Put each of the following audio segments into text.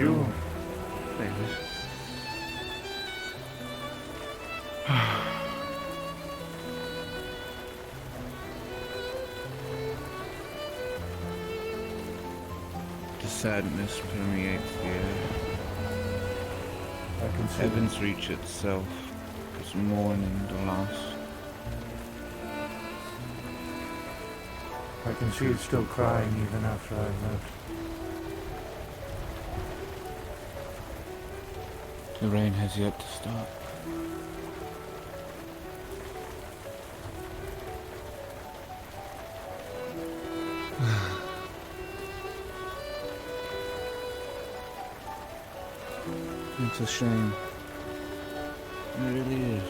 you. David. The sadness permeates the air. I can see Heavens reach itself as mourning the loss. I can see it still crying even after I left. The rain has yet to stop. It's a shame. It really is.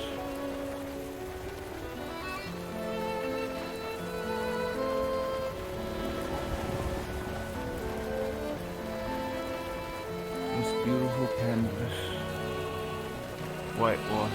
This beautiful canvas, whitewash.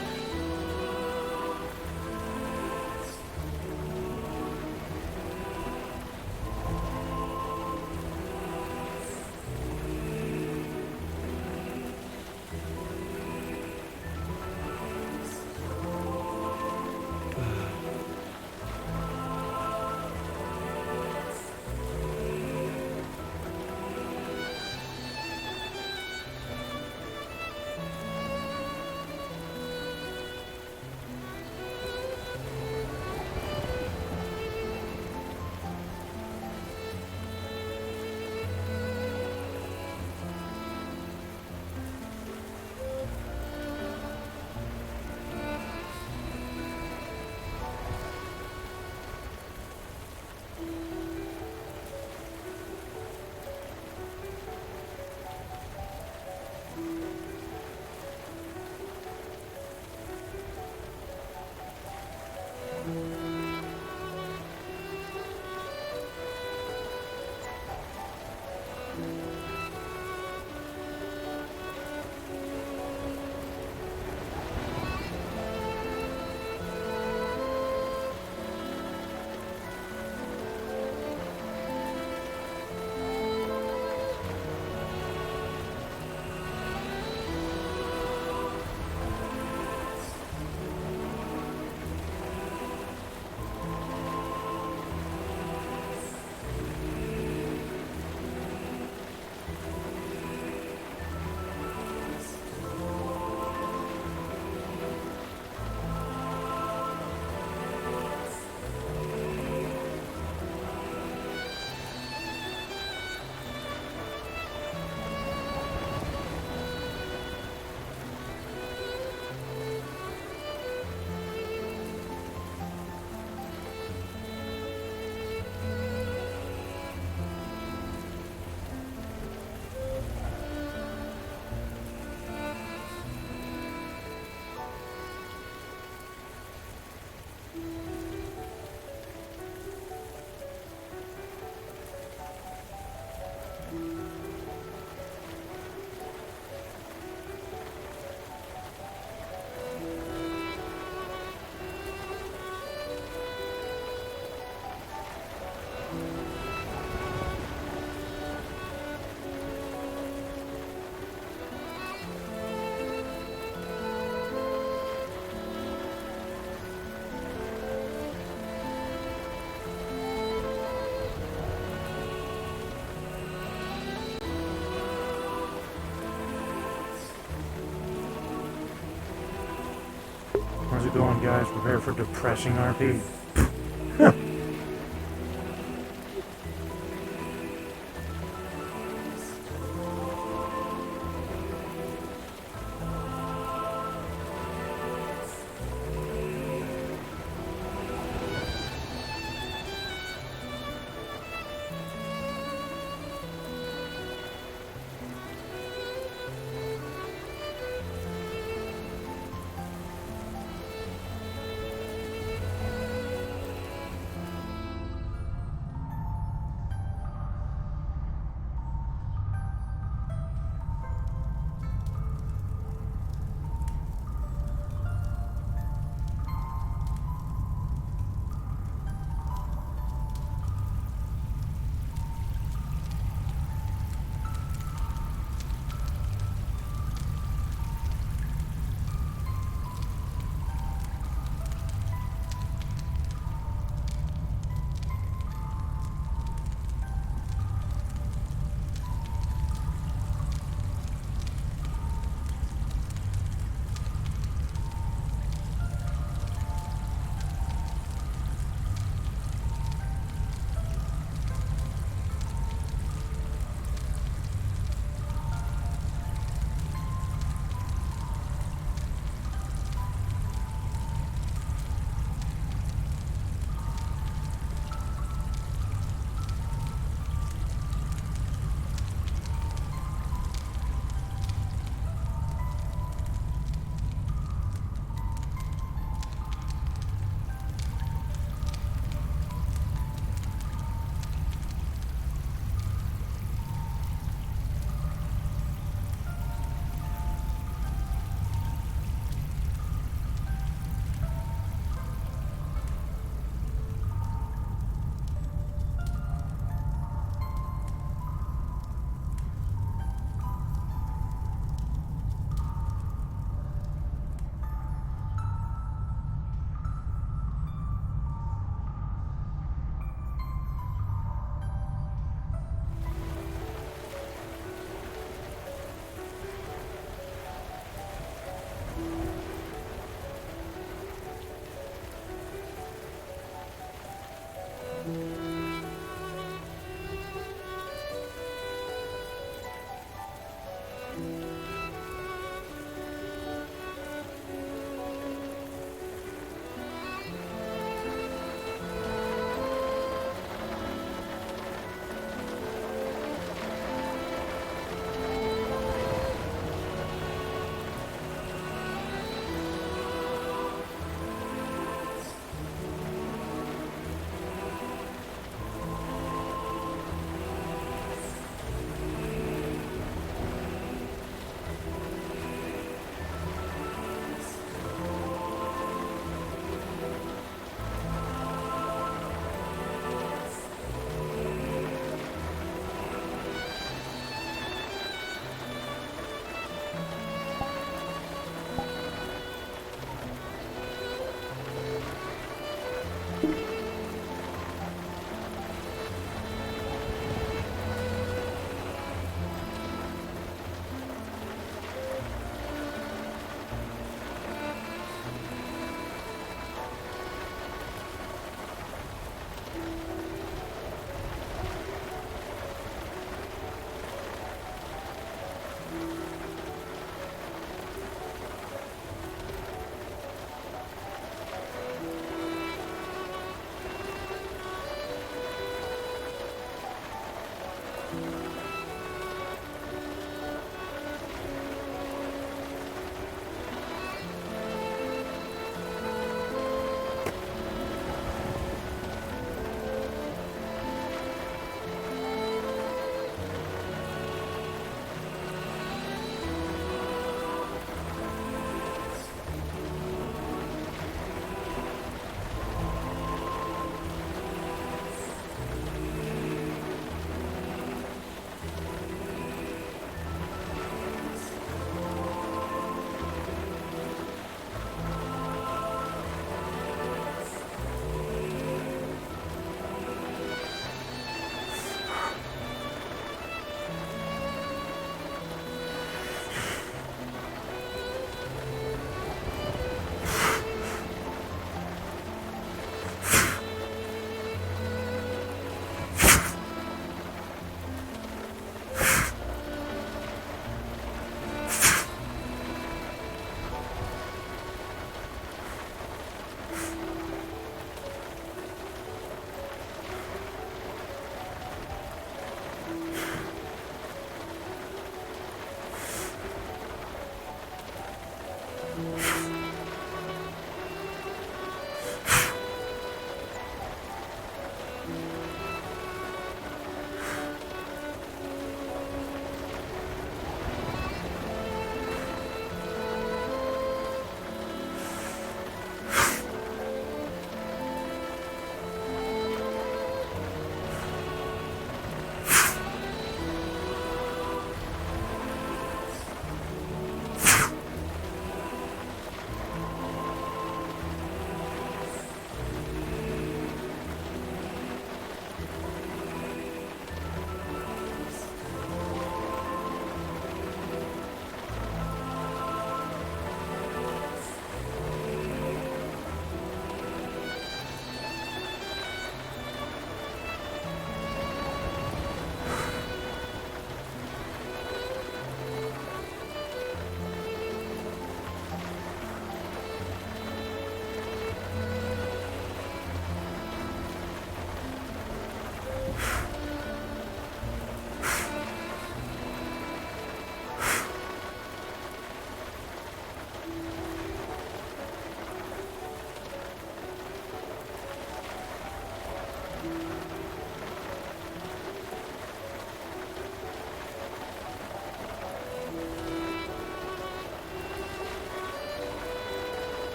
How's it going, guys? Prepare for depressing RP.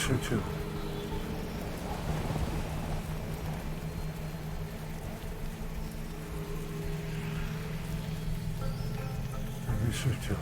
her too. I miss her too.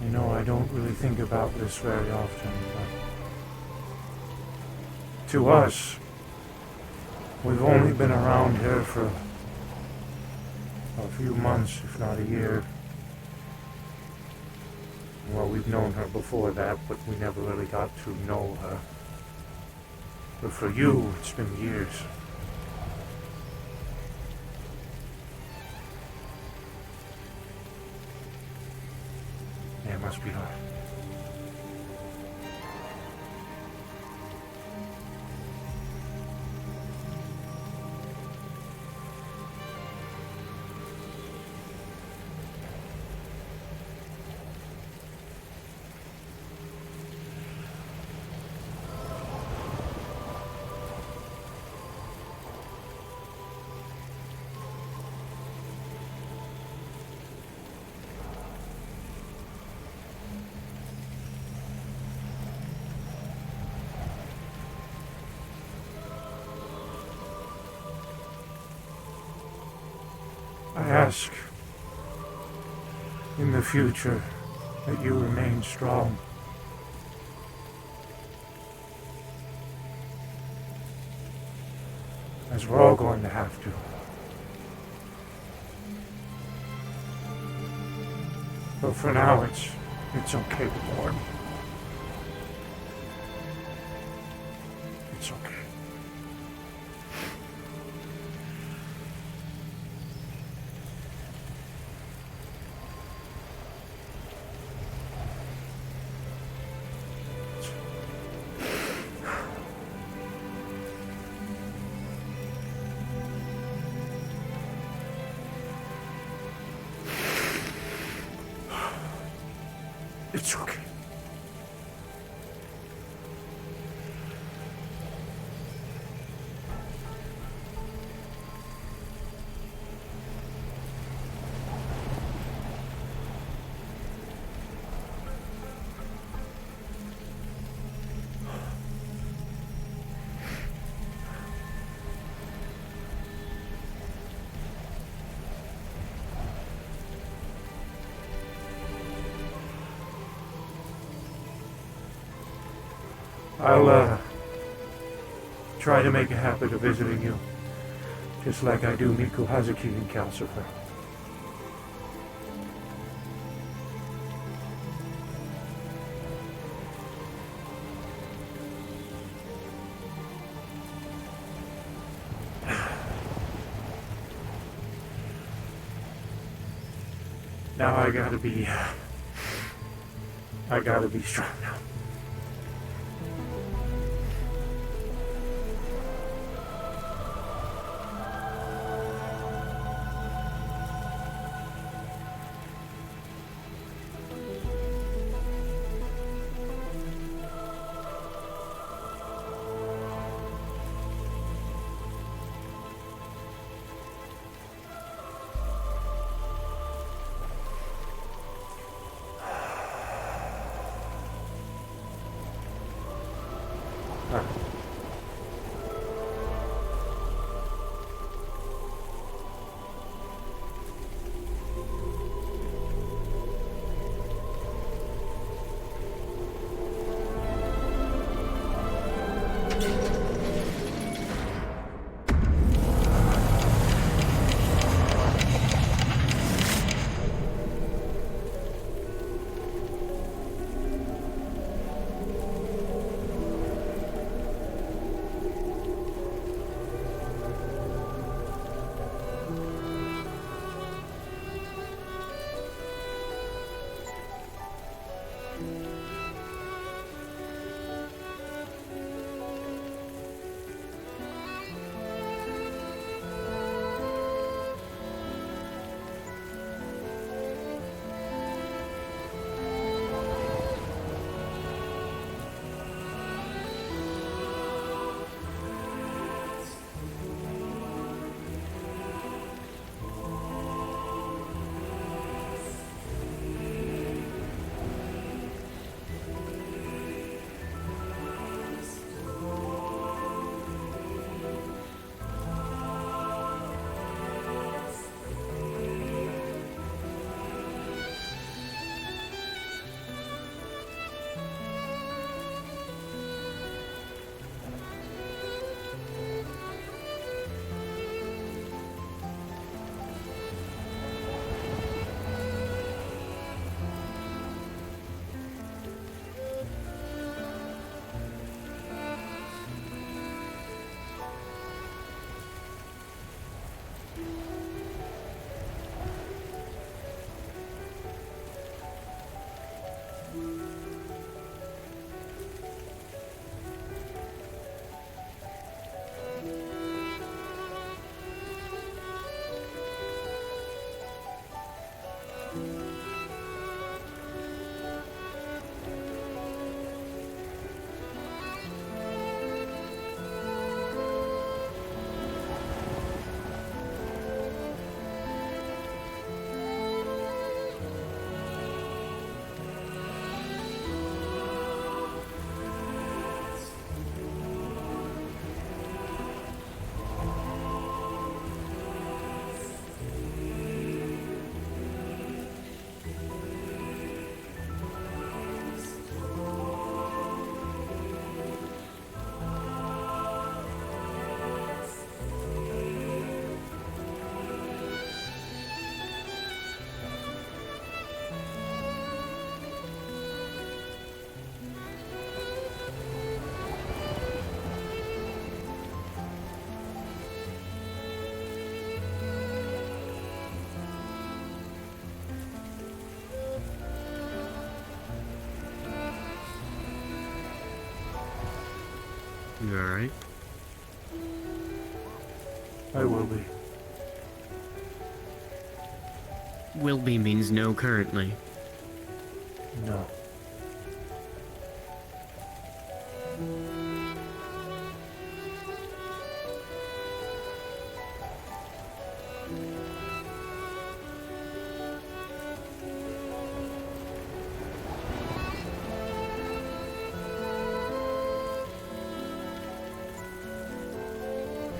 You know, I don't really think about this very often, but to us, we've only been around here for a few months, if not a year. Well, we've known her before that, but we never really got to know her. But for you, it's been years. Yeah, it must be hard. I ask in the future that you remain strong. As we're all going to have to. But for now, it's okay, Lord. It's okay. It's okay. I'll try to make a habit of visiting you, just like I do Miku Hazuki and Calcifer. Now I gotta be strong now. You alright? I will be. Will be means no currently. No.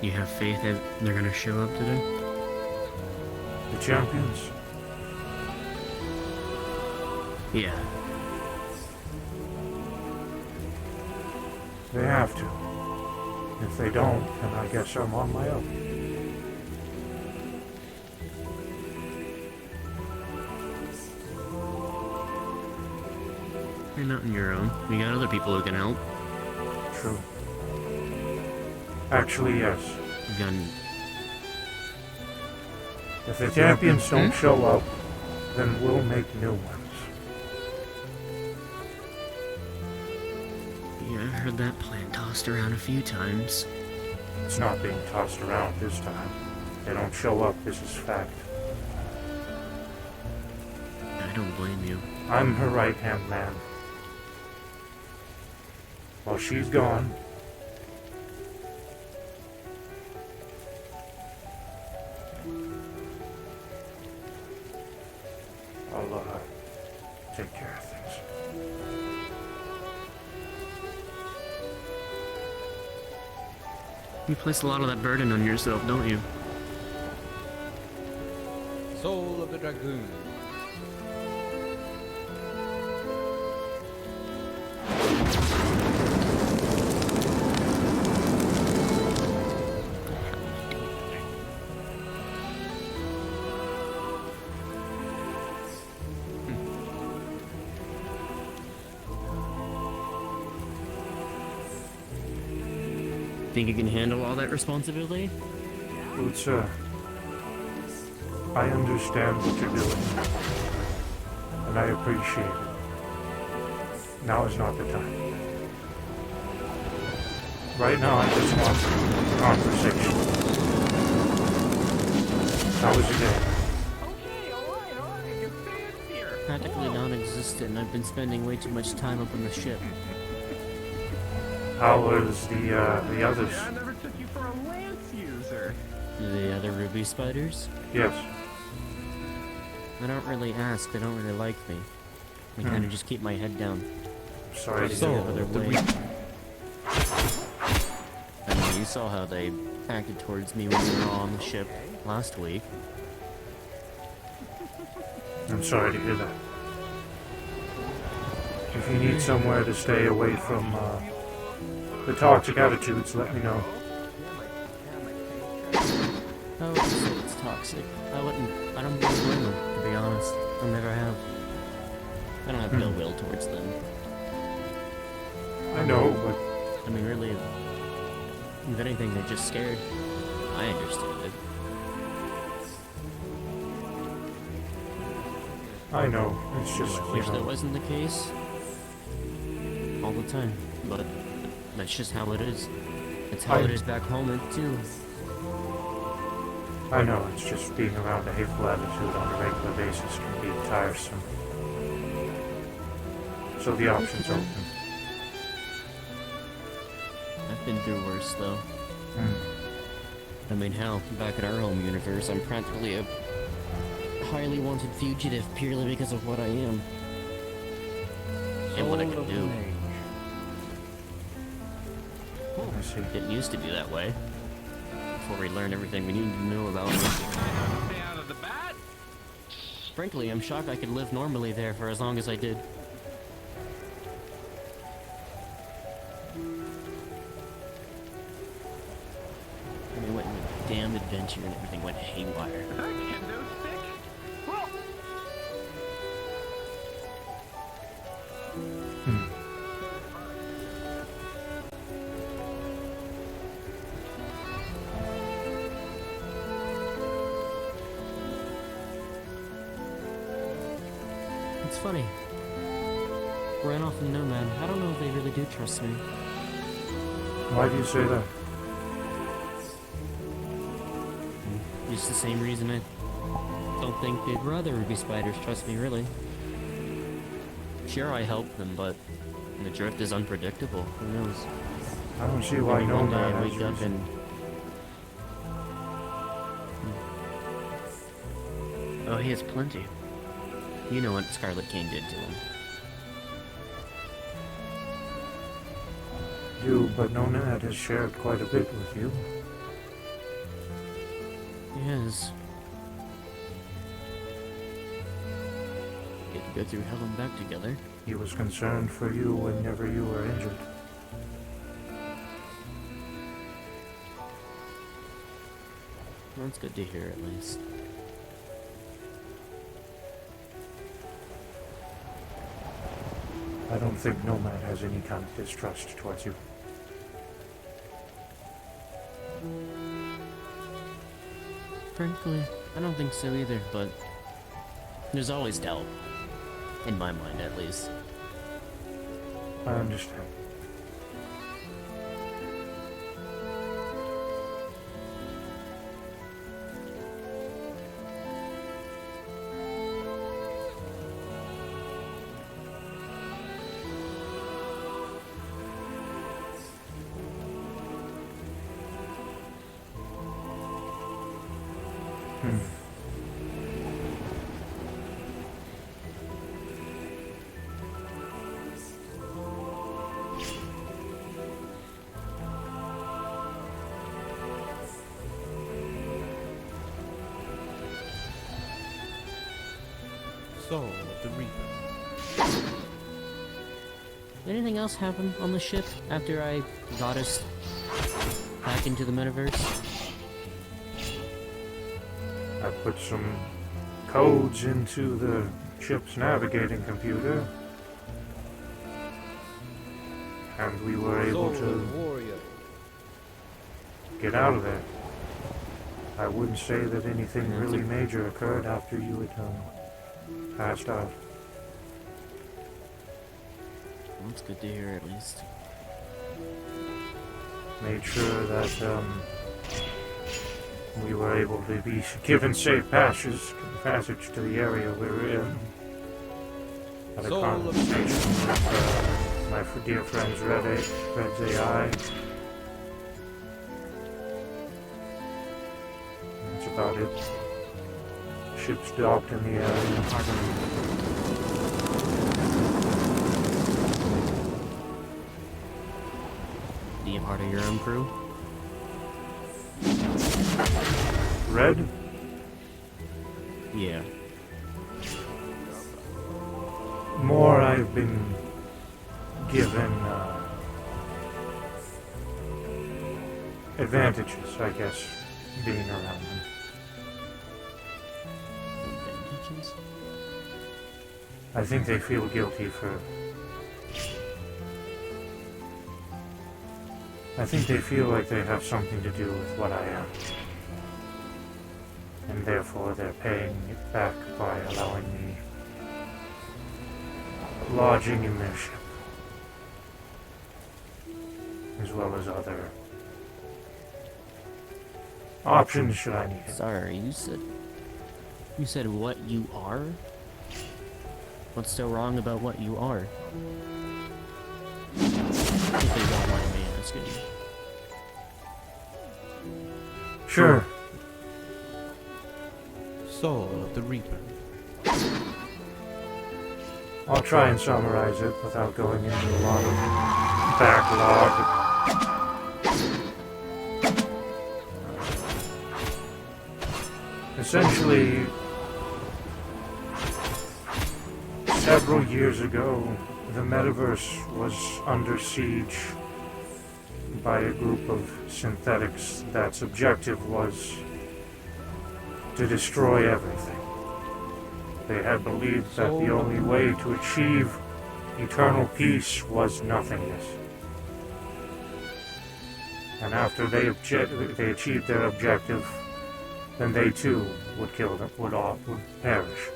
You have faith that they're gonna show up today? The champions? Yeah. They have to. If they don't, then I guess I'm on my own. You're not on your own. We got other people who can help. True. Actually, yes. We got... If the champions don't show up, then we'll make new ones. Yeah, I heard that plan tossed around a few times. It's not being tossed around this time. They don't show up, this is fact. I don't blame you. I'm her right-hand man. While she's gone, I'll take care of things. You place a lot of that burden on yourself, don't you? Soul of the Dragoon. Think you can handle all that responsibility? Utsa, I understand what you're doing, and I appreciate it. Now is not the time. Right now, I just want conversation. How was your day? Okay, alright, your fan's here. Practically non-existent. I've been spending way too much time up on the ship. How was the others? I never took you for a lance user. The other ruby spiders? Yes. I don't really ask. They don't really like me. I kind of just keep my head down. Sorry to So, hear. other way. I know you saw how they acted towards me when we were on the ship last week. I'm sorry to hear that. If you need somewhere to stay away from the toxic attitudes, let me know. I wouldn't say it's toxic. I don't really blame them, to be honest. I never have. I don't have no will towards them. I know, but I mean, really, if anything, they're just scared. I understand it. I know. It's just, I you wish that know, wasn't the case. All the time. But that's just how it is. It's how it is back home, too. I know, it's just being around a hateful attitude on a regular basis can be tiresome. So the option's open. I've been through worse, though. I mean, hell, back in our home universe, I'm practically a highly wanted fugitive purely because of what I am. And what I can do. I see. It used to be that way. Before we learned everything we needed to know about me. Stay out of the bat. Frankly, I'm shocked I could live normally there for as long as I did. And we went on a damn adventure and everything went haywire. That kendo stick. Well, It's funny. Ran off in no man. I don't know if they really do trust me. Why do you say that? Just the same reason I don't think they'd rather be spiders, trust me, really. Sure, I help them, but the drift is unpredictable. Who knows? I don't see why Maybe no one day man I has wake up reason. and... Oh, he has plenty. You know what Scarlet King did to him. You, but Nomad has shared quite a bit with you. Yes. Get to go through hell and back together. He was concerned for you whenever you were injured. That's good to hear, at least. I don't think Nomad has any kind of distrust towards you. Frankly, I don't think so either, but there's always doubt. In my mind, at least. I understand. Soul of the Reaper. Did anything else happen on the ship after I got us back into the metaverse? I put some codes into the ship's navigating computer, and we were able Soul to of the Warrior. get out of there. I wouldn't say that anything That's really a- major occurred after you had passed out. That's good to hear, at least. Made sure that we were able to be given safe passage to the area we were in. Had a Soul of- conversation with my dear friends Red's AI. That's about it. Ship's docked in the area. Be a part of your own crew? Red? Yeah. More I've been given advantages, I guess, being around them. Advantages? I think they feel guilty for... I think they feel like they have something to do with what I am. And therefore they're paying it back by allowing me lodging in their ship. As well as other options should I need it. Sorry, you said what you are? What's so wrong about what you are? If you don't mind me asking. Sure. Soul of the Reaper. I'll try and summarize it without going into a lot of backlog. Essentially, several years ago, the metaverse was under siege by a group of synthetics that's objective was to destroy everything. They had believed that the only way to achieve eternal peace was nothingness. And after they achieved their objective, then they too would kill them, would perish.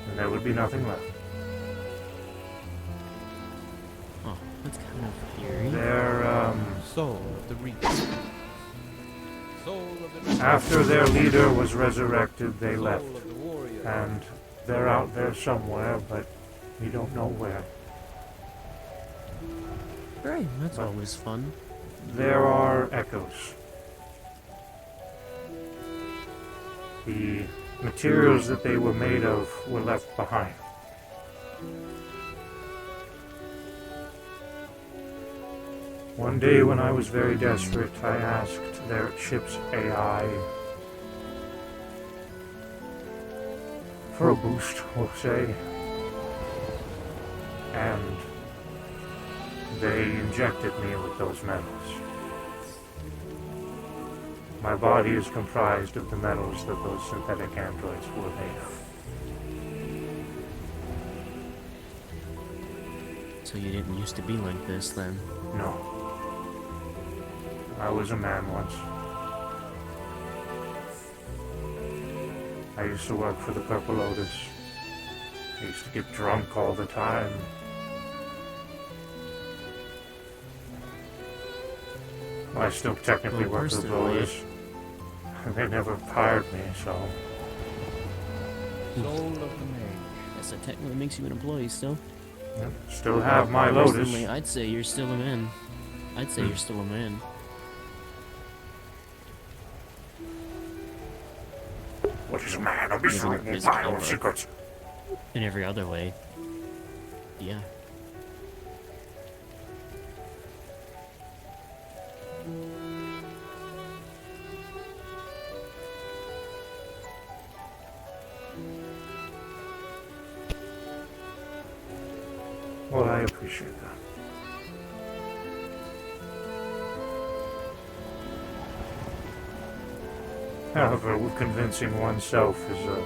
And there would be nothing left. That's kind of eerie. They're, Soul of the Reaper. Soul of the Reaper. after their leader was resurrected, they Soul left. of the warrior. And they're out there somewhere, but we don't know where. Great, that's But- always fun. There are echoes. The materials that they were made of were left behind. One day when I was very desperate, I asked their ship's AI for a boost, we'll say. And they injected me with those metals. My body is comprised of the metals that those synthetic androids were made of. So you didn't used to be like this then? No. I was a man once. I used to work for the Purple Lotus. I used to get drunk all the time. Well, I still technically Well, work for the personally- Lotus. They never hired me, so... Soul of the Mage. Guess that technically makes you an employee still. Yep, still have my Lotus. Personally, I'd say you're still a man. I'd say you're still a man. What is a man? I'll be Maybe showing not you physically, my own but- secrets. In every other way. Yeah. Well, I appreciate that. However, convincing oneself is a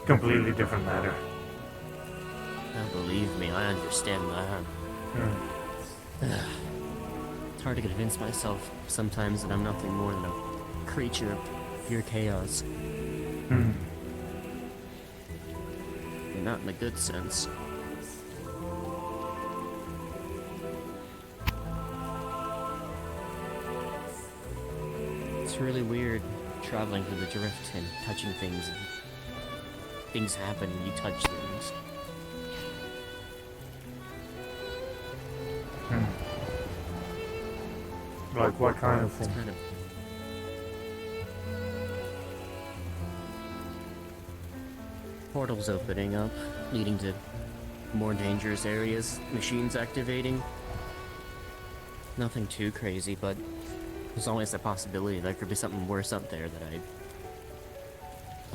completely different matter. Now, believe me, I understand that. It's hard to convince myself sometimes that I'm nothing more than a creature of pure chaos. Not in a good sense. It's really weird traveling through the drift and touching things, and things happen when you touch things. Like what kind of It's thing? kind of portals opening up, leading to more dangerous areas, machines activating. Nothing too crazy, but there's always the possibility there could be something worse up there that I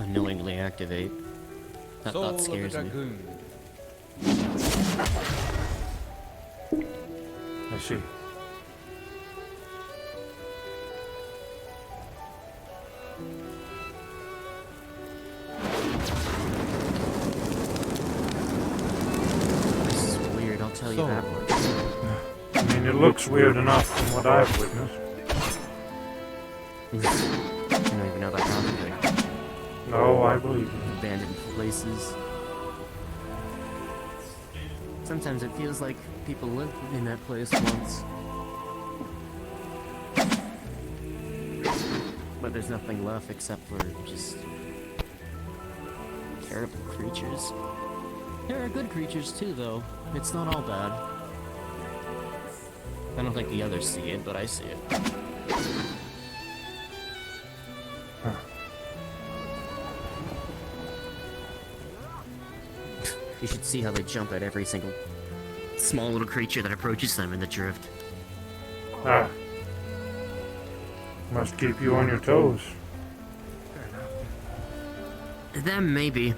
unknowingly activate. That Soul thought of the scares me. Dragoon. I see. This is weird, I'll tell you So- that much. I mean, it looks weird enough from what I've witnessed. I don't even know that happened. No, I believe you. Abandoned places. Sometimes it feels like people lived in that place once. But there's nothing left except for just terrible creatures. There are good creatures too, though. It's not all bad. I don't think the others see it, but I see it. You should see how they jump at every single small little creature that approaches them in the drift. Ah. Must keep you on your toes. Them, maybe.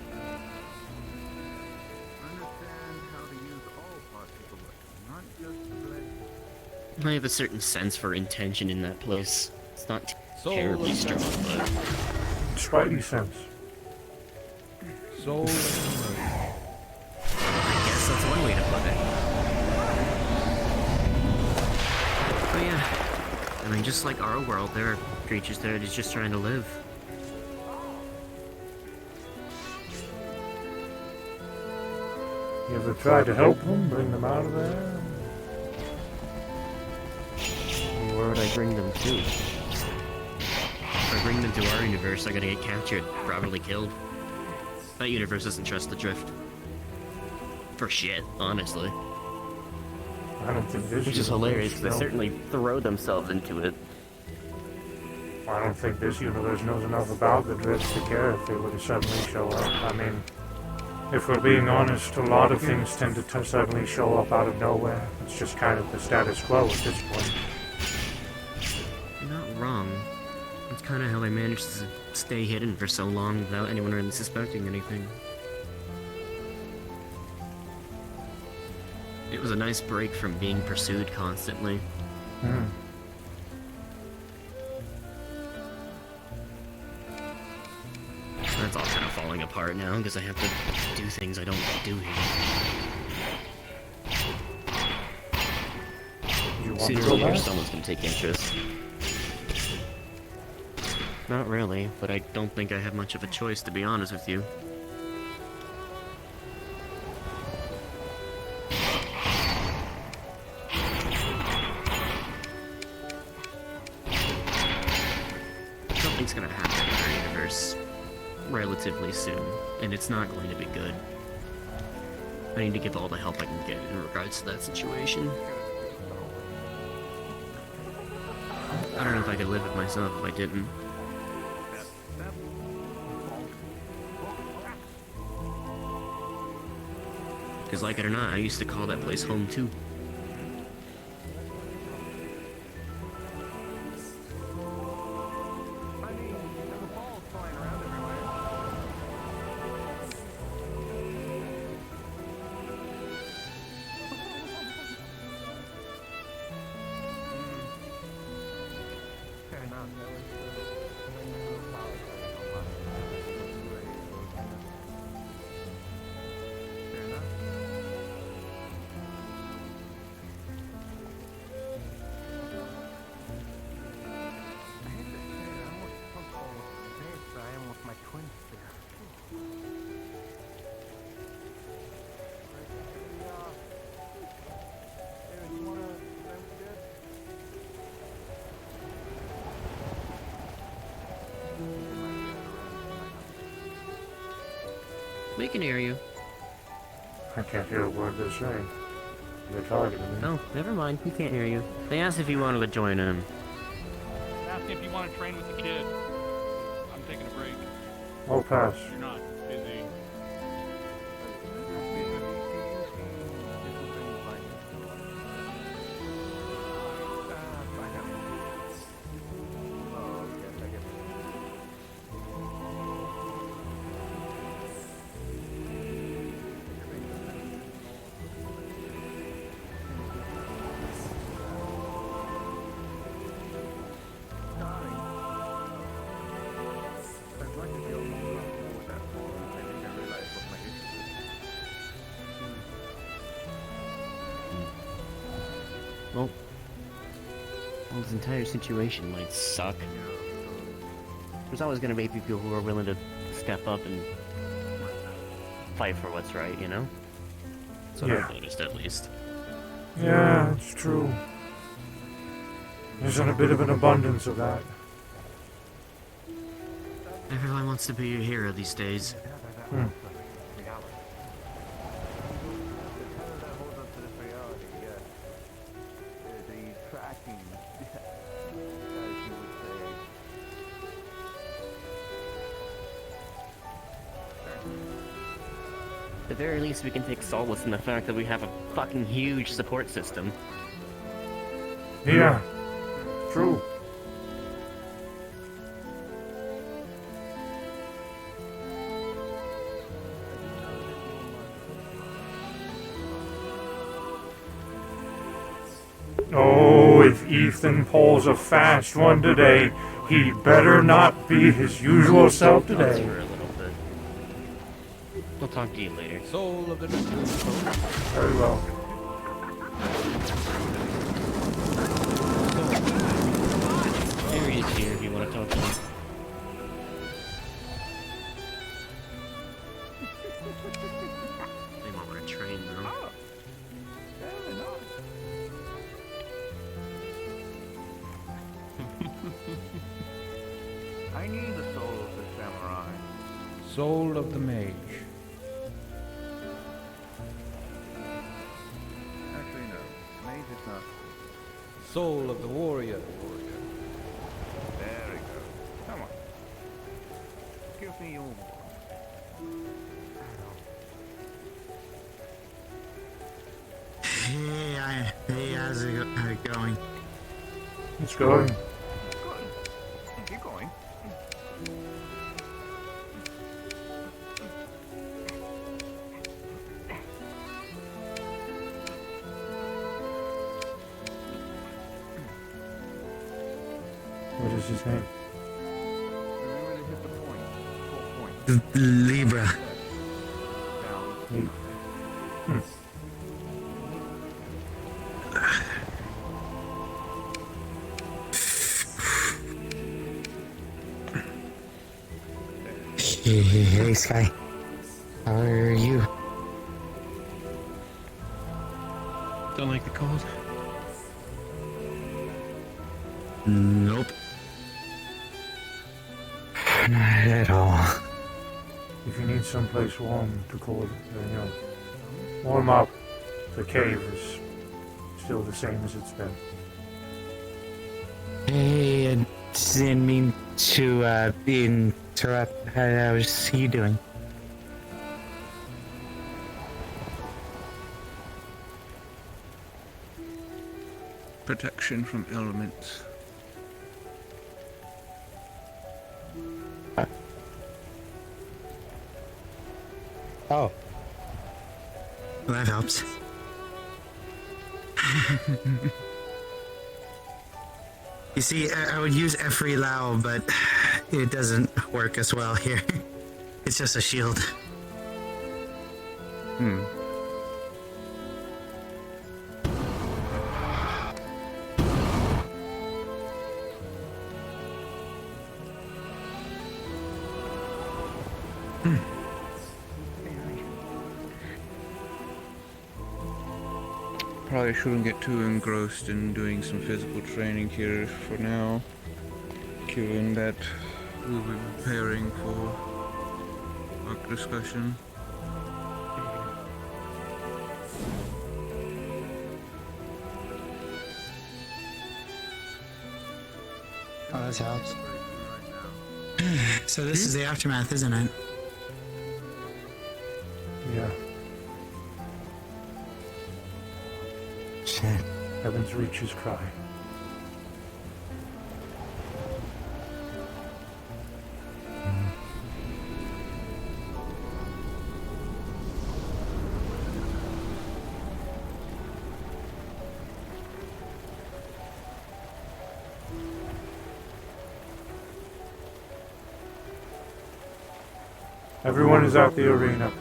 I have a certain sense for intention in that place. It's not Soul terribly of strong, but Spidey sense. Soul of the Mage. I guess that's one way to put it. But yeah, I mean, just like our world, there are creatures there that's just trying to live. You ever tried to help them, bring them out of there? I bring them to? If I bring them to our universe, they're gonna get captured, probably killed. That universe doesn't trust the drift. For shit, honestly. I don't think this Which is universe hilarious, 'cause they knows- certainly throw themselves into it. I don't think this universe knows enough about the drift to care if they were to suddenly show up. I mean, if we're being honest, a lot of things tend to suddenly show up out of nowhere. It's just kind of the status quo at this point. You're not wrong. That's kind of how I managed to stay hidden for so long without anyone really suspecting anything. It was a nice break from being pursued constantly. Hmm. That's all kind of falling apart now because I have to do things I don't do here. You want Sooner to or go later, back? someone's gonna take interest. Not really, but I don't think I have much of a choice, to be honest with you. Something's gonna happen in our universe relatively soon, and it's not going to be good. I need to give all the help I can get in regards to that situation. I don't know if I could live with myself if I didn't. Because like it or not, I used to call that place home too. I mean, there were balls flying around everywhere. Fair enough. Fair enough. I hate to say it, I'm more comfortable with this than I am with my twin sphere. We can hear you. I can't hear a word they're saying. They're targeting me. Oh, never mind. He can't hear you. They asked if you wanted to join in. Ask me if you want to train with the kid. I'm taking a break. Oh, pass. You're not busy. Well, this entire situation might suck. There's always gonna be people who are willing to step up and fight for what's right, you know? That's what Yeah. I've noticed, at least. Yeah, it's true. There's a bit of an abundance of that. Everyone wants to be a hero these days. Hmm. At the very least, we can take solace in the fact that we have a fucking huge support system. Yeah, true. Oh, if Ethan pulls a fast one today, he better not be his usual self Talk today. for a little bit. We'll talk to you later. Soul of the Very well. Harry is here if you want to talk to him. They might want to train though. I need the soul of the samurai. Soul of the mage. Actually, no. Mage is not. Soul of the warrior. There we go. Come on. Give me your. Hey, how's it going? It's going. Good. Keep going. What is his name? Remember to hit the point. Full point. Libra. Down. Hey, Sky. How are you? Don't like the cold? Nope. Not at all. If you need someplace warm to cool, warm up, the cave is still the same as it's been. Hey, I didn't mean to interrupt. How was you doing? Protection from elements. Oh. Well, that helps. You see, I would use Efri Lao, but it doesn't work as well here. It's just a shield. Probably shouldn't get too engrossed in doing some physical training here for now, given that we'll be preparing for our discussion. Oh, that helps. So this is the aftermath, isn't it? Yeah. Shit. Heavens reaches cry. Everyone is at the arena.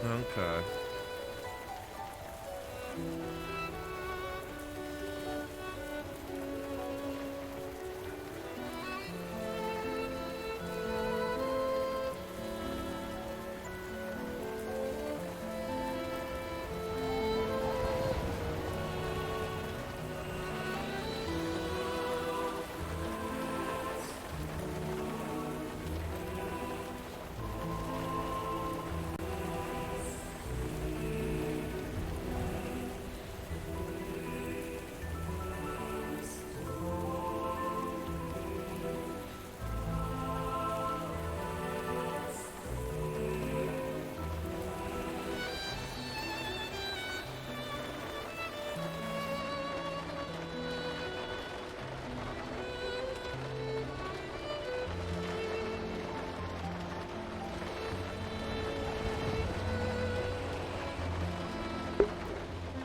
Okay.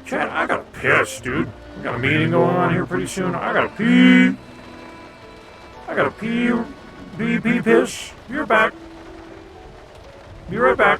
Chad, I gotta piss, dude. We got a meeting going on here pretty soon. I gotta pee. I gotta pee, pee, piss. Be right back. Be right back.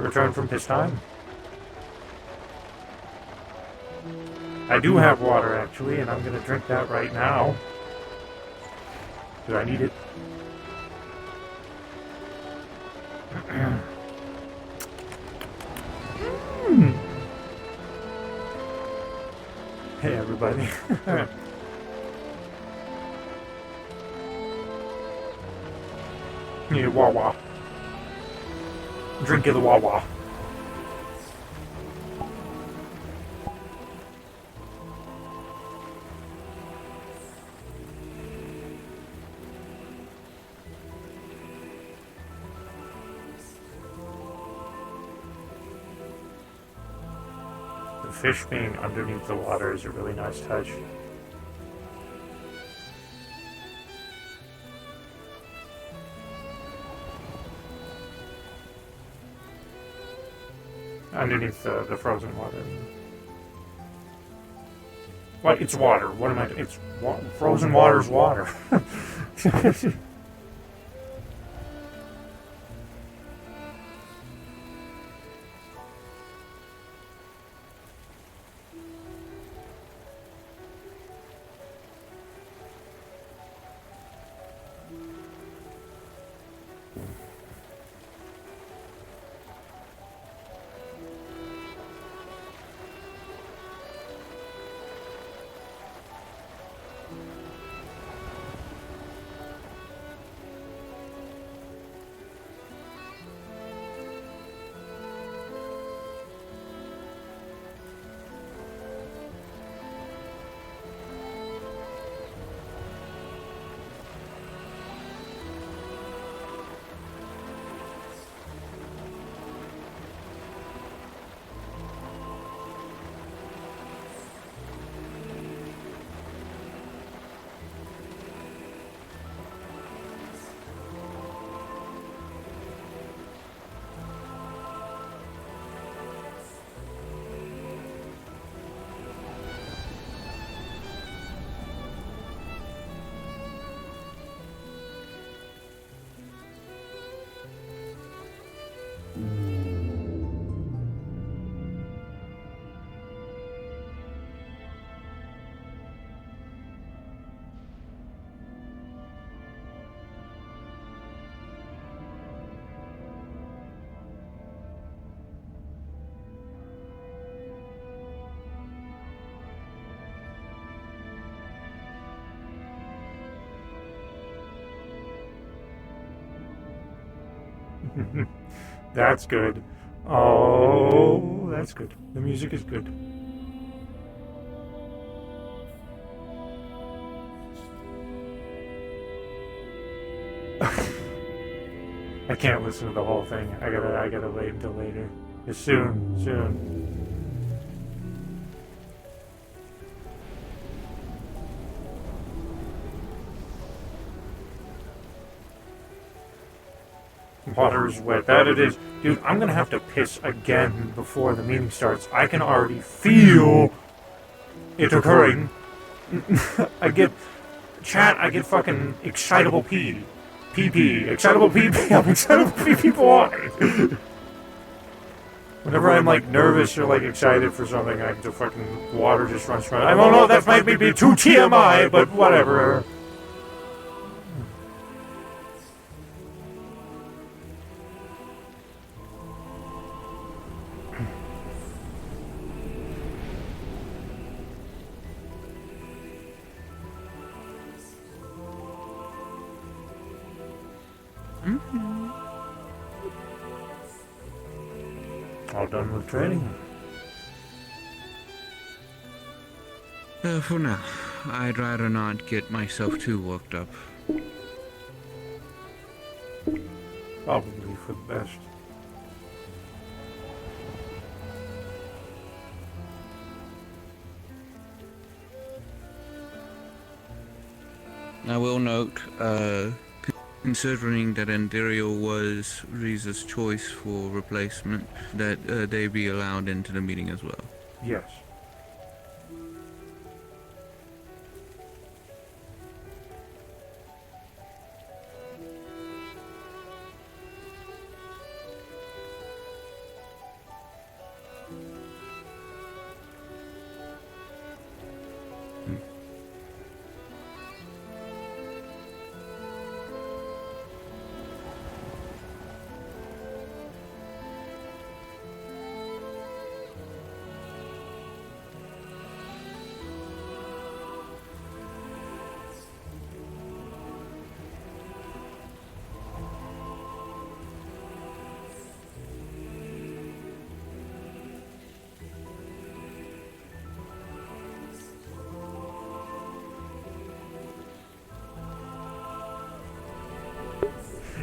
I returned from piss time. I do have water, actually, and I'm gonna drink that right now. Do I need it? Hey, everybody. Yeah, Wawa. Drink of the Wawa. The fish being underneath the water is a really nice touch. Underneath the frozen water. What? It's water. What am I? It's frozen water's water. That's good. Oh, that's good. The music is good. I can't listen to the whole thing. I gotta wait until later. Soon. Water is wet. That it is. Dude, I'm gonna have to piss again before the meeting starts. I can already feel it occurring. I get fucking excitable pee. PP. Excitable PP. I'm excitable PP boy. Whenever I'm like nervous or like excited for something, I the fucking water just runs from I don't know, that might be too TMI, but whatever. All done with training. For now, I'd rather not get myself too worked up. Probably for the best. I will note, considering that Andario was Riza's choice for replacement, that they be allowed into the meeting as well. Yes.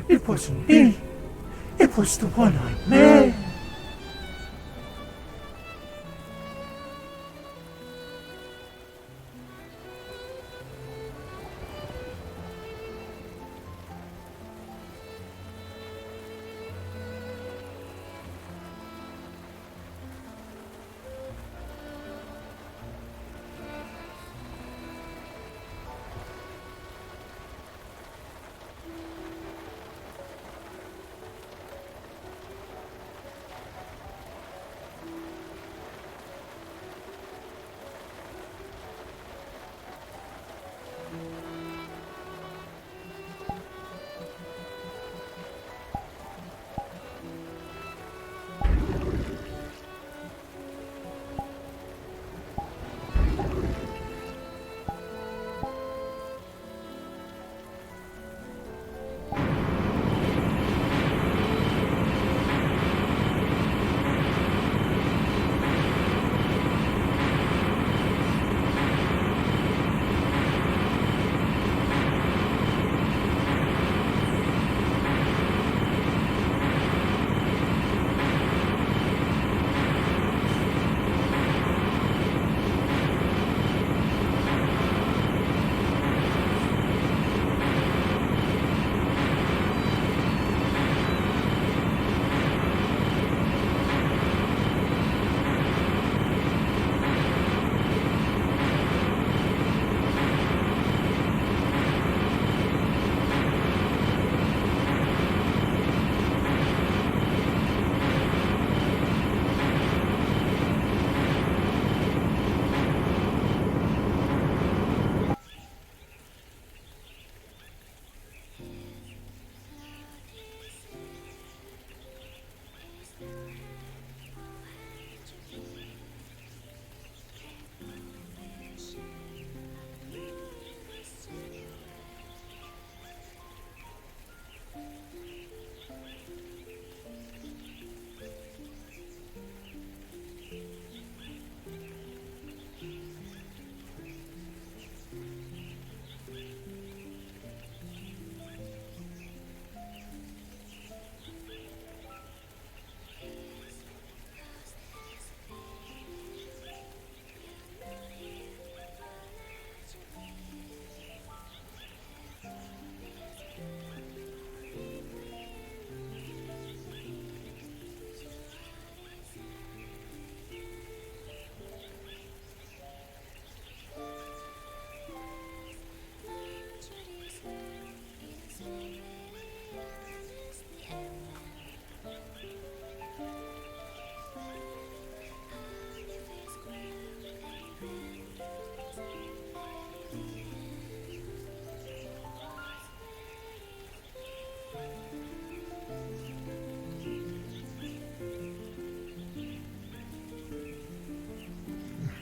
It wasn't me. It was the one-eyed man.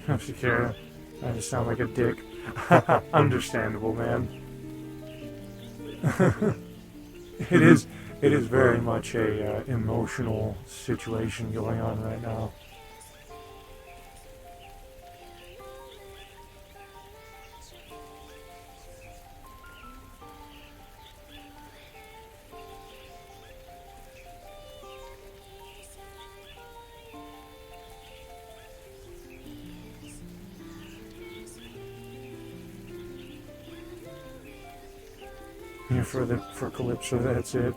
Shakira, I just sound like a dick. Understandable, man. It is very much a emotional situation going on right now. Yeah, for Calypso, that's it.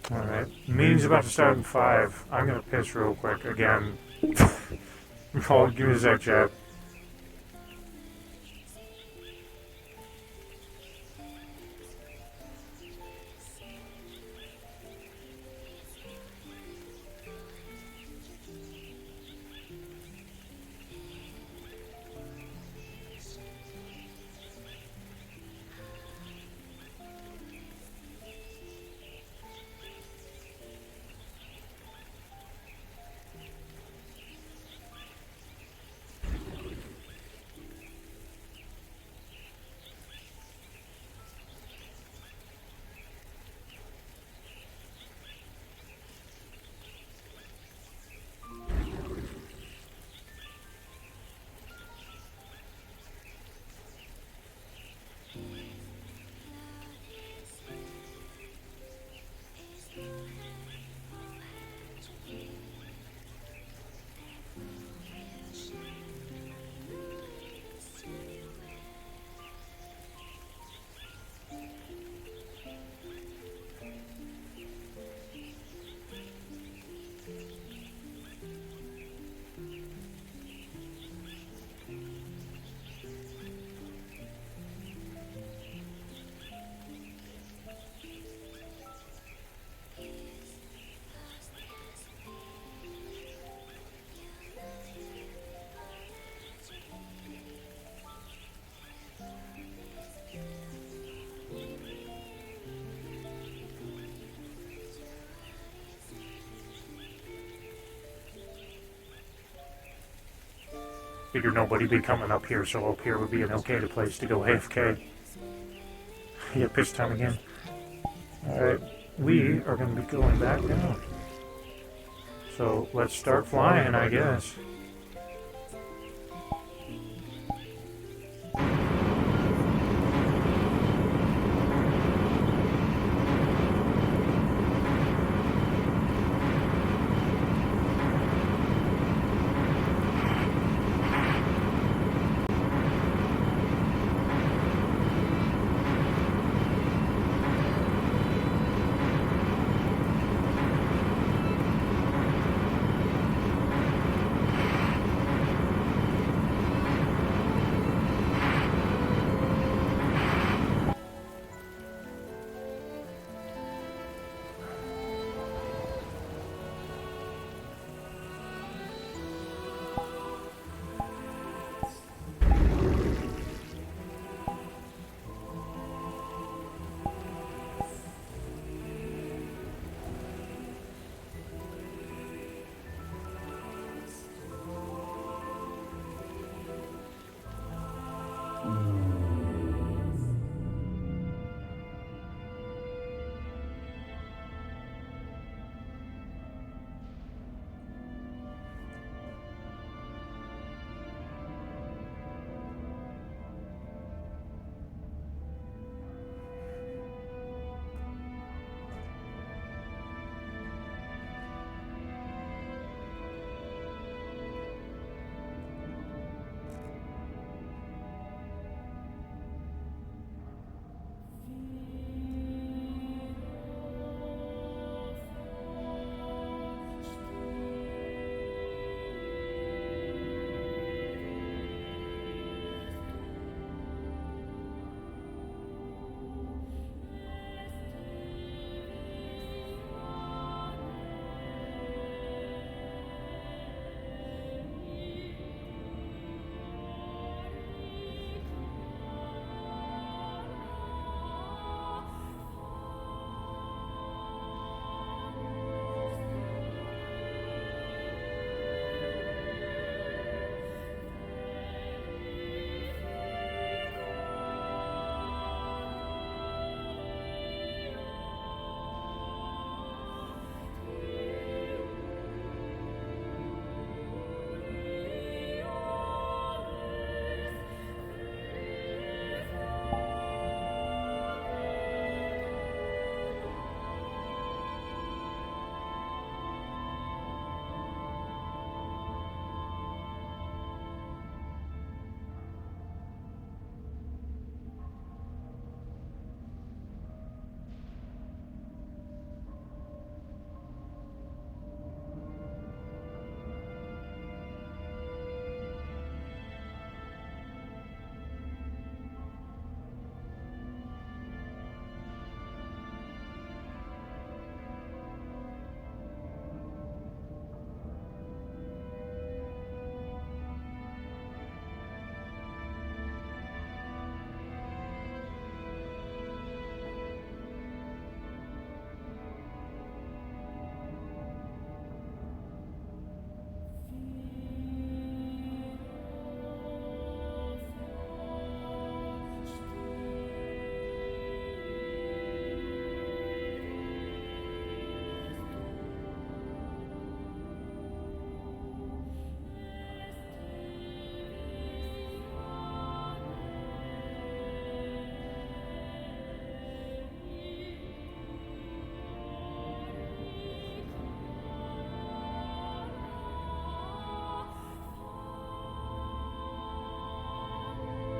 Alright. Meeting's about to start in 5. I'm gonna piss real quick again. Oh, give me a sec, chat. Figured nobody be coming up here, so up here would be an okay place to go AFK. Yeah, pitch time again. Alright, we are going to be going back down. So let's start flying, I guess.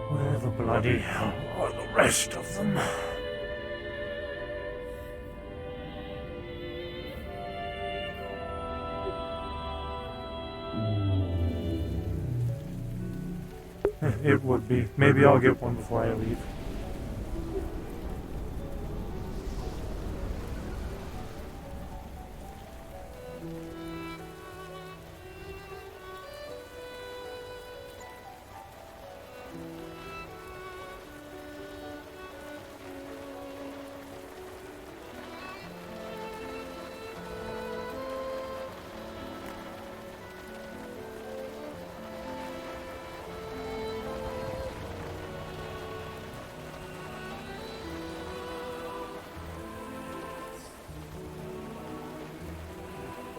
Where the bloody hell are the rest of them? It would be. Maybe I'll get one before I leave.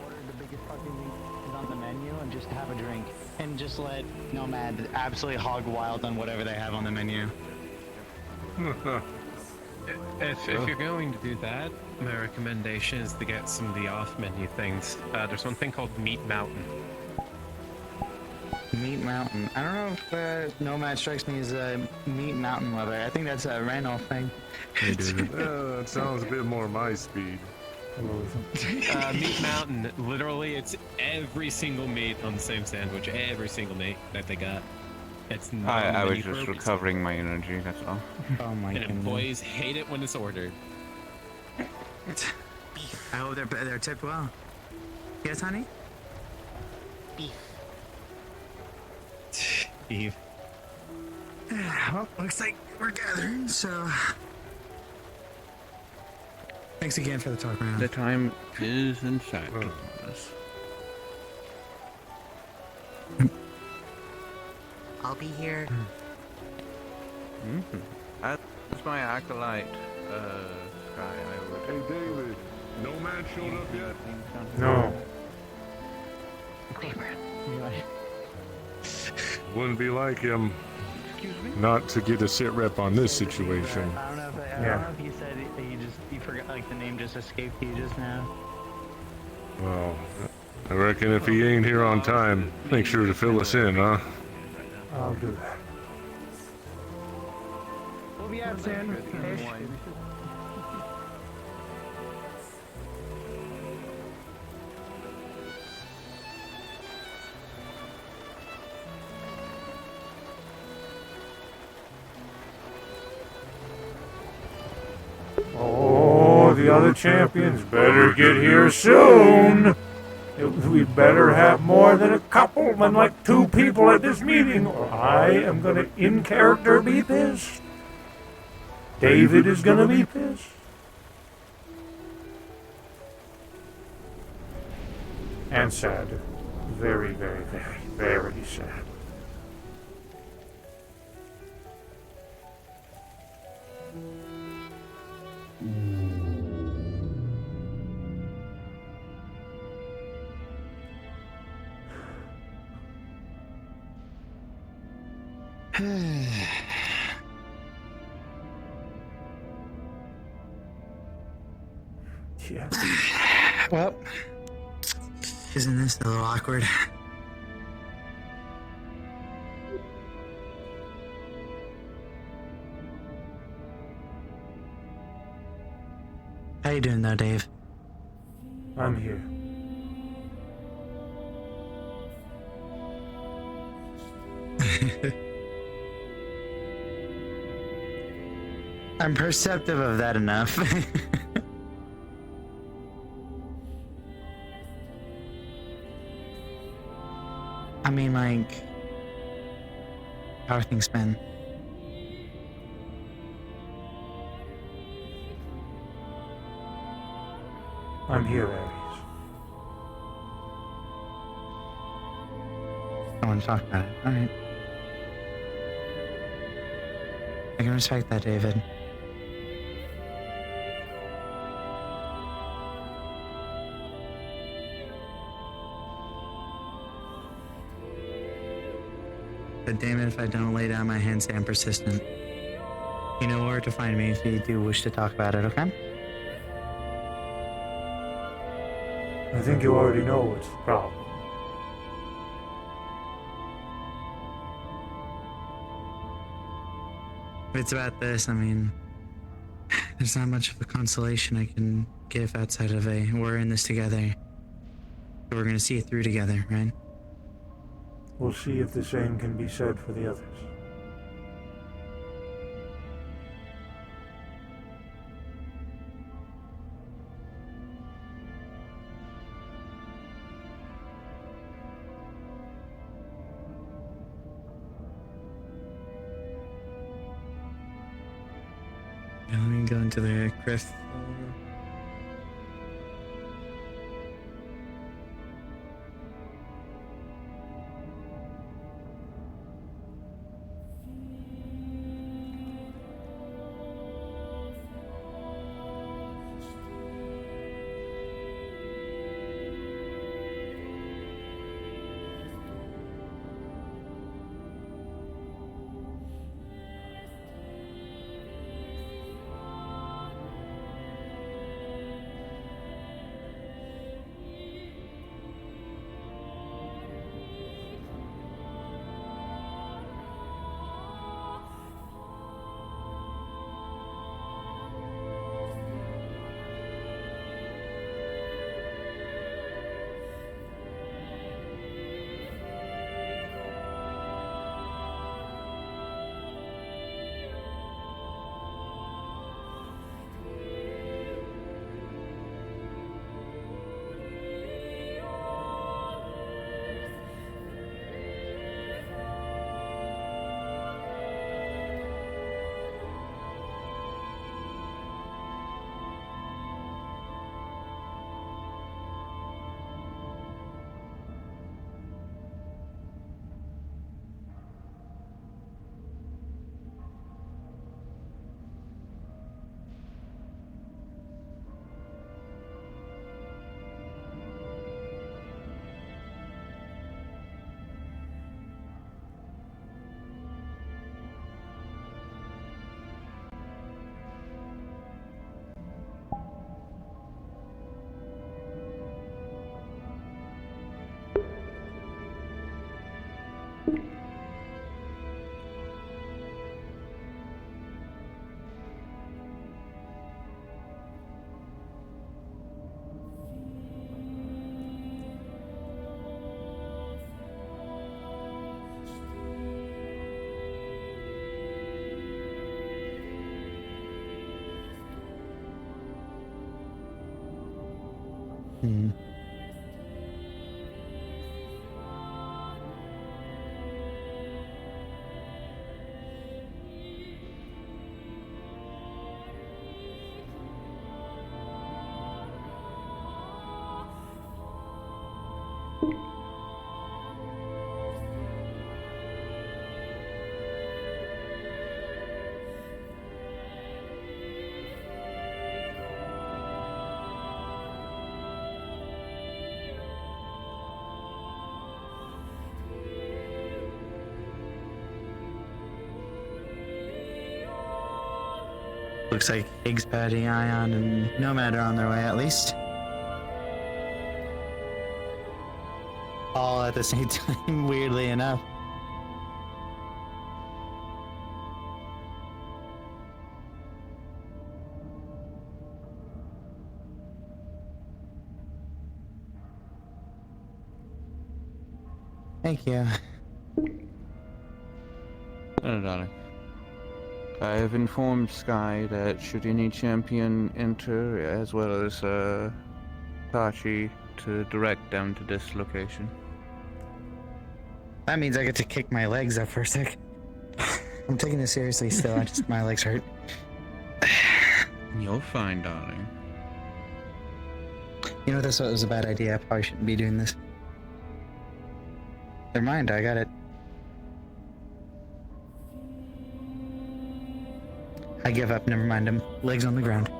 Order the biggest fucking meat on the menu and just have a drink. And just let Nomad absolutely hog wild on whatever they have on the menu. If you're going to do that, my recommendation is to get some of the off-menu things. There's one thing called Meat Mountain. Meat Mountain. I don't know if Nomad strikes me as a Meat Mountain lover. I think that's a Randolph thing. That sounds a bit more my speed. Meat Mountain, literally, it's every single meat on the same sandwich. Every single meat that they got. It's not I was menu just broke, recovering my energy, that's all. Oh my and goodness. employees hate it when it's ordered. I hope they're tipped well. Yes, honey? Eve. Well, looks like we're gathering, so... Thanks again for the talk, man. The time is in fact upon us. I'll be here. As my acolyte, Sky, I would... Hey, David, Nomad showed up yet? No. Wouldn't be like him not to get a sit rep on this situation. I don't know if you said you forgot, like the name just escaped you just now. Well, I reckon if he ain't here on time, make sure to fill us in, huh? I'll do that. We'll be out soon. Oh, the other champions better get here soon. We better have more than a couple, than like 2 people at this meeting, or I am gonna, in character, be pissed. David is gonna be pissed. And sad. Very, very, very, very sad. Yeah. Well, isn't this a little awkward? How you doing though, Dave? I'm here. I'm perceptive of that enough. I mean, like, how are things been? I'm here, Ares. I want to talk about it. Alright. I can respect that, David. But damn it if I don't lay down my hand, say I'm persistent. You know where to find me if you do wish to talk about it, okay? I think you already know what's the problem. if it's about this, I mean, there's not much of a consolation I can give outside of we're in this together. We're gonna see it through together, right? We'll see if the same can be said for the others. Let me go into the crystal. Hmm. Looks like Higgs, Patty, Ion, and Nomad are on their way, at least. All at the same time, weirdly enough. Thank you. Hello, darling. I have informed Sky that should any champion enter, as well as Tachi, to direct them to this location. That means I get to kick my legs up for a sec. I'm taking this seriously still, my legs hurt. You're fine, darling. You know, this was a bad idea. I probably shouldn't be doing this. Never mind, I got it. I give up, never mind him. Legs on the ground.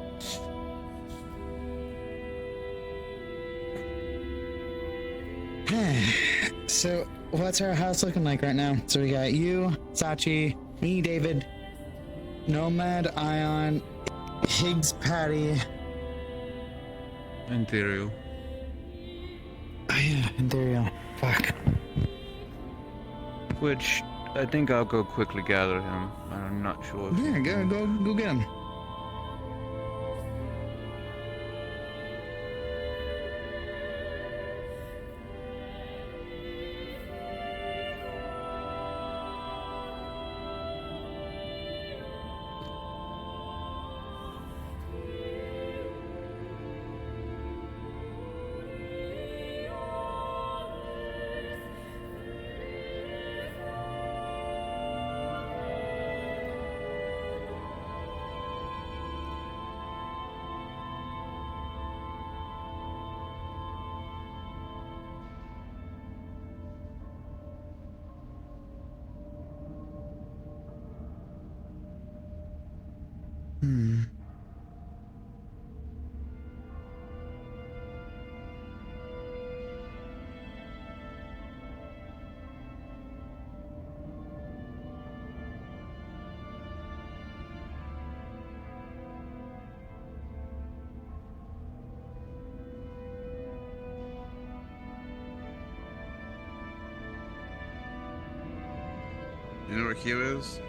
So, what's our house looking like right now? So we got you, Sachi, me, David, Nomad, Ion, Higgs, Patty. Ethereal. Oh yeah, Ethereal. Fuck. Which, I think I'll go quickly gather him. I'm not sure. If Yeah, go get him. Hmm. You know where Q is?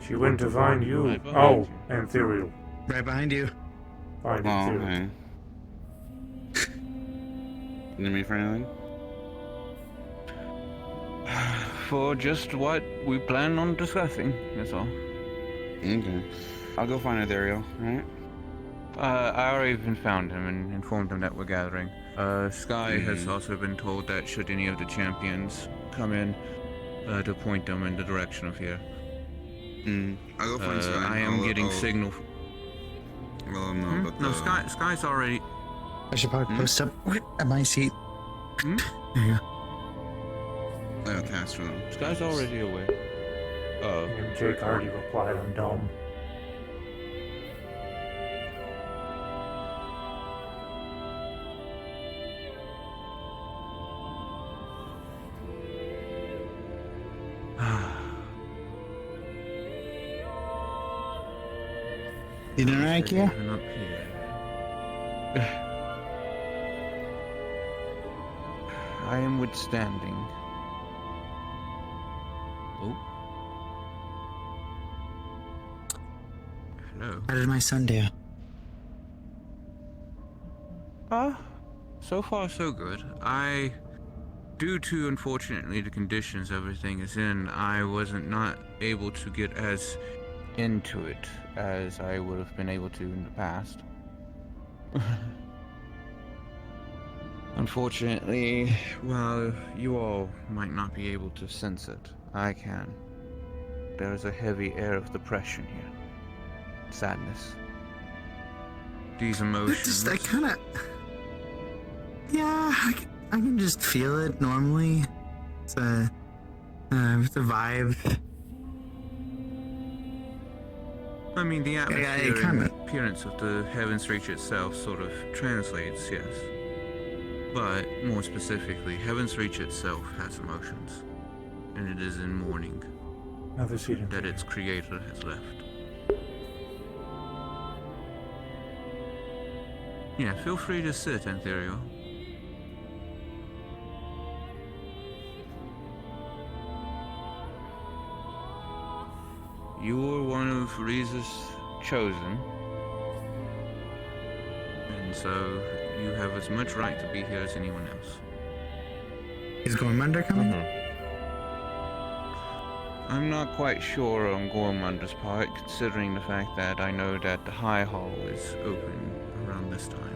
She went to find you. Right behind Oh, you. Ethereal. Right behind you. Find Oh, Ethereal. okay. You need me for anything? For just what we plan on discussing, that's all. Okay. I'll go find Ethereal, alright? I already even found him and informed him that we're gathering. Sky has Mhm. also been told that should any of the champions come in, to point them in the direction of here. I'll go find Sky. I am getting I'll signal. I'll let him know about No, the... Sky's already. I should probably post up at my seat. Hmm? There you go. Oh, Castro. Sky's already away. Oh. And Jake already replied, I'm dumb. You doing alright, Kia? Even up here. I am withstanding. Oh. Hello. How did my son do? So far so good. Due to, unfortunately, the conditions everything is in, I wasn't not able to get as into it as I would have been able to in the past. Unfortunately, while you all might not be able to sense it, I can. There is a heavy air of depression here. Sadness. These emotions. I kind of. Yeah, I can just feel it normally. It's a vibe. I mean, the atmosphere it kinda- and appearance of the Heaven's Reach itself sort of translates, yes. But, more specifically, Heaven's Reach itself has emotions. And it is in mourning Another seat. that its creator has left. Yeah, feel free to sit, Ethereal. You were one of Riza's chosen, and so you have as much right to be here as anyone else. Is Gormunder coming? I'm not quite sure on Gormunder's part, considering the fact that I know that the High Hall is open around this time.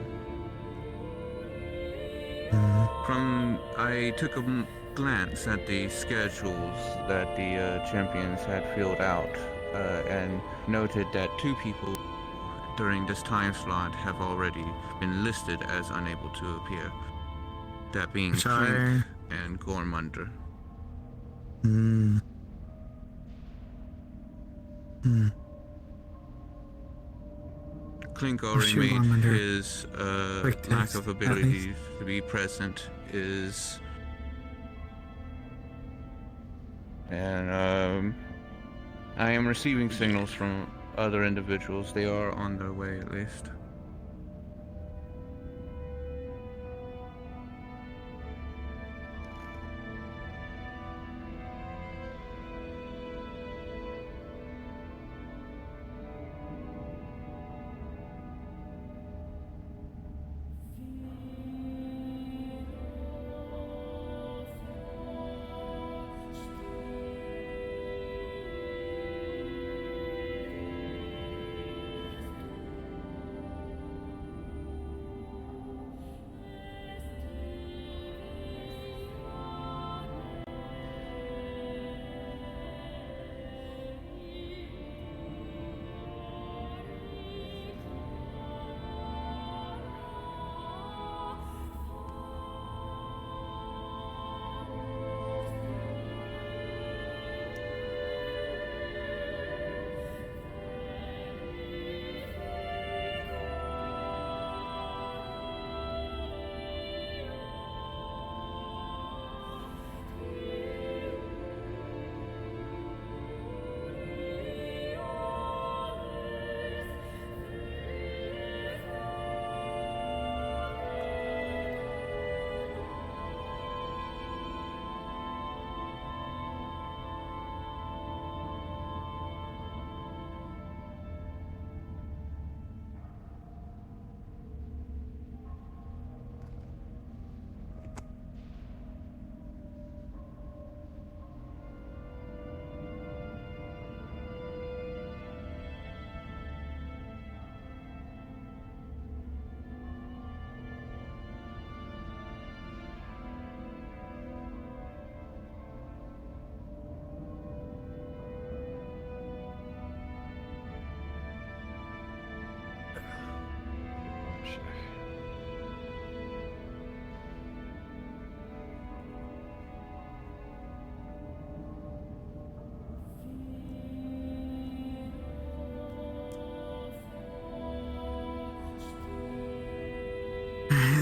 I took a glance at the schedules that the champions had filled out, and noted that 2 people during this time slot have already been listed as unable to appear. That being Sorry. Clink and Gormunder. Clink already Sure, made Gormunder. his Quick lack text, of at ability least. to be present is, and I am receiving signals from other individuals. They are on their way, at least.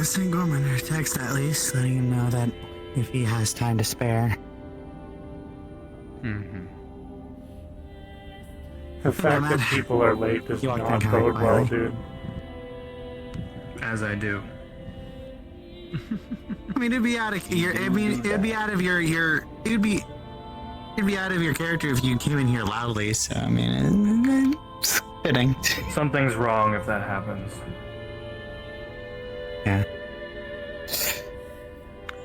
send Gorman a text at least, letting him know that if he has time to spare. Mm-hmm. The fact man. that people are late does You like not that guy, bode well, Riley? dude. As I do. I mean, it'd be out of your. I mean, it'd be out of your. It'd be out of your character if you came in here loudly. So I mean, it's fitting. Something's wrong if that happens. Yeah,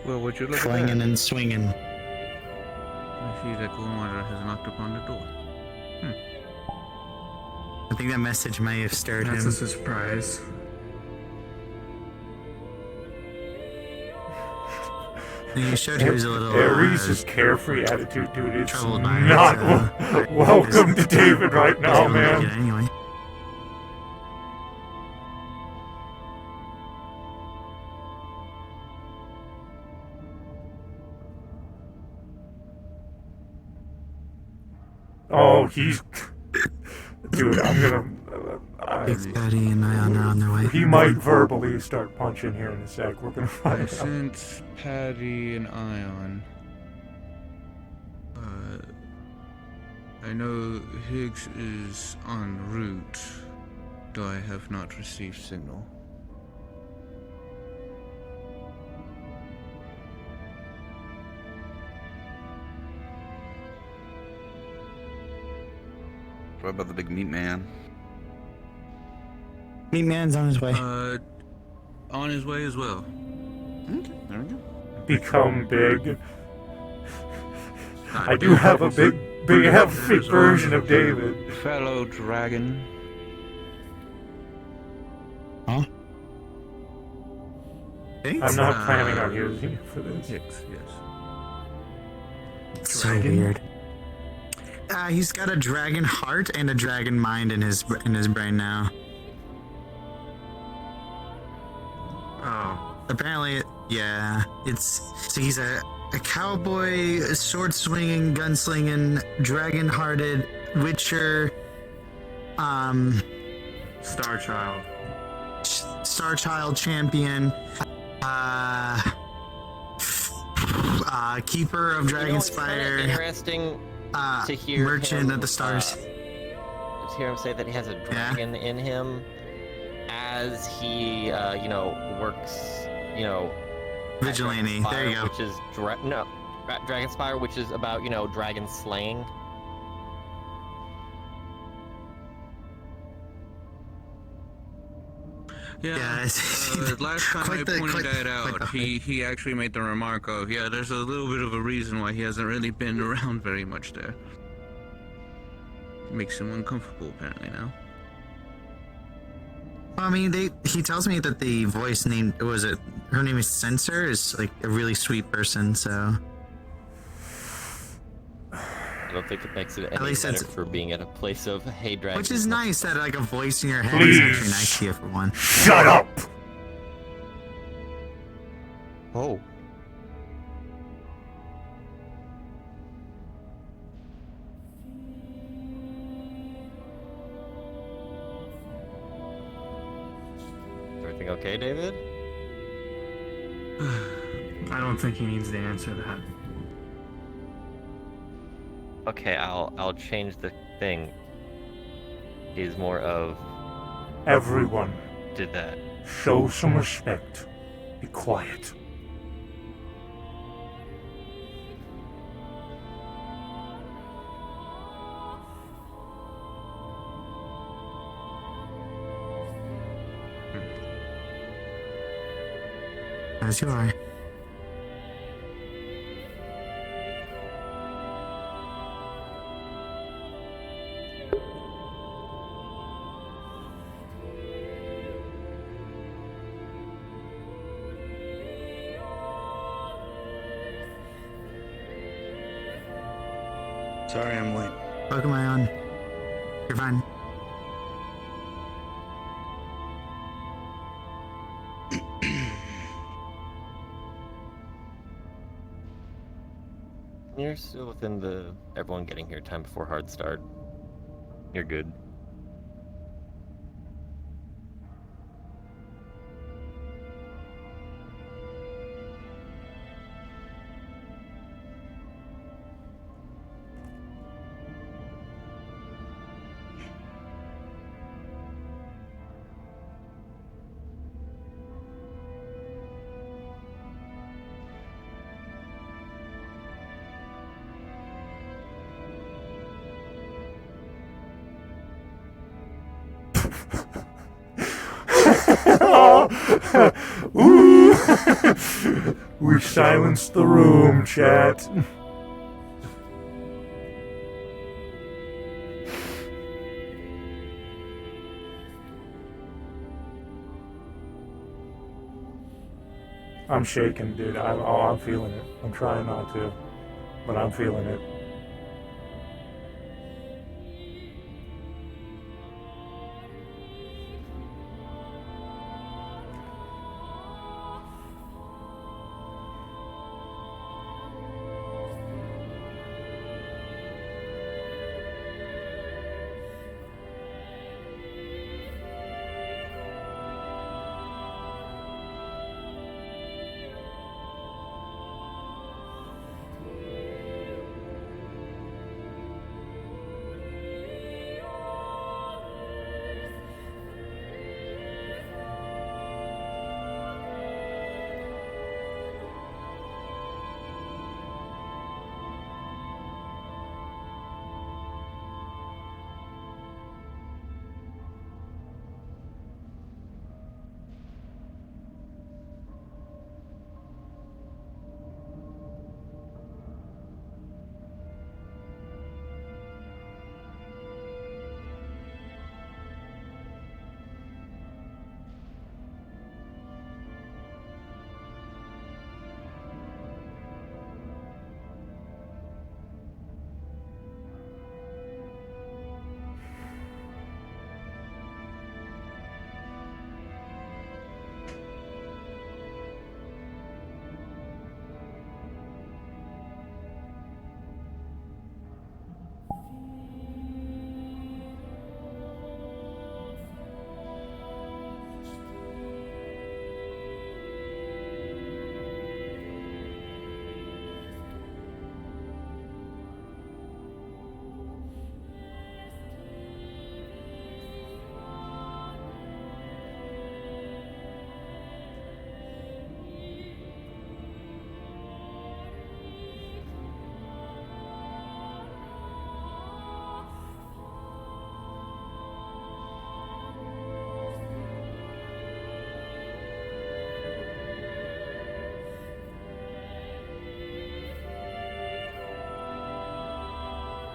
Well, would you look at flinging that? and swinging. I see that Gormara has knocked upon the door. I think that message may have stirred That's him. a surprise. He showed he was a little. Ares' carefree attitude, dude, it's troubled by not it, welcome to David right now, He's gonna make it man. anyway. Oh, he's... Dude, I'm gonna... Big Daddy and Ion are on their way. he might verbally start punching here in a sec. We're gonna I find out. sent Patty and Ion. I know Higgs is en route, though I have not received signal. What about the big meat man? Meat Man's on his way. On his way as well. Okay, there we go. Become big. I do have a big hefty version of David. Fellow dragon. Huh? I'm not planning on using it for this. Higgs, yes. So weird. He's got a dragon heart and a dragon mind in his brain now. Oh. Apparently, yeah, it's so he's a cowboy, sword swinging, gunslinging, dragon hearted Witcher, Star Child. Star Child champion, keeper of Dragonspire, Interesting to hear merchant him, of the stars. to hear him say that he has a dragon in him, as he, works, Vigilante. Dragonspire, There you go. Which is Dragonspire, which is about dragon slaying. Yeah, last time I pointed that out, he actually made the remark of, yeah, there's a little bit of a reason why he hasn't really been around very much there. Makes him uncomfortable, apparently, now. I mean, he tells me that the voice name her name is Censor, is like a really sweet person, so. I don't think it makes it At any least better it's- for being at a place of hey dragon. Which is nice that like a voice in your head is actually nice to you for one. Shut up! Oh. Everything okay, David? I don't think he needs to answer that. Okay, I'll change the thing. He's more of Everyone, did that. show some respect. Be quiet. As you are. Sorry, I'm late. Welcome, Ion. You're fine. You're still within the everyone getting here time before hard start. You're good. Ooh. We silenced the room, chat. I'm shaking, dude. I'm feeling it. I'm trying not to, but I'm feeling it.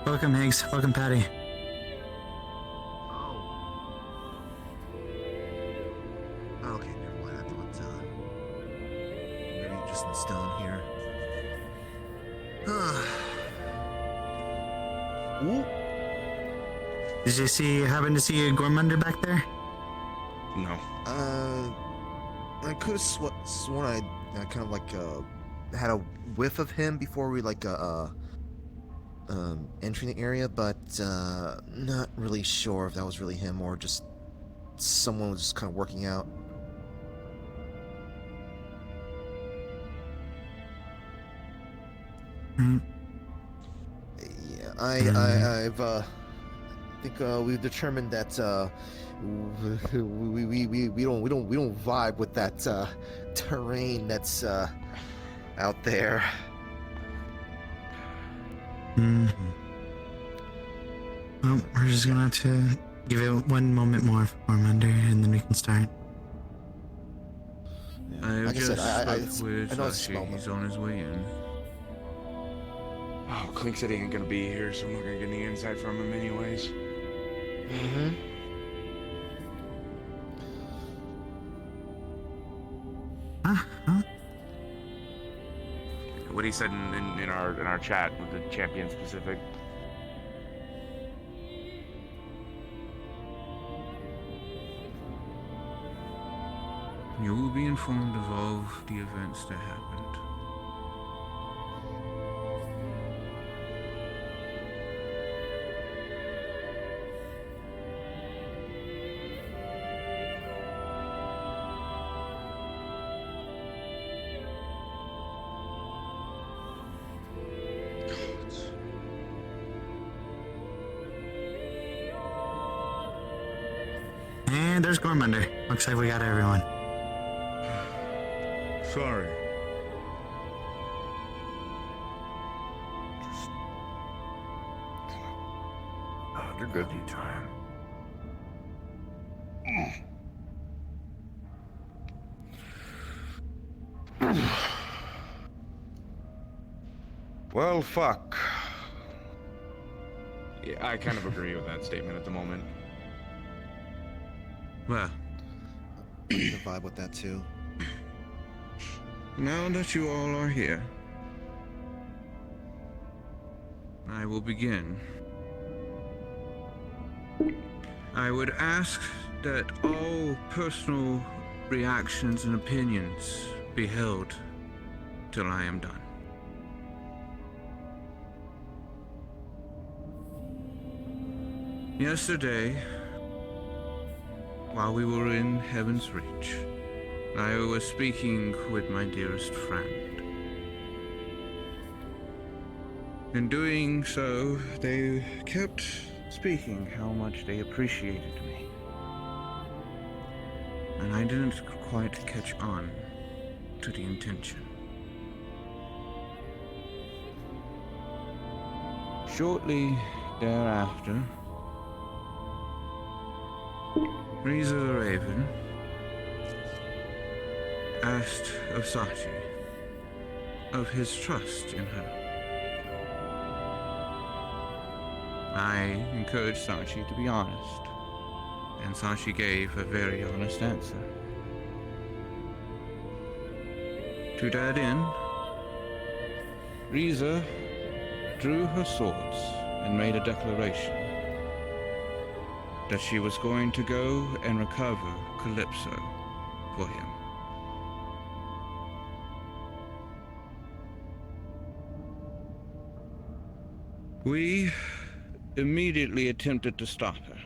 Welcome, Higgs. Welcome, Patty. Okay, never mind. I thought, maybe just in stone here. Ooh. Did you happen to see a Gormunder back there? No. I could have sworn I kind of like had a whiff of him before we entering the area, but not really sure if that was really him or just someone was just kind of working out. Yeah, I think we've determined that we don't vibe with that terrain that's out there. Well, we're just gonna have to give it one moment more for Gormunder, and then we can start. I Like I said, spoke with I know it's Sashi. small, He's on his way in. Oh, Clink said he ain't gonna be here, so I'm not gonna get any insight from him anyways. Mm-hmm. Huh? What he said in our chat with the champion specific. You will be informed of all the events that happened. And there's Gormunder. Looks like we got everyone. Sorry. They're good. Time. Well, fuck. Yeah, I kind of agree with that statement at the moment. Well, I can vibe with that too. now that you all are here, I will begin. I would ask that all personal reactions and opinions be held till I am done. Yesterday, while we were in Heaven's Reach, I was speaking with my dearest friend. In doing so, they kept speaking how much they appreciated me. And I didn't quite catch on to the intention. Shortly thereafter, Riza the Raven asked of Sachi of his trust in her. I encouraged Sachi to be honest, and Sachi gave a very honest answer. To that end, Riza drew her swords and made a declaration that she was going to go and recover Calypso for him. We immediately attempted to stop her,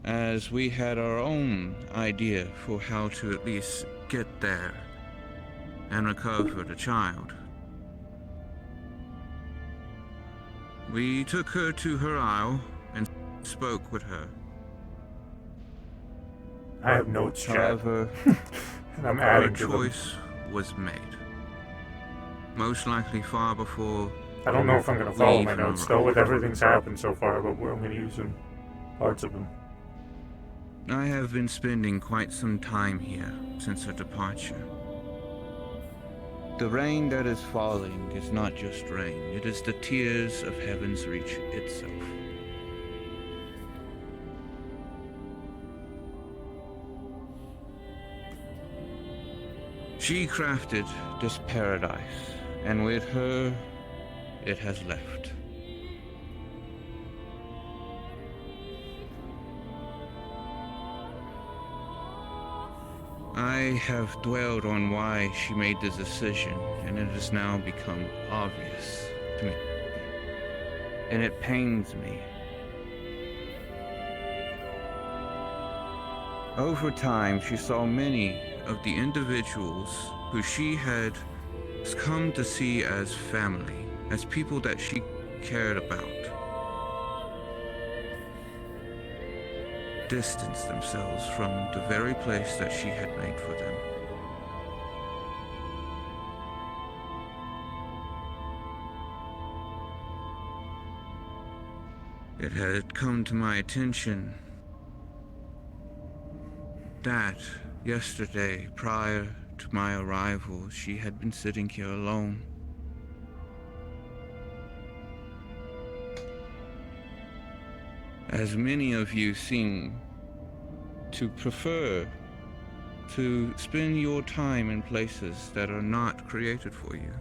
as we had our own idea for how to at least get there and recover the child. We took her to her isle and spoke with her. I have notes, chat. However, And I'm her adding to them. choice was made. Most likely far before. I don't know if I'm going to follow we my even notes, though, with everything's happened so far, but I'm going to use them. Parts of them. I have been spending quite some time here since her departure. The rain that is falling is not just rain, it is the tears of Heaven's Reach itself. She crafted this paradise, and with her, it has left. I have dwelled on why she made this decision, and it has now become obvious to me. And it pains me. Over time, she saw many of the individuals who she had come to see as family, as people that she cared about, distance themselves from the very place that she had made for them. It had come to my attention that yesterday, prior to my arrival, she had been sitting here alone. As many of you seem to prefer to spend your time in places that are not created for you.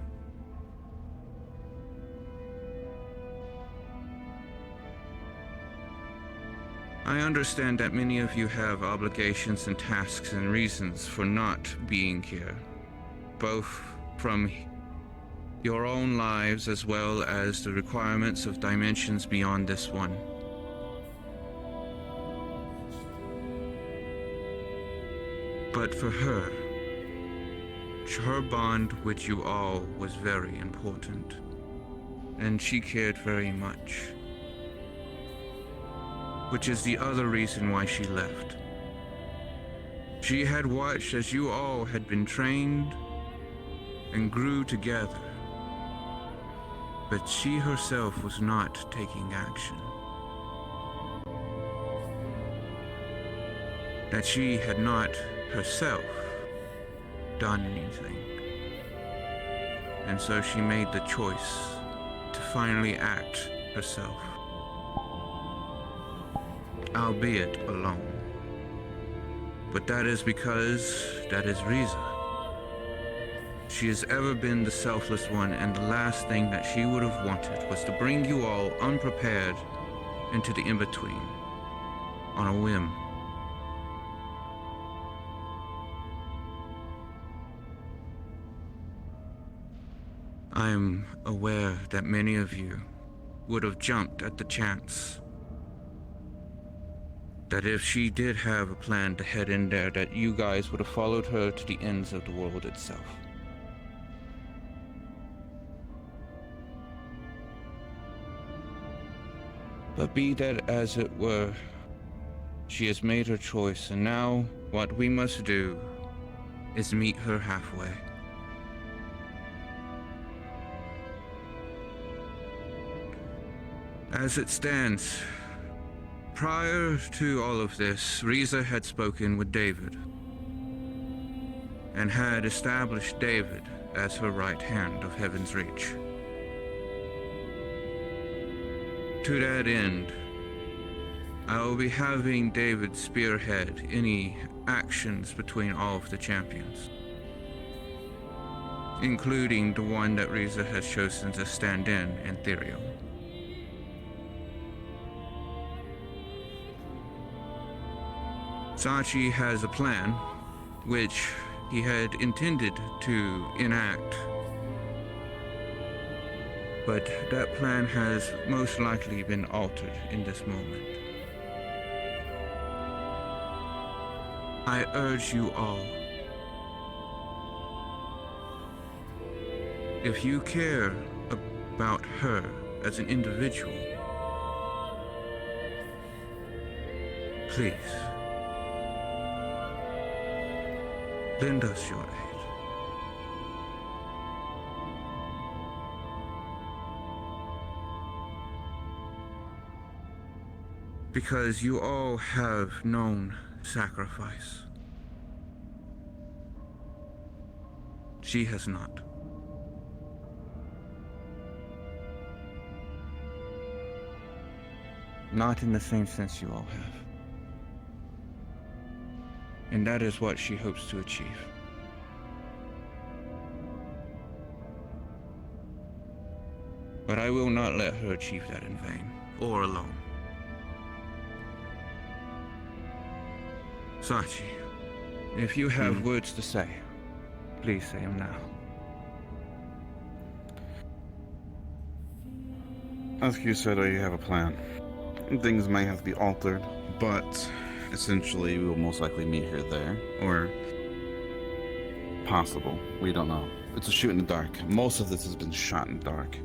I understand that many of you have obligations and tasks and reasons for not being here, both from your own lives as well as the requirements of dimensions beyond this one. But for her bond with you all was very important, and she cared very much. Which is the other reason why she left. She had watched as you all had been trained and grew together, but she herself was not taking action. That she had not herself done anything. and so she made the choice to finally act herself, albeit alone. But that is because that is Riza. She has ever been the selfless one, and the last thing that she would have wanted was to bring you all unprepared into the in-between on a whim. I am aware that many of you would have jumped at the chance that if she did have a plan to head in there, that you guys would have followed her to the ends of the world itself. But be that as it were, she has made her choice, and now what we must do is meet her halfway. As it stands, prior to all of this, Riza had spoken with David and had established David as her right hand of Heaven's Reach. To that end, I will be having David spearhead any actions between all of the champions, including the one that Riza has chosen to stand in Ethereal. Sachi has a plan, which he had intended to enact, but that plan has most likely been altered in this moment. I urge you all, if you care about her as an individual, please, lend us your aid. Because you all have known sacrifice. She has not. Not in the same sense you all have. And that is what she hopes to achieve. But I will not let her achieve that in vain, or alone. Sachi, if you have words to say, please say them now. As you said, you have a plan. Things might have to be altered, but essentially we will most likely meet her there. Or possible. We don't know. It's a shoot in the dark. Most of this has been shot in the dark.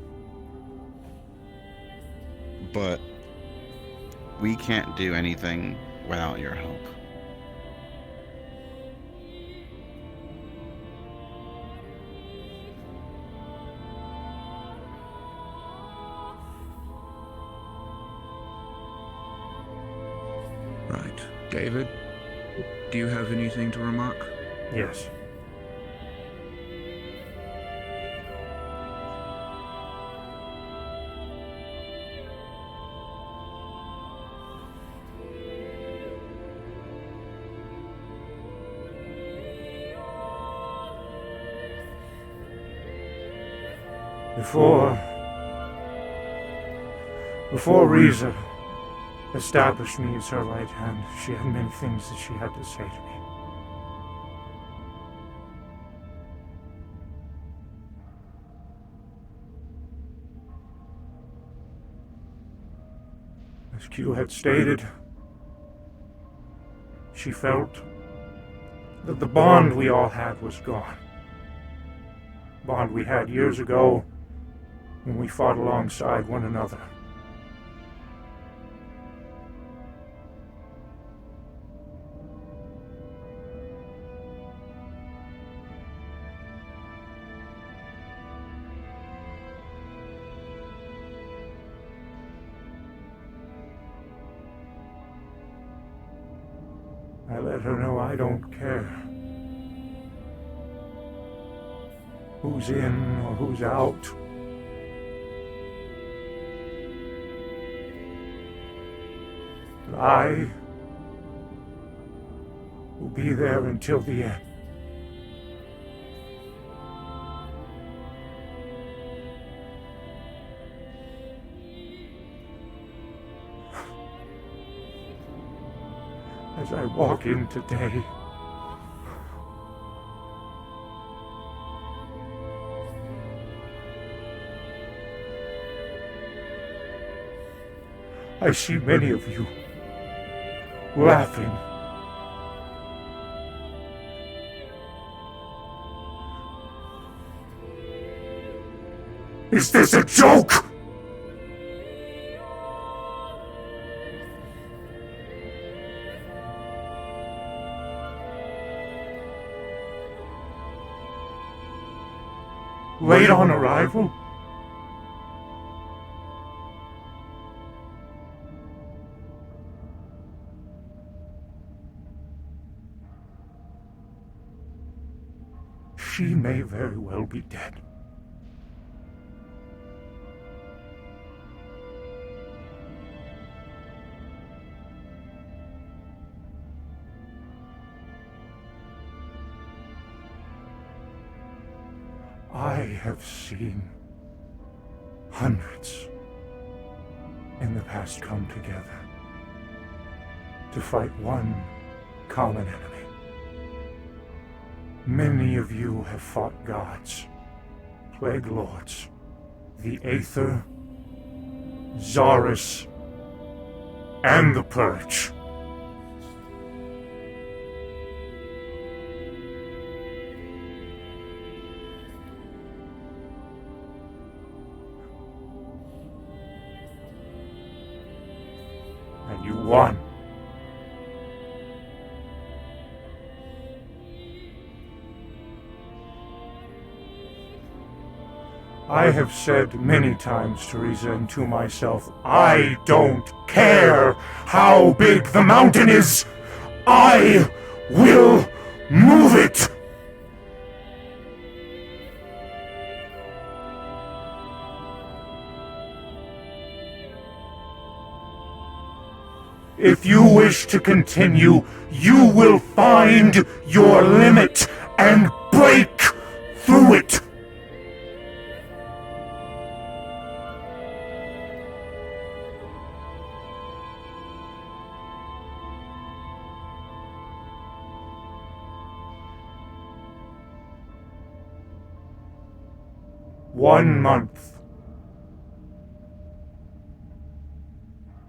But we can't do anything without your help. Right. David, do you have anything to remark? Yes. Before Riza established me as her right hand, she had many things that she had to say to me. As Q had stated, she felt that the bond we all had was gone. Bond we had years ago when we fought alongside one another. I let her know I don't care who's in or who's out. But I will be there until the end. As I walk in today, I see many of you laughing. Is this a joke? Late on arrival? She may very well be dead. I have seen hundreds in the past come together to fight one common enemy. Many of you have fought gods, plague lords, the Aether, Zarus, and the Purge. And you won. I have said many times, Teresa, and to myself, I don't care how big the mountain is. I will move it. If you wish to continue, you will find your limit and break through it. One month.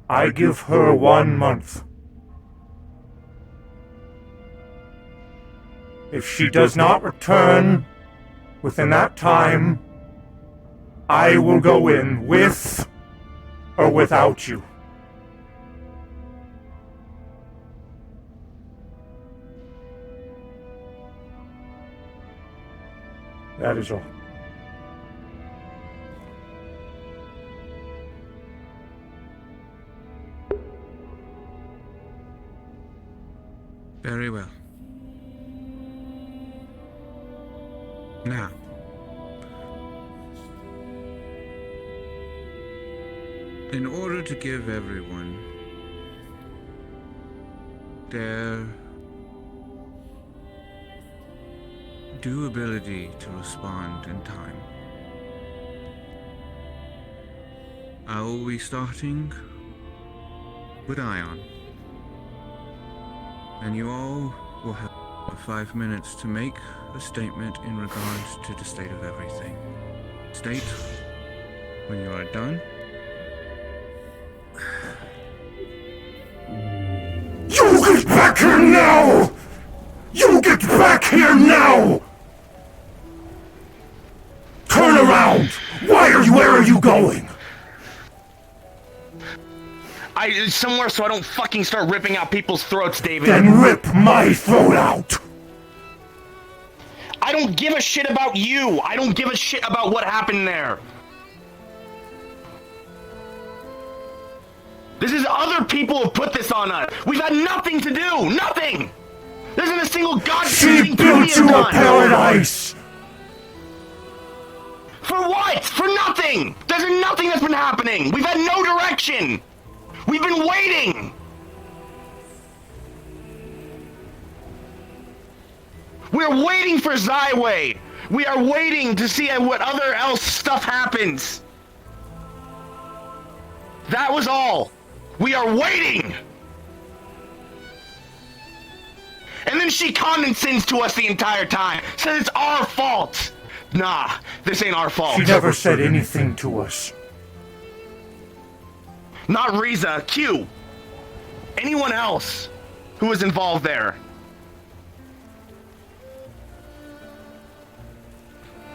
I give her 1 month. If she does not return within that time, I will go in with or without you. That is all. Very well. Now, in order to give everyone their due ability to respond in time, I will be starting with Ion. And you all will have 5 minutes to make a statement in regards to the state of everything. State when you are done. You get back here now! You get back here now! Turn around! Where are you going? Somewhere so I don't fucking start ripping out people's throats, David. Then rip my throat out! I don't give a shit about you! I don't give a shit about what happened there! This is other people who put this on us! We've had nothing to do! Nothing! There isn't a single goddamn She thing built Judy has you a done! paradise! what? For nothing! There's nothing that's been happening! We've had no direction! We've been waiting! We're waiting for Zyway! We are waiting to see what other else stuff happens! That was all! We are waiting! And then she condescends to us the entire time, says it's our fault! Nah, this ain't our fault. She never said anything to us. Not Riza, Q. Anyone else who was involved there.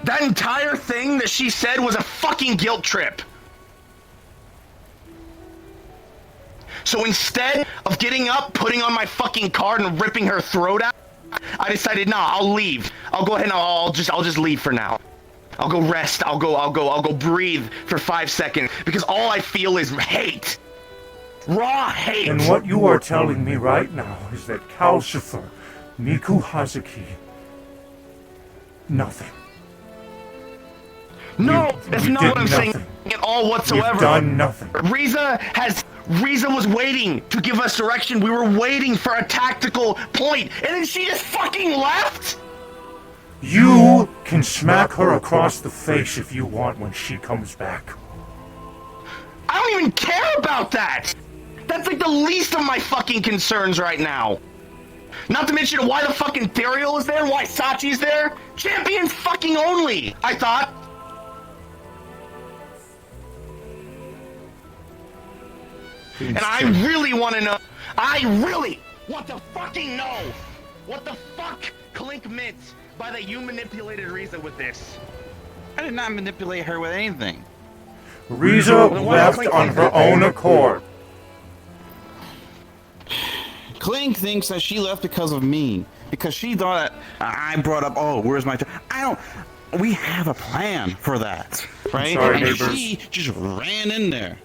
That entire thing that she said was a fucking guilt trip. So instead of getting up, putting on my fucking card and ripping her throat out, I decided, nah, I'll leave. I'll go ahead and I'll just leave for now. I'll go rest. I'll go breathe for 5 seconds because all I feel is hate. Raw hate. And what you are telling me right now is that Calcifer, Miku Hazuki, nothing. No, that's not what I'm saying at all whatsoever. You've done nothing. Riza was waiting to give us direction. We were waiting for a tactical point, and then she just fucking left? You can smack her across the face if you want when she comes back. I don't even care about that! That's like the least of my fucking concerns right now. Not to mention why the fucking Ethereal is there, why Sachi's there. Champions fucking only, I thought. And I really want to know. I really want to fucking know what the fuck Clink meant by that you manipulated Riza with this. I did not manipulate her with anything. Riza left on her own accord. Clink thinks that she left because of me. Because she thought that I brought up, oh, where's my... We have a plan for that, right? Sorry, and neighbors. she just ran in there.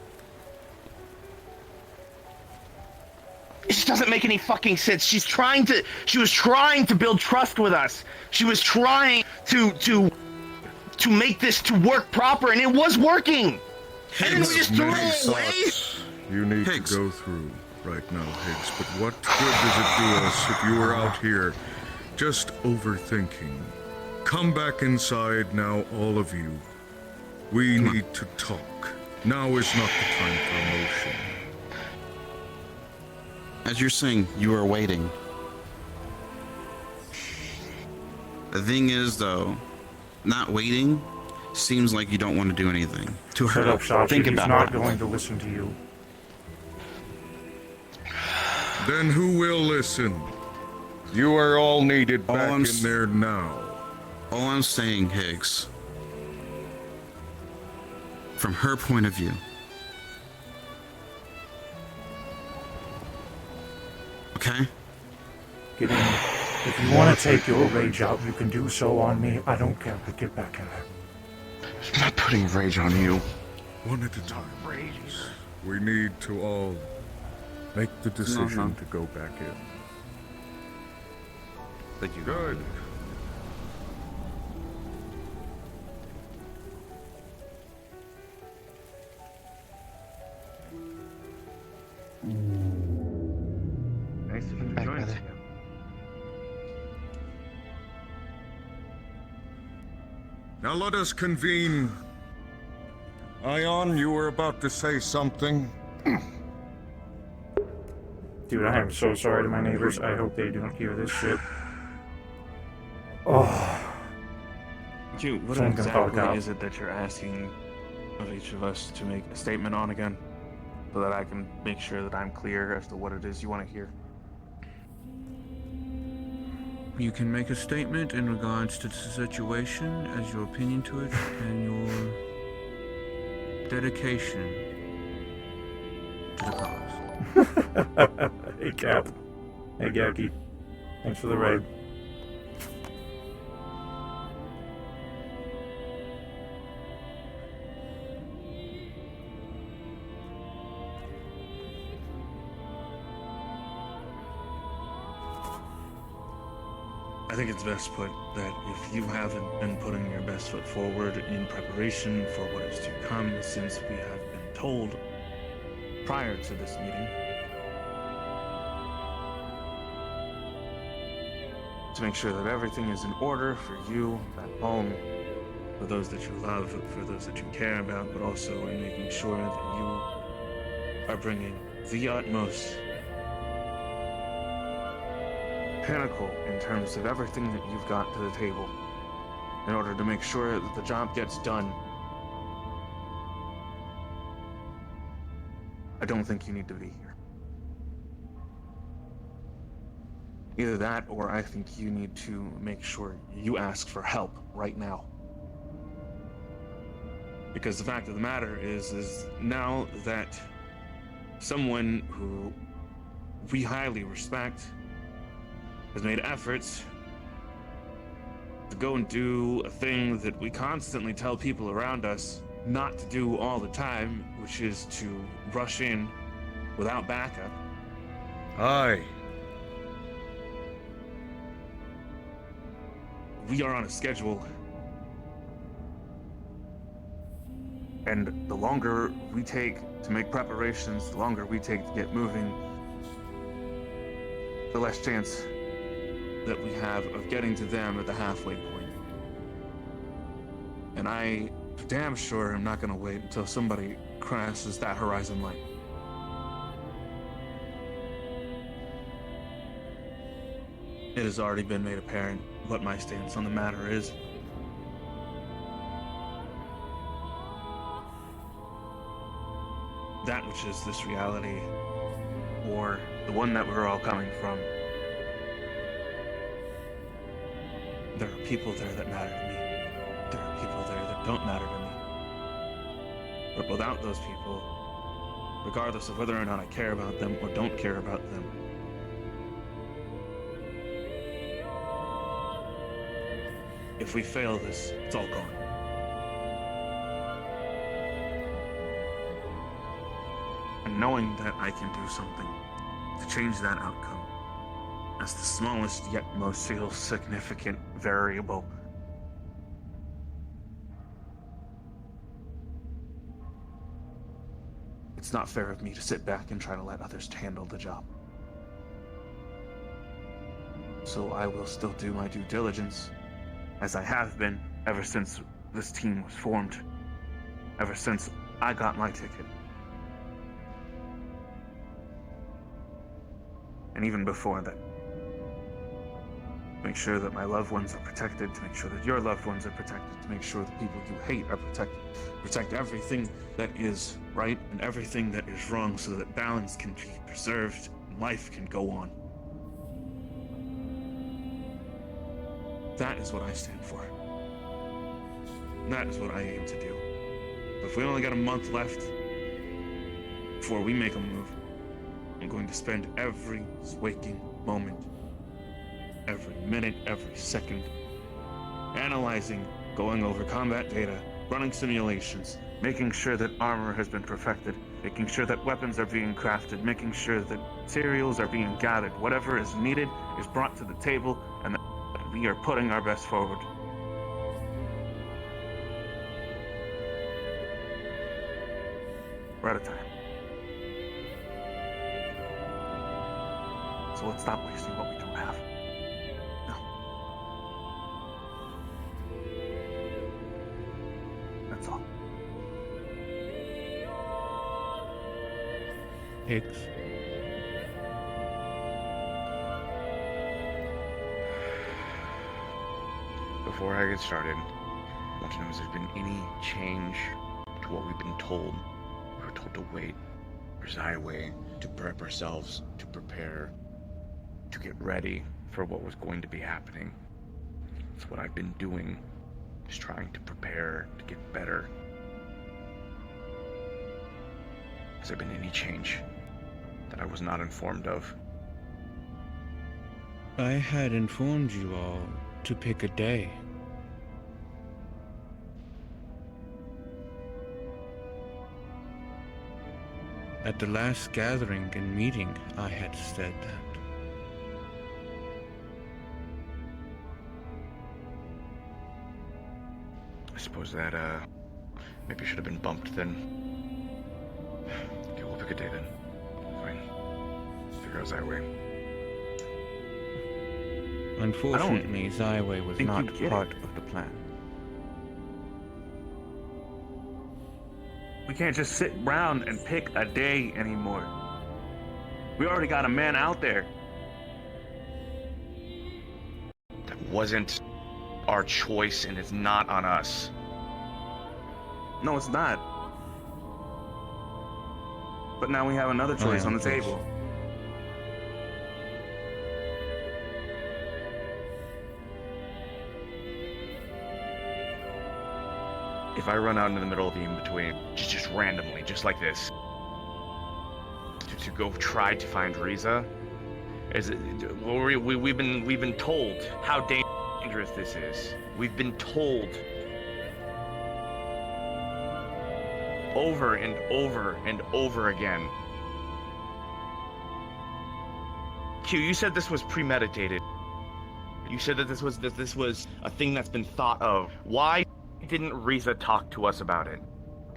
It just doesn't make any fucking sense. She was trying to build trust with us. She was trying to make this to work proper, and it was working. And then we just threw it away. You need to go through right now, Higgs, but what good does it do us if you were out here just overthinking? Come back inside now, all of you. We need to talk. Now is not the time for emotion. As you're saying, you were waiting. The thing is, though, not waiting seems like you don't want to do anything. To Shut her, up, Sachi. think He's about not it. going to listen to you. Then who will listen? You are all needed back in there now. All I'm saying, Higgs, from her point of view, okay? Get in. If you want to take your rage out, you can do so on me. I don't care, but get back in there. I'm not putting rage on you. One at a time. We need to all make the decision to go back in. Thank you. Good. Nice of you to join us. Now let us convene. Ion, you were about to say something. Dude, I am so sorry to my neighbors. I hope they don't hear this shit. Oh. Dude, what Someone gonna call the exactly cops. is it that you're asking of each of us to make a statement on again? So that I can make sure that I'm clear as to what it is you want to hear. You can make a statement in regards to the situation as your opinion to it and your dedication to the cause. Hey, Cap. Hey, Gaki. Thanks for the raid. I think it's best put that if you haven't been putting your best foot forward in preparation for what is to come, since we have been told prior to this meeting to make sure that everything is in order for you at home, for those that you love, for those that you care about, but also in making sure that you are bringing the utmost pinnacle in terms of everything that you've got to the table in order to make sure that the job gets done. I don't think you need to be here. Either that, or I think you need to make sure you ask for help right now. Because the fact of the matter is now that someone who we highly respect has made efforts to go and do a thing that we constantly tell people around us not to do all the time, which is to rush in without backup. Aye. We are on a schedule, and the longer we take to make preparations, the longer we take to get moving, the less chance that we have of getting to them at the halfway point. And I damn sure am not gonna wait until somebody crosses that horizon line. It has already been made apparent what my stance on the matter is. That which is this reality, or the one that we're all coming from. There are people there that matter to me. There are people there that don't matter to me. But without those people, regardless of whether or not I care about them or don't care about them, if we fail this, it's all gone. And knowing that I can do something to change that outcome, as the smallest yet most significant variable, it's not fair of me to sit back and try to let others handle the job. So I will still do my due diligence, as I have been ever since this team was formed, ever since I got my ticket. And even before that. Make sure that my loved ones are protected, to make sure that your loved ones are protected, to make sure the people you hate are protected. Protect everything that is right and everything that is wrong so that balance can be preserved and life can go on. That is what I stand for. That is what I aim to do. If we only got a month left before we make a move, I'm going to spend every waking moment, every minute, every second, analyzing, going over combat data, running simulations, making sure that armor has been perfected, making sure that weapons are being crafted, making sure that materials are being gathered. Whatever is needed is brought to the table, and that we are putting our best forward. We're out of time. So let's stop wasting what we don't have. No. That's all. Higgs. Before I get started, I want to know, has there been any change to what we've been told? We were told to wait for Zyway, to prep ourselves, to prepare, to get ready for what was going to be happening. That's what I've been doing, just trying to prepare to get better. Has there been any change that I was not informed of? I had informed you all to pick a day. At the last gathering and meeting, I had said that. suppose that, maybe should have been bumped then. Okay, we'll pick a day then. Fine. Figure out Zyway. Unfortunately, Zyway was think not you get part of the plan. We can't just sit around and pick a day anymore. We already got a man out there. That wasn't our choice, and it's not on us. No, it's not. But now we have another choice on the please. table. If I run out into the middle of the in-between, just randomly, just like this, to go try to find Riza, well, we've been told how dangerous this is. We've been told over and over and over again. Q, you said this was premeditated. You said that this was a thing that's been thought of. Why didn't Riza talk to us about it?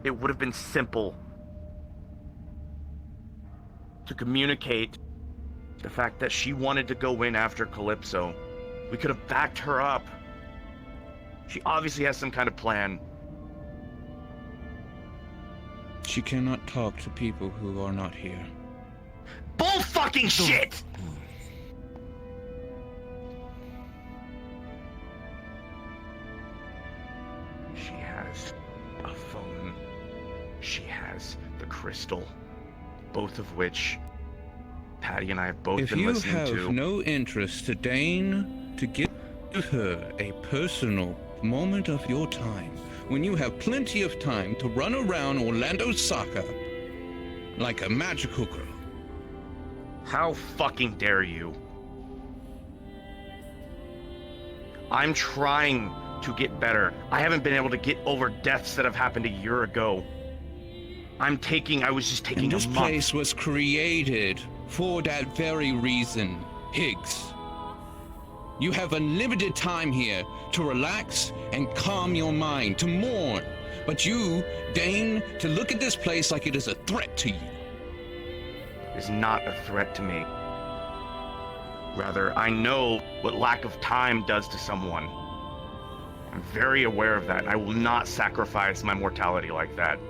It would have been simple to communicate the fact that she wanted to go in after Calypso. We could have backed her up. She obviously has some kind of plan. She cannot talk to people who are not here. Bull fucking shit! She has a phone. She has the crystal. Both of which Patty and I have both been listening to. If you have no interest to deign to give her a personal moment of your time, when you have plenty of time to run around Orlando Soccer like a magical girl. How fucking dare you? I'm trying to get better. I haven't been able to get over deaths that have happened a year ago. I was just taking And a this month. place was created for that very reason, Higgs. You have unlimited time here to relax and calm your mind, to mourn. But you deign to look at this place like it is a threat to you. Is not a threat to me. Rather, I know what lack of time does to someone. I'm very aware of that, and I will not sacrifice my mortality like that.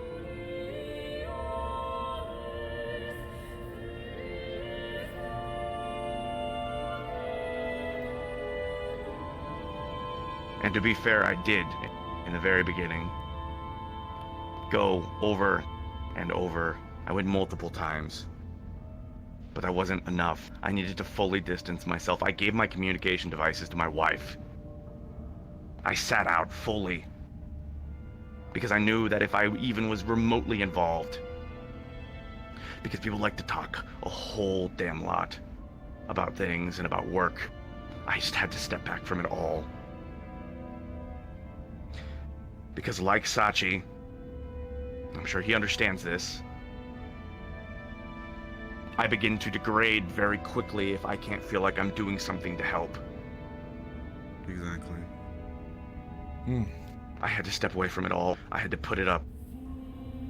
And to be fair, I did, in the very beginning, go over and over. I went multiple times. But that wasn't enough. I needed to fully distance myself. I gave my communication devices to my wife. I sat out fully. Because I knew that if I even was remotely involved, because people like to talk a whole damn lot about things and about work, I just had to step back from it all. Because like Sachi, I'm sure he understands this, I begin to degrade very quickly if I can't feel like I'm doing something to help. Exactly. I had to step away from it all. I had to put it up.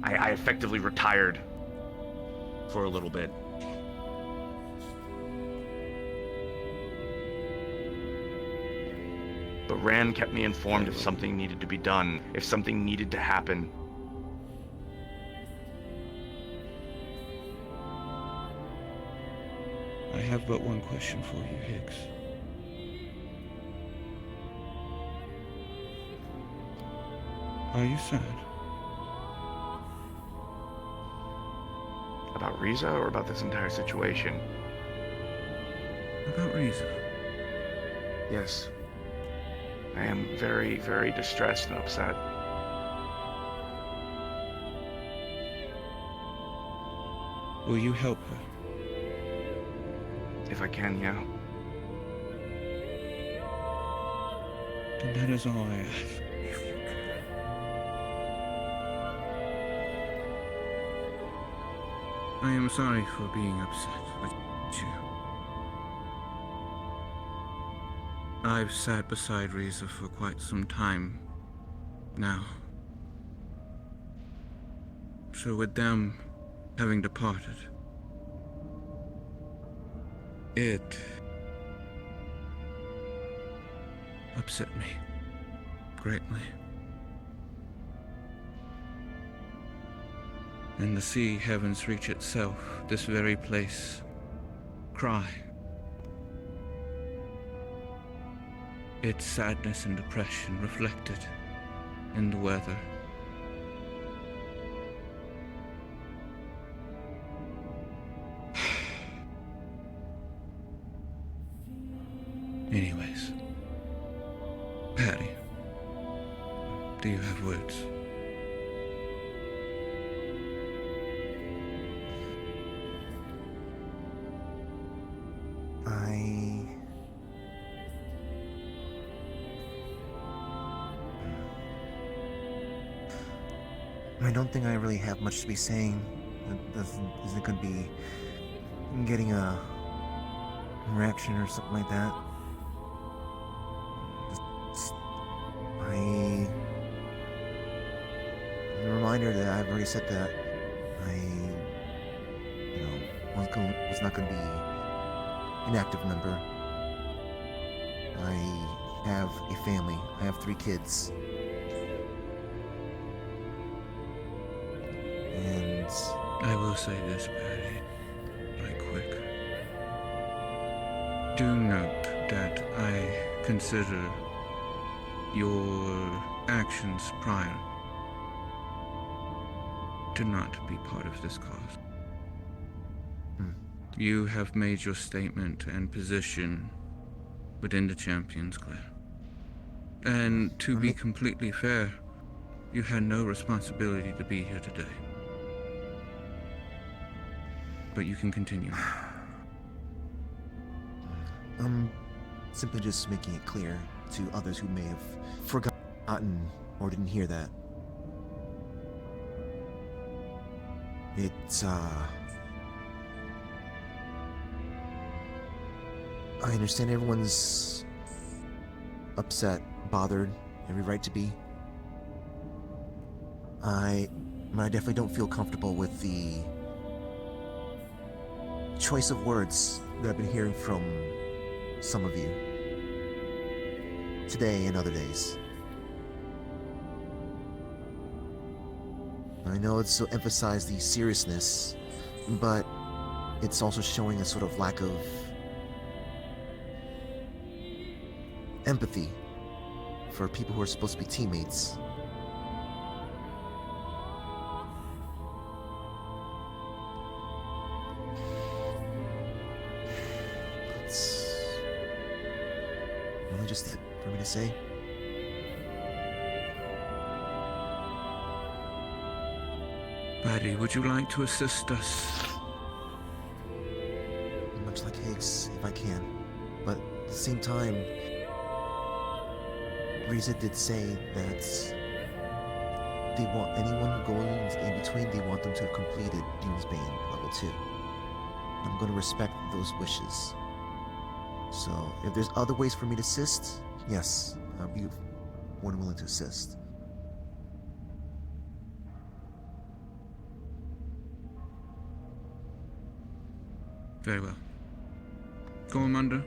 I effectively retired for a little bit. But Rand kept me informed if something needed to be done, if something needed to happen. I have but one question for you, Higgs. Are you sad? About Riza or about this entire situation? About Riza. Yes. I am very, very distressed and upset. Will you help her? If I can, yeah. And that is all I ask. I am sorry for being upset with you. I've sat beside Riza for quite some time, now. So with them having departed, it upset me greatly. And the sea heavens reach itself, this very place, cry. Its sadness and depression reflected in the weather. Anyways, Patty, do you have words? I don't think I really have much to be saying. Isn't going to be getting a reaction or something like that. A reminder that I've already said that I, was not going to be an active member. I have a family. I have 3 kids. And I will say this, Patty, right quick. Do note that I consider your actions prior to not be part of this cause. You have made your statement and position within the Champions clear. And to be completely fair, you had no responsibility to be here today. But you can continue. I'm simply just making it clear to others who may have forgotten or didn't hear that. I understand everyone's upset, bothered, every right to be. I definitely don't feel comfortable with the choice of words that I've been hearing from some of you today and other days. I know it's to emphasize the seriousness, but it's also showing a sort of lack of empathy for people who are supposed to be teammates. It's really just for me to say. Patty, would you like to assist us? Much like Higgs, if I can. But at the same time, Riza did say that they want anyone going in between, they want them to have completed Doomsbane level 2. I'm going to respect those wishes. So, if there's other ways for me to assist, yes, I'll be more than willing to assist. Very well. Commander.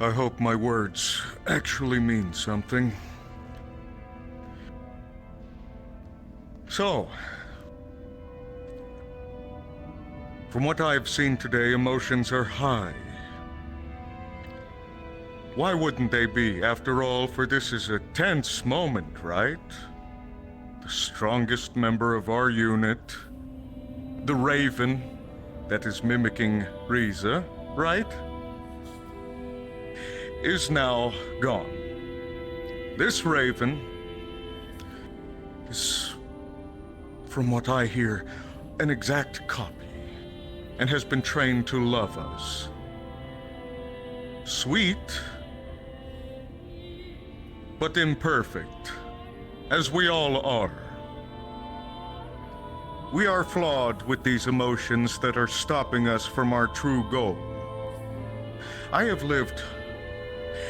I hope my words actually mean something. So, from what I've seen today, emotions are high. Why wouldn't they be? After all, for this is a tense moment, right? The strongest member of our unit, the Raven, that is mimicking Riza, right? Is now gone. This Raven is, from what I hear, an exact copy, and has been trained to love us. Sweet, but imperfect, as we all are. We are flawed with these emotions that are stopping us from our true goal. I have lived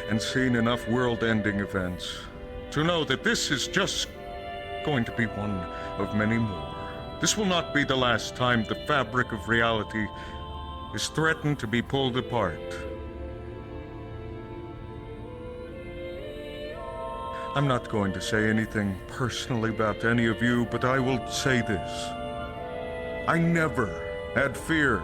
and seen enough world-ending events to know that this is just going to be one of many more. This will not be the last time the fabric of reality is threatened to be pulled apart. I'm not going to say anything personally about any of you, but I will say this. I never had fear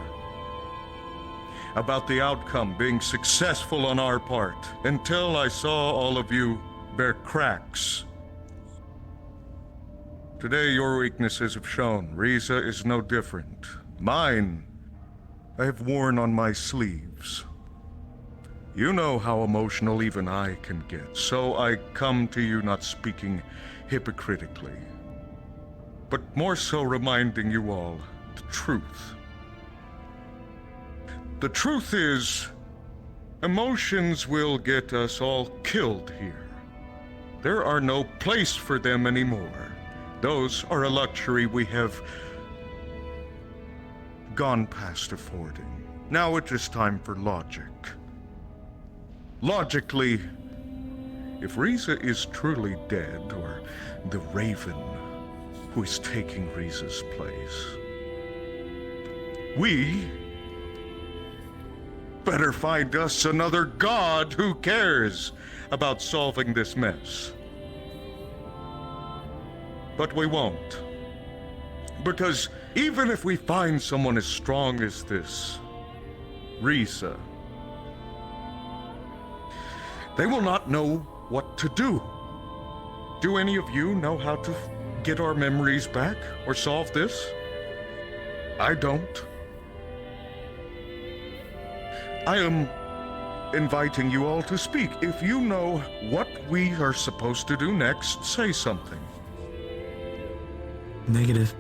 about the outcome being successful on our part until I saw all of you bear cracks. Today, your weaknesses have shown. Riza is no different. Mine, I have worn on my sleeves. You know how emotional even I can get, so I come to you not speaking hypocritically, but more so reminding you all the truth. The truth is, emotions will get us all killed here. There are no place for them anymore. Those are a luxury we have gone past affording. Now it is time for logic. Logically, if Riza is truly dead, or the Raven who is taking Riza's place, we better find us another god who cares about solving this mess. But we won't. Because even if we find someone as strong as this, Riza, they will not know what to do. Do any of you know how to get our memories back or solve this? I don't. I am inviting you all to speak. If you know what we are supposed to do next, say something. Negative.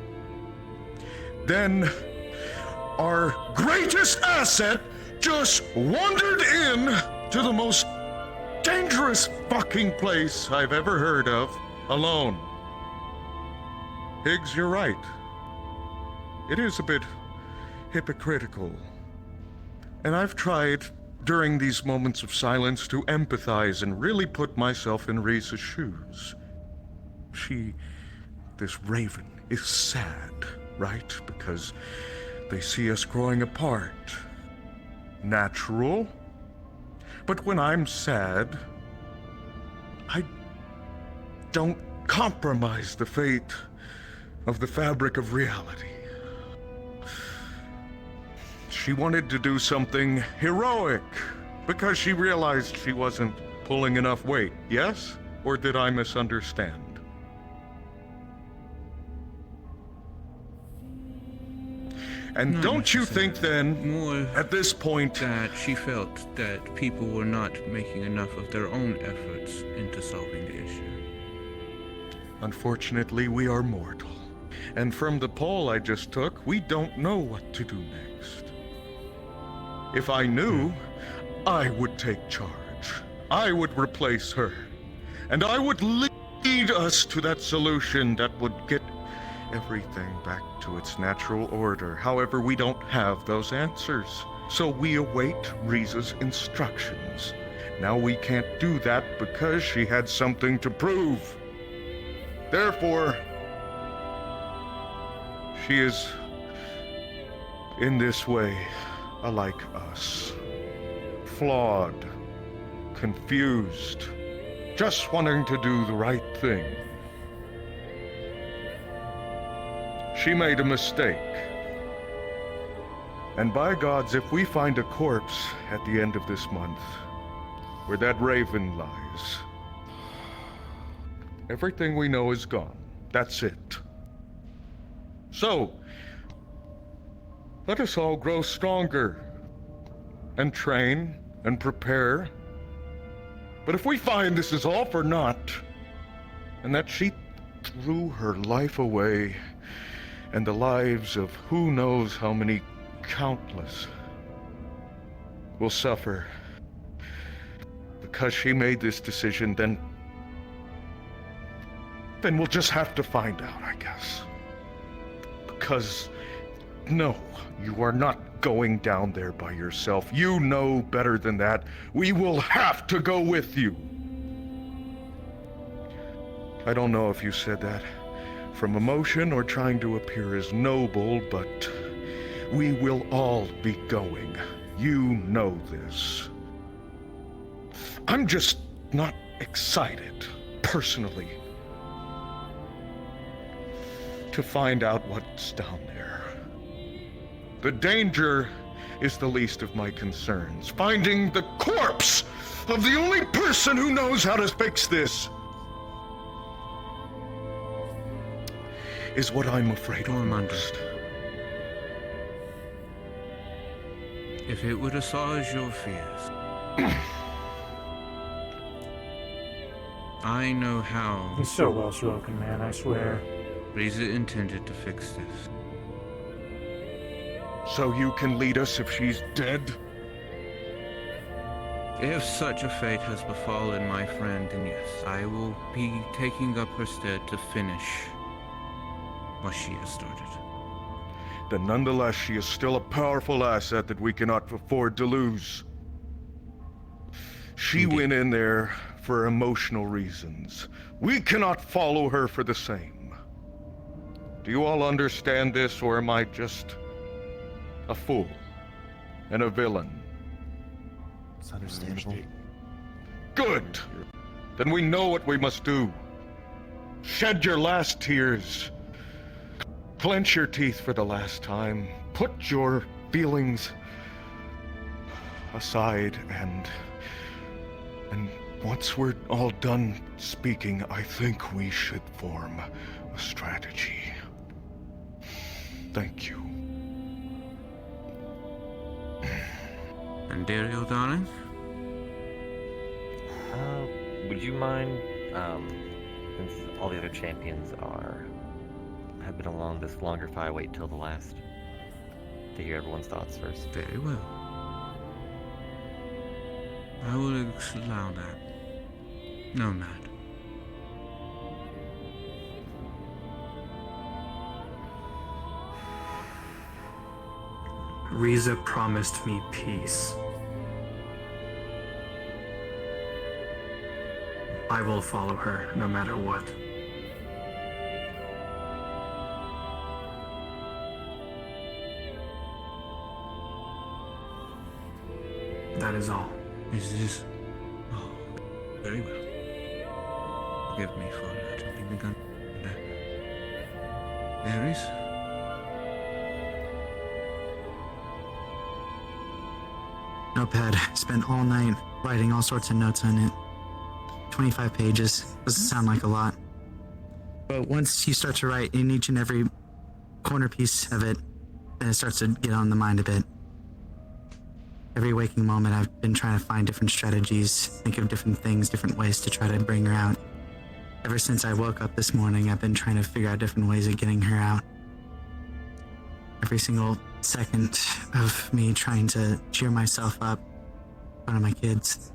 Then our greatest asset just wandered in to the most dangerous fucking place I've ever heard of, alone. Higgs, you're right. It is a bit hypocritical. And I've tried, during these moments of silence, to empathize and really put myself in Riza's shoes. This Raven, is sad, right? Because they see us growing apart. Natural. But when I'm sad, I don't compromise the fate of the fabric of reality. She wanted to do something heroic because she realized she wasn't pulling enough weight, yes? Or did I misunderstand? And don't you think then, more at this point, that she felt that people were not making enough of their own efforts into solving the issue? Unfortunately, we are mortal. And from the poll I just took, we don't know what to do next. If I knew, I would take charge. I would replace her. And I would lead us to that solution that would get everything back to its natural order. However, we don't have those answers. So we await Riza's instructions. Now we can't do that because she had something to prove. Therefore, she is, in this way, alike us. Flawed, confused, just wanting to do the right thing. She made a mistake. And by gods, if we find a corpse at the end of this month, where that Raven lies, everything we know is gone. That's it. So, let us all grow stronger, and train, and prepare. But if we find this is all for naught, and that she threw her life away, and the lives of who knows how many countless will suffer because she made this decision, then we'll just have to find out, I guess. Because, no, you are not going down there by yourself. You know better than that. We will have to go with you. I don't know if you said that from emotion or trying to appear as noble, but we will all be going. You know this. I'm just not excited, personally, to find out what's down there. The danger is the least of my concerns. Finding the corpse of the only person who knows how to fix this is what I'm afraid of most. If it would assuage your fears, I know how. He's so well spoken, man, I swear. Riza intended to fix this. So you can lead us if she's dead? If such a fate has befallen my friend, then yes, I will be taking up her stead to finish what she has started. Then nonetheless, she is still a powerful asset that we cannot afford to lose. She went in there for emotional reasons. We cannot follow her for the same. Do you all understand this, or am I just a fool and a villain? It's understandable. Good! Then we know what we must do. Shed your last tears. Clench your teeth for the last time. Put your feelings aside, and once we're all done speaking, I think we should form a strategy. Thank you. And Dario, darling? Would you mind, since all the other champions have been along this longer, if I wait till the last to hear everyone's thoughts first? Very well. I will allow that. Nomad. Riza promised me peace. I will follow her no matter what. That is all. Is this... Oh, very well. Forgive me for not having begun. Ares? Notepad. Spent all night writing all sorts of notes on it. 25 pages. Doesn't sound like a lot. But once you start to write in each and every corner piece of it, then it starts to get on the mind a bit. Every waking moment, I've been trying to find different strategies, think of different things, different ways to try to bring her out. Ever since I woke up this morning, I've been trying to figure out different ways of getting her out. Every single second of me trying to cheer myself up in front of my kids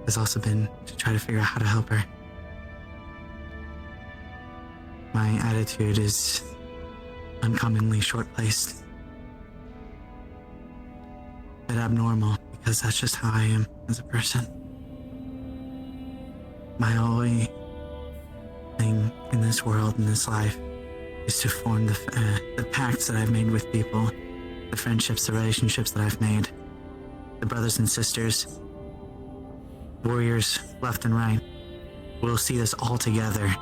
has also been to try to figure out how to help her. My attitude is uncommonly short-placed. But abnormal, because that's just how I am as a person. My only thing in this world, in this life, is to form the pacts that I've made with people, the friendships, the relationships that I've made, the brothers and sisters, warriors left and right. We'll see this all together.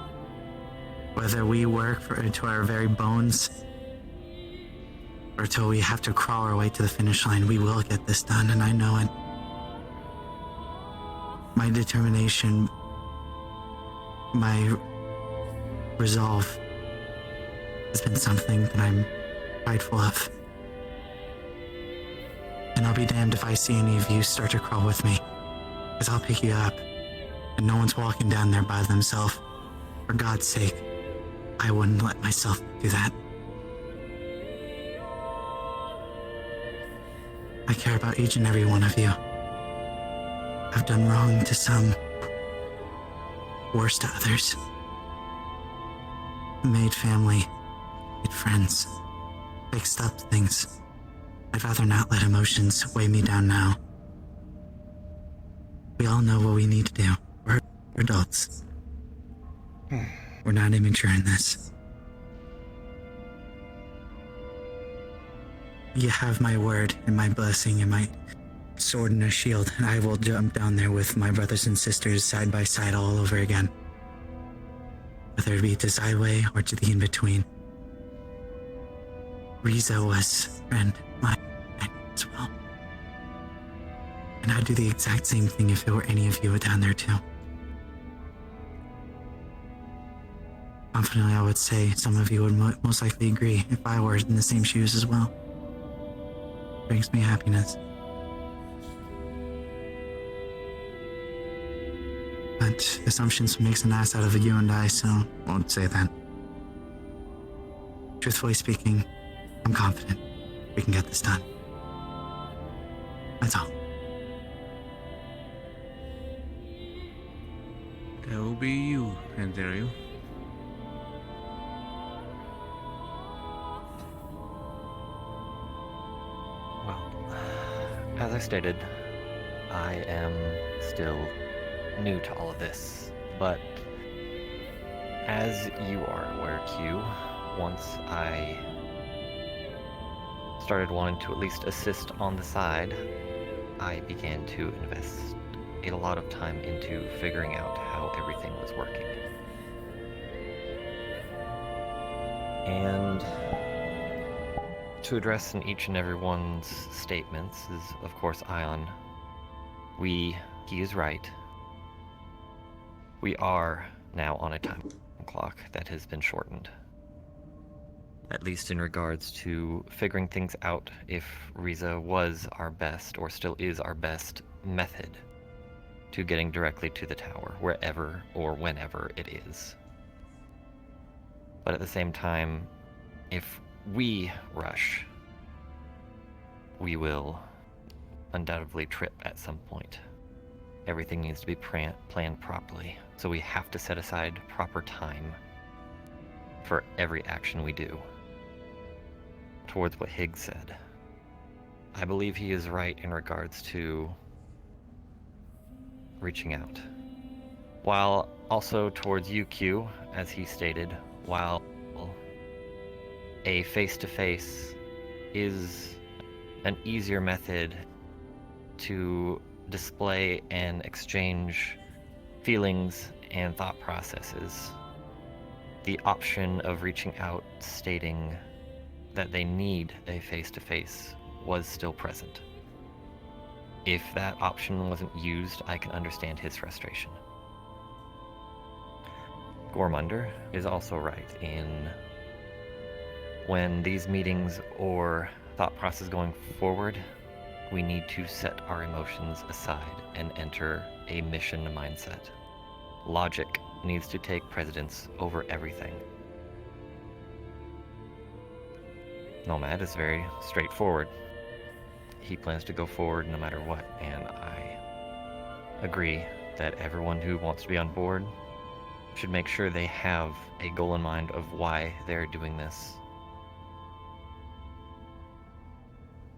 Whether we work to our very bones, or till we have to crawl our way to the finish line, we will get this done, and I know it. My determination, my resolve has been something that I'm prideful of. And I'll be damned if I see any of you start to crawl with me, because I'll pick you up, and no one's walking down there by themselves. For God's sake, I wouldn't let myself do that. I care about each and every one of you. I've done wrong to some, worse to others. Made family, made friends, fixed up things, I'd rather not let emotions weigh me down now. We all know what we need to do. We're adults. We're not immature in this. You have my word and my blessing and my sword and a shield, and I will jump down there with my brothers and sisters side by side all over again. Whether it be to Zyway or to the in-between. Riza was a friend of mine as well. And I'd do the exact same thing if it were any of you down there too. Confidently, I would say some of you would most likely agree if I were in the same shoes as well. Brings me happiness. But assumptions makes an ass out of you and I, so won't say that. Truthfully speaking, I'm confident we can get this done. That's all. That will be you, Andrew. As I stated, I am still new to all of this, but as you are aware, Q, once I started wanting to at least assist on the side, I began to invest a lot of time into figuring out how everything was working. And to address in each and every one's statements is, of course, Ion. He is right. We are now on a time clock that has been shortened. At least in regards to figuring things out if Riza was our best, or still is our best, method to getting directly to the tower, wherever or whenever it is. But at the same time, if we rush, we will undoubtedly trip at some point. Everything needs to be planned properly, so we have to set aside proper time for every action we do. Towards what Higgs said, I believe he is right in regards to reaching out. While also towards UQ, as he stated, while a face-to-face is an easier method to display and exchange feelings and thought processes, the option of reaching out stating that they need a face-to-face was still present. If that option wasn't used, I can understand his frustration. Gormunder is also right in when these meetings or thought process going forward, we need to set our emotions aside and enter a mission mindset. Logic needs to take precedence over everything. Nomad is very straightforward. He plans to go forward no matter what, and I agree that everyone who wants to be on board should make sure they have a goal in mind of why they're doing this.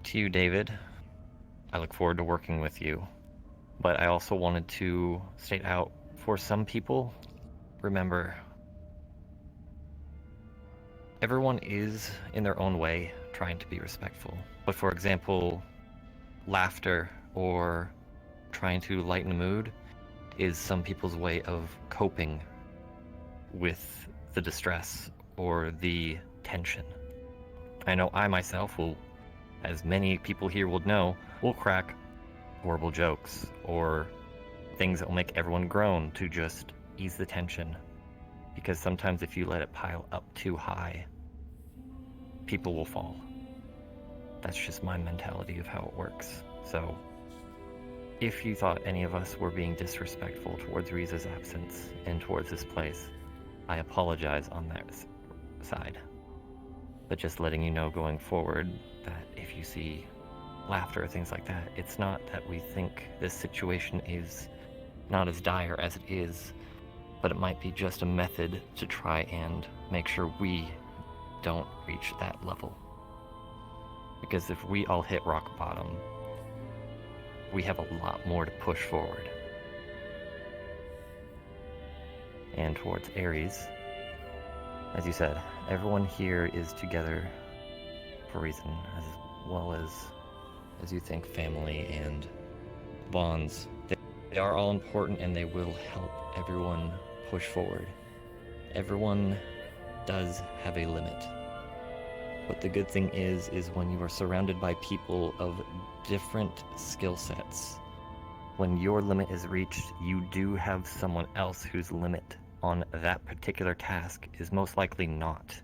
To you, David, I look forward to working with you, but I also wanted to state out, for some people, remember, everyone is, in their own way, trying to be respectful. But for example, laughter or trying to lighten the mood is some people's way of coping with the distress or the tension. I know I myself will, as many people here will know, will crack horrible jokes or things that will make everyone groan to just ease the tension. Because sometimes if you let it pile up too high, people will fall. That's just my mentality of how it works. So, if you thought any of us were being disrespectful towards Riza's absence and towards this place, I apologize on that side. But just letting you know going forward that if you see laughter or things like that, it's not that we think this situation is not as dire as it is, but it might be just a method to try and make sure we don't reach that level. Because if we all hit rock bottom, we have a lot more to push forward. And towards Ares, as you said, everyone here is together for a reason, as well as you think, family and bonds. They are all important, and they will help everyone push forward. Everyone does have a limit. But the good thing is when you are surrounded by people of different skill sets, when your limit is reached, you do have someone else whose limit on that particular task is most likely not.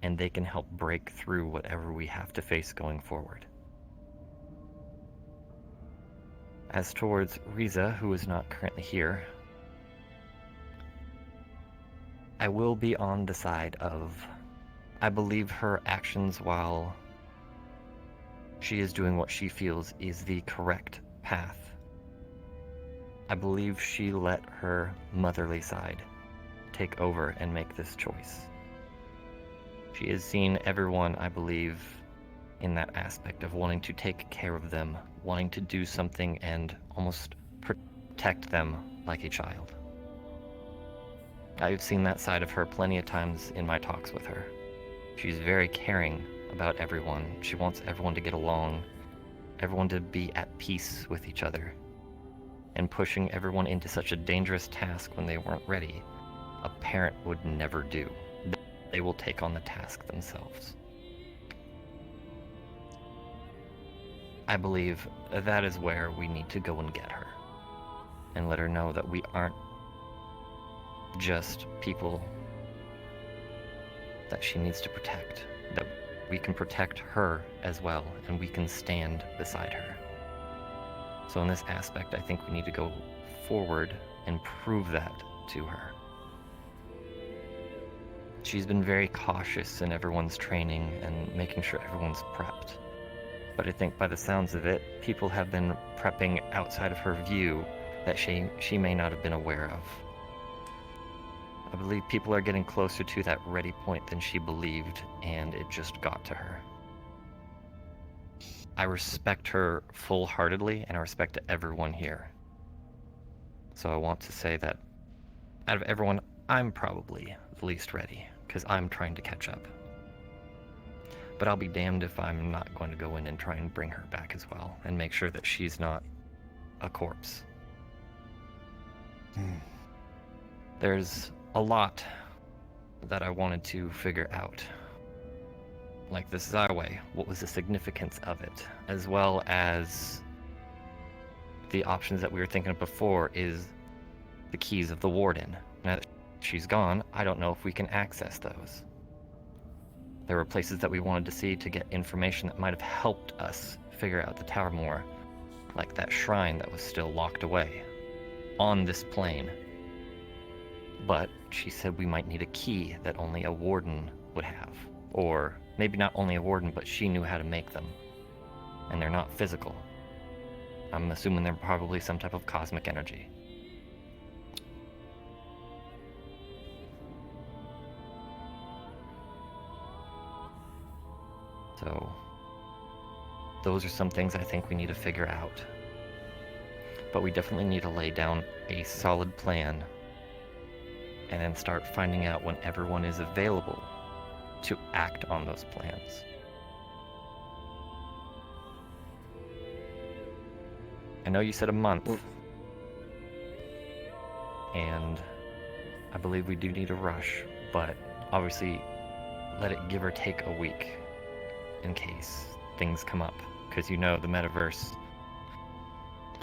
And they can help break through whatever we have to face going forward. As towards Riza, who is not currently here, I will be on the side of, I believe her actions while she is doing what she feels is the correct path. I believe she let her motherly side take over and make this choice. She has seen everyone, I believe, in that aspect of wanting to take care of them, wanting to do something and almost protect them like a child. I've seen that side of her plenty of times in my talks with her. She's very caring about everyone. She wants everyone to get along, everyone to be at peace with each other. And pushing everyone into such a dangerous task when they weren't ready, a parent would never do. They will take on the task themselves. I believe that is where we need to go and get her. And let her know that we aren't just people that she needs to protect. That we can protect her as well, and we can stand beside her. So in this aspect, I think we need to go forward and prove that to her. She's been very cautious in everyone's training and making sure everyone's prepped. But I think by the sounds of it, people have been prepping outside of her view that she may not have been aware of. I believe people are getting closer to that ready point than she believed, and it just got to her. I respect her full-heartedly, and I respect everyone here. So I want to say that out of everyone, I'm probably the least ready, because I'm trying to catch up. But I'll be damned if I'm not going to go in and try and bring her back as well, and make sure that she's not a corpse. There's a lot that I wanted to figure out. Like the Zyway, what was the significance of it, as well as the options that we were thinking of before is the keys of the Warden. Now that she's gone, I don't know if we can access those. There were places that we wanted to see to get information that might have helped us figure out the Tower more, like that shrine that was still locked away on this plane. But she said we might need a key that only a Warden would have, or maybe not only a Warden, but she knew how to make them. And they're not physical. I'm assuming they're probably some type of cosmic energy. So, those are some things I think we need to figure out. But we definitely need to lay down a solid plan and then start finding out when everyone is available to act on those plans. I know you said a month, and I believe we do need a rush, but obviously let it give or take a week in case things come up, because you know the metaverse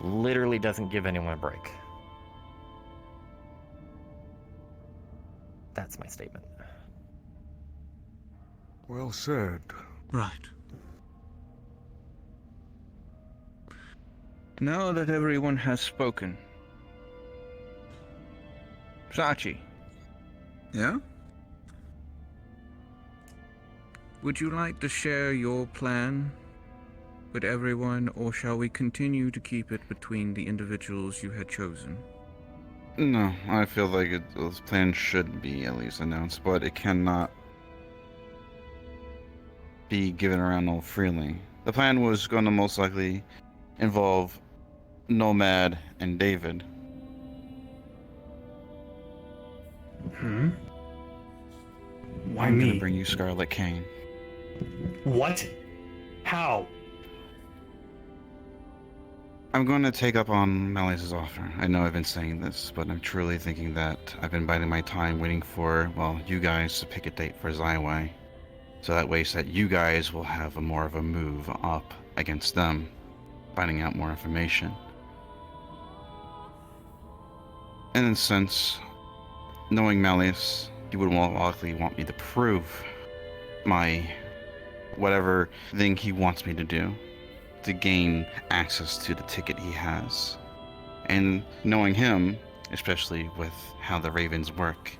literally doesn't give anyone a break. That's my statement. Well said. Right. Now that everyone has spoken, Sachi. Yeah? Would you like to share your plan with everyone, or shall we continue to keep it between the individuals you had chosen? No, I feel like this plan should be at least announced, but it cannot be given around all freely. The plan was going to most likely involve Nomad and David. Hmm? Why I'm me? gonna bring you Scarlet Kane. What? How? I'm going to take up on Malleus's offer. I know I've been saying this, but I'm truly thinking that I've been biding my time waiting for, well, you guys to pick a date for Zyway. So that way that you guys will have a more of a move up against them, finding out more information. And since, knowing Malleus, he would more likely want me to prove my whatever thing he wants me to do to gain access to the ticket he has. And knowing him, especially with how the Ravens work,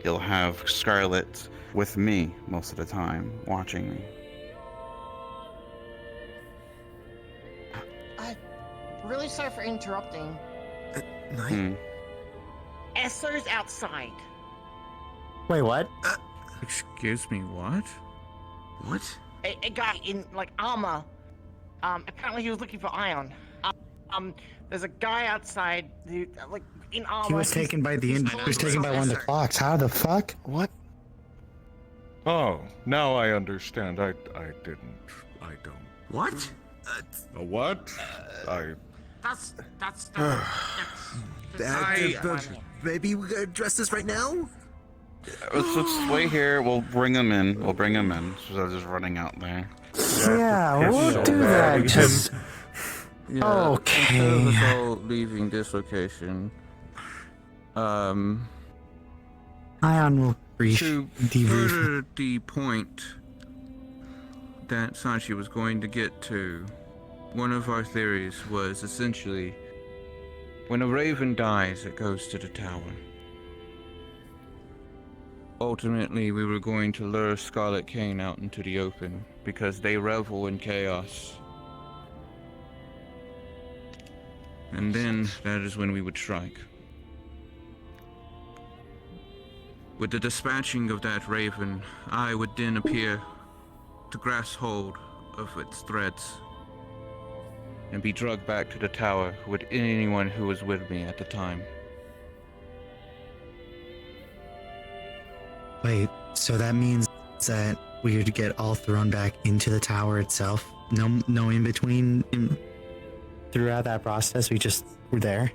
he'll have Scarlet with me most of the time, watching me. Really sorry for interrupting. Esther's outside. Wait, what? Excuse me, what? What? A guy in like armor. Apparently he was looking for Ion. There's a guy outside who, like, in armor. He was taken by the he was taken by one of the clocks. How the fuck? What? Oh, now I understand. I don't. What? A what? That's maybe we gotta address this right now? Let's wait here. We'll bring him in. So they're just running out there. Yeah, we'll do that. Just Yeah, okay. Instead of us all leaving this location, Ion will brief to debrief. further the point that Sanchi was going to get to, one of our theories was essentially when a raven dies, it goes to the tower. Ultimately, we were going to lure Scarlet Kane out into the open because they revel in chaos. And then that is when we would strike. With the dispatching of that raven, I would then appear to grasp hold of its threads and be dragged back to the tower with anyone who was with me at the time. Wait, so that means that we would get all thrown back into the tower itself? No in between throughout that process? We just were there?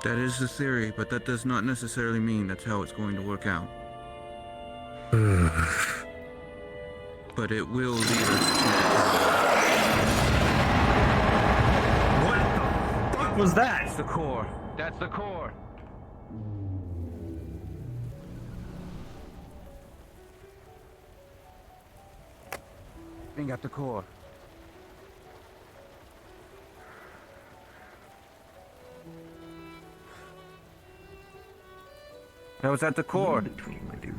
That is the theory, but that does not necessarily mean that's how it's going to work out. But it will lead us to the tower. What the fuck was that? That's the core. That's the core. Ain't got the core. That was at the core. Between my dude.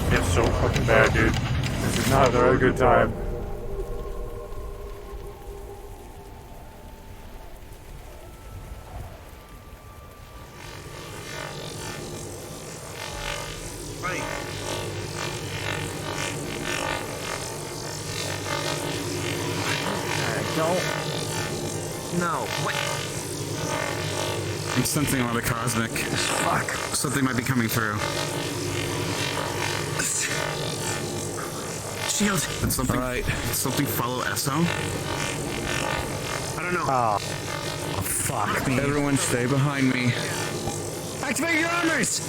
It's so fucking bad, dude. This is not a very good time. I'm sensing a lot of cosmic. Fuck. Something might be coming through. Shield. Did something, something follow Esso? I don't know. Oh, fuck me. Everyone stay behind me. Activate your armors!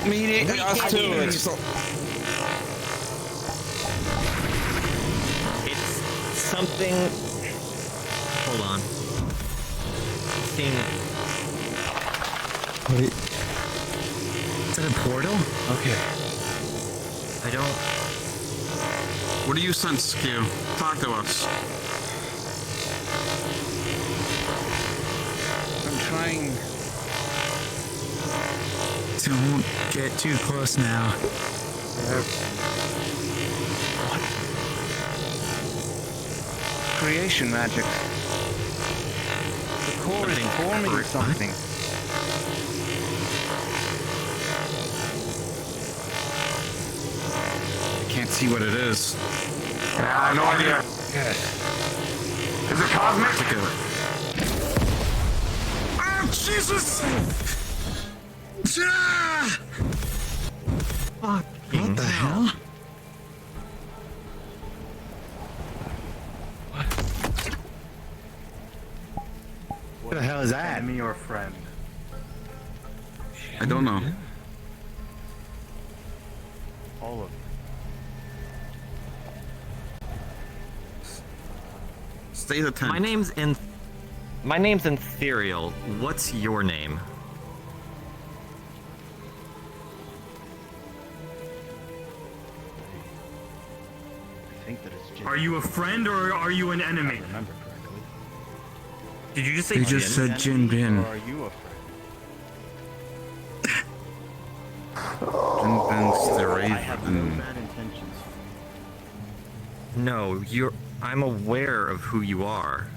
Meeting us too. It's something. Hold on. Thing. Wait. Is that a portal? Okay. I don't. What do you sense, Q? Talk to us. I'm trying. Don't get too close now. Creation magic. The core is forming something. I can't see what it is. I have no idea. Yes. Is it cosmic? Oh, Jesus! Ah! What the hell? What the hell is that? Enemy or friend? I don't know. All of them. Stay the tent. My name's Ethereal. What's your name? I think that it's Jin. Are you a friend or are you an enemy? Remember correctly. Did you just say You just said Jin Bin. Or are you a friend? Jin Bin's the I have no Raven. bad intentions. No, I'm aware of who you are.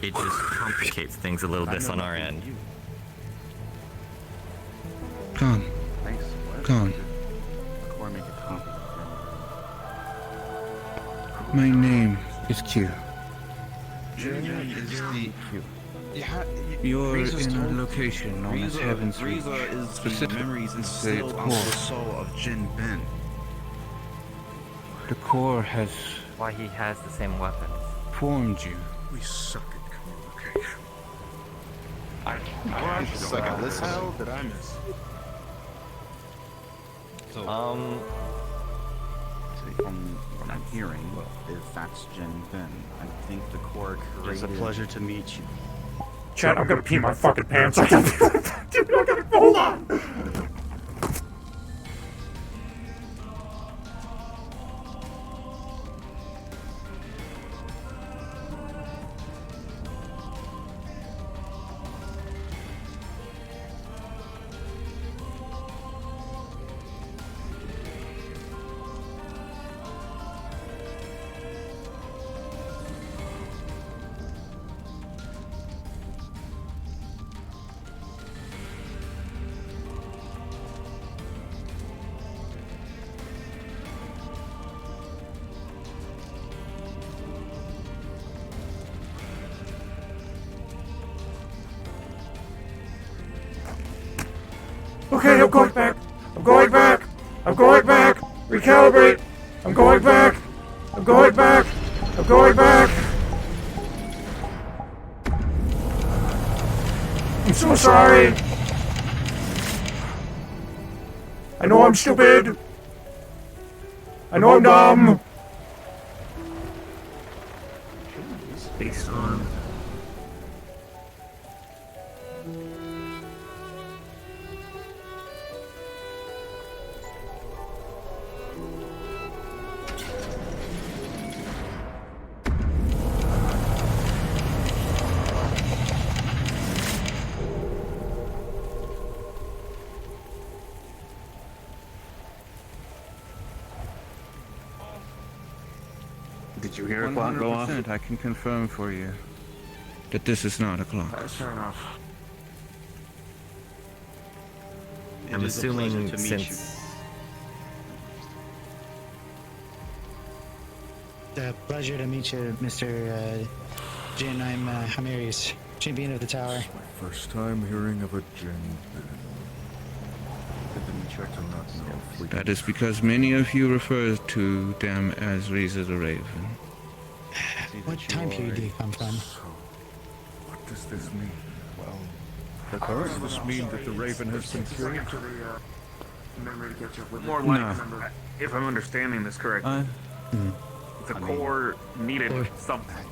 It just complicates things a little bit on our end. Gone. Thanks. Gone. Or make a copy. My name is Q. Jin is the Q. You're Riza's in a told- location known as Heaven's Reach. Riza is the Specifically, memories the instilled onto core. the soul of Jin Bin. The core has Why he has the same weapons. formed you. We suck at communication. It's like a list. How did I miss? So, from what I'm hearing, if that's Jin Bin, I think the core created... It's a pleasure to meet you. Chat, I'm gonna pee my fucking pants. I gotta, hold on. Okay, I'm going back. I'm going back. I'm going back. Recalibrate. I'm going back. I'm going back. I'm going back. I'm so sorry. I know I'm stupid. I know I'm dumb. Based on Did you hear a clock go off? 100% I can confirm for you that this is not a clock. That's fair enough. I'm It is a pleasure assuming to meet since you. It's a pleasure to meet you, Mr. Jin. I'm Hamiris, champion of the tower. First time hearing of a Jin Bin. I do not know if we That is because many of you refer to them as Riza the Raven. What time period do you come from? What does this mean? Well, Does this mean that the Raven has been killed? More like, No. if I'm understanding this correctly, the core needed something,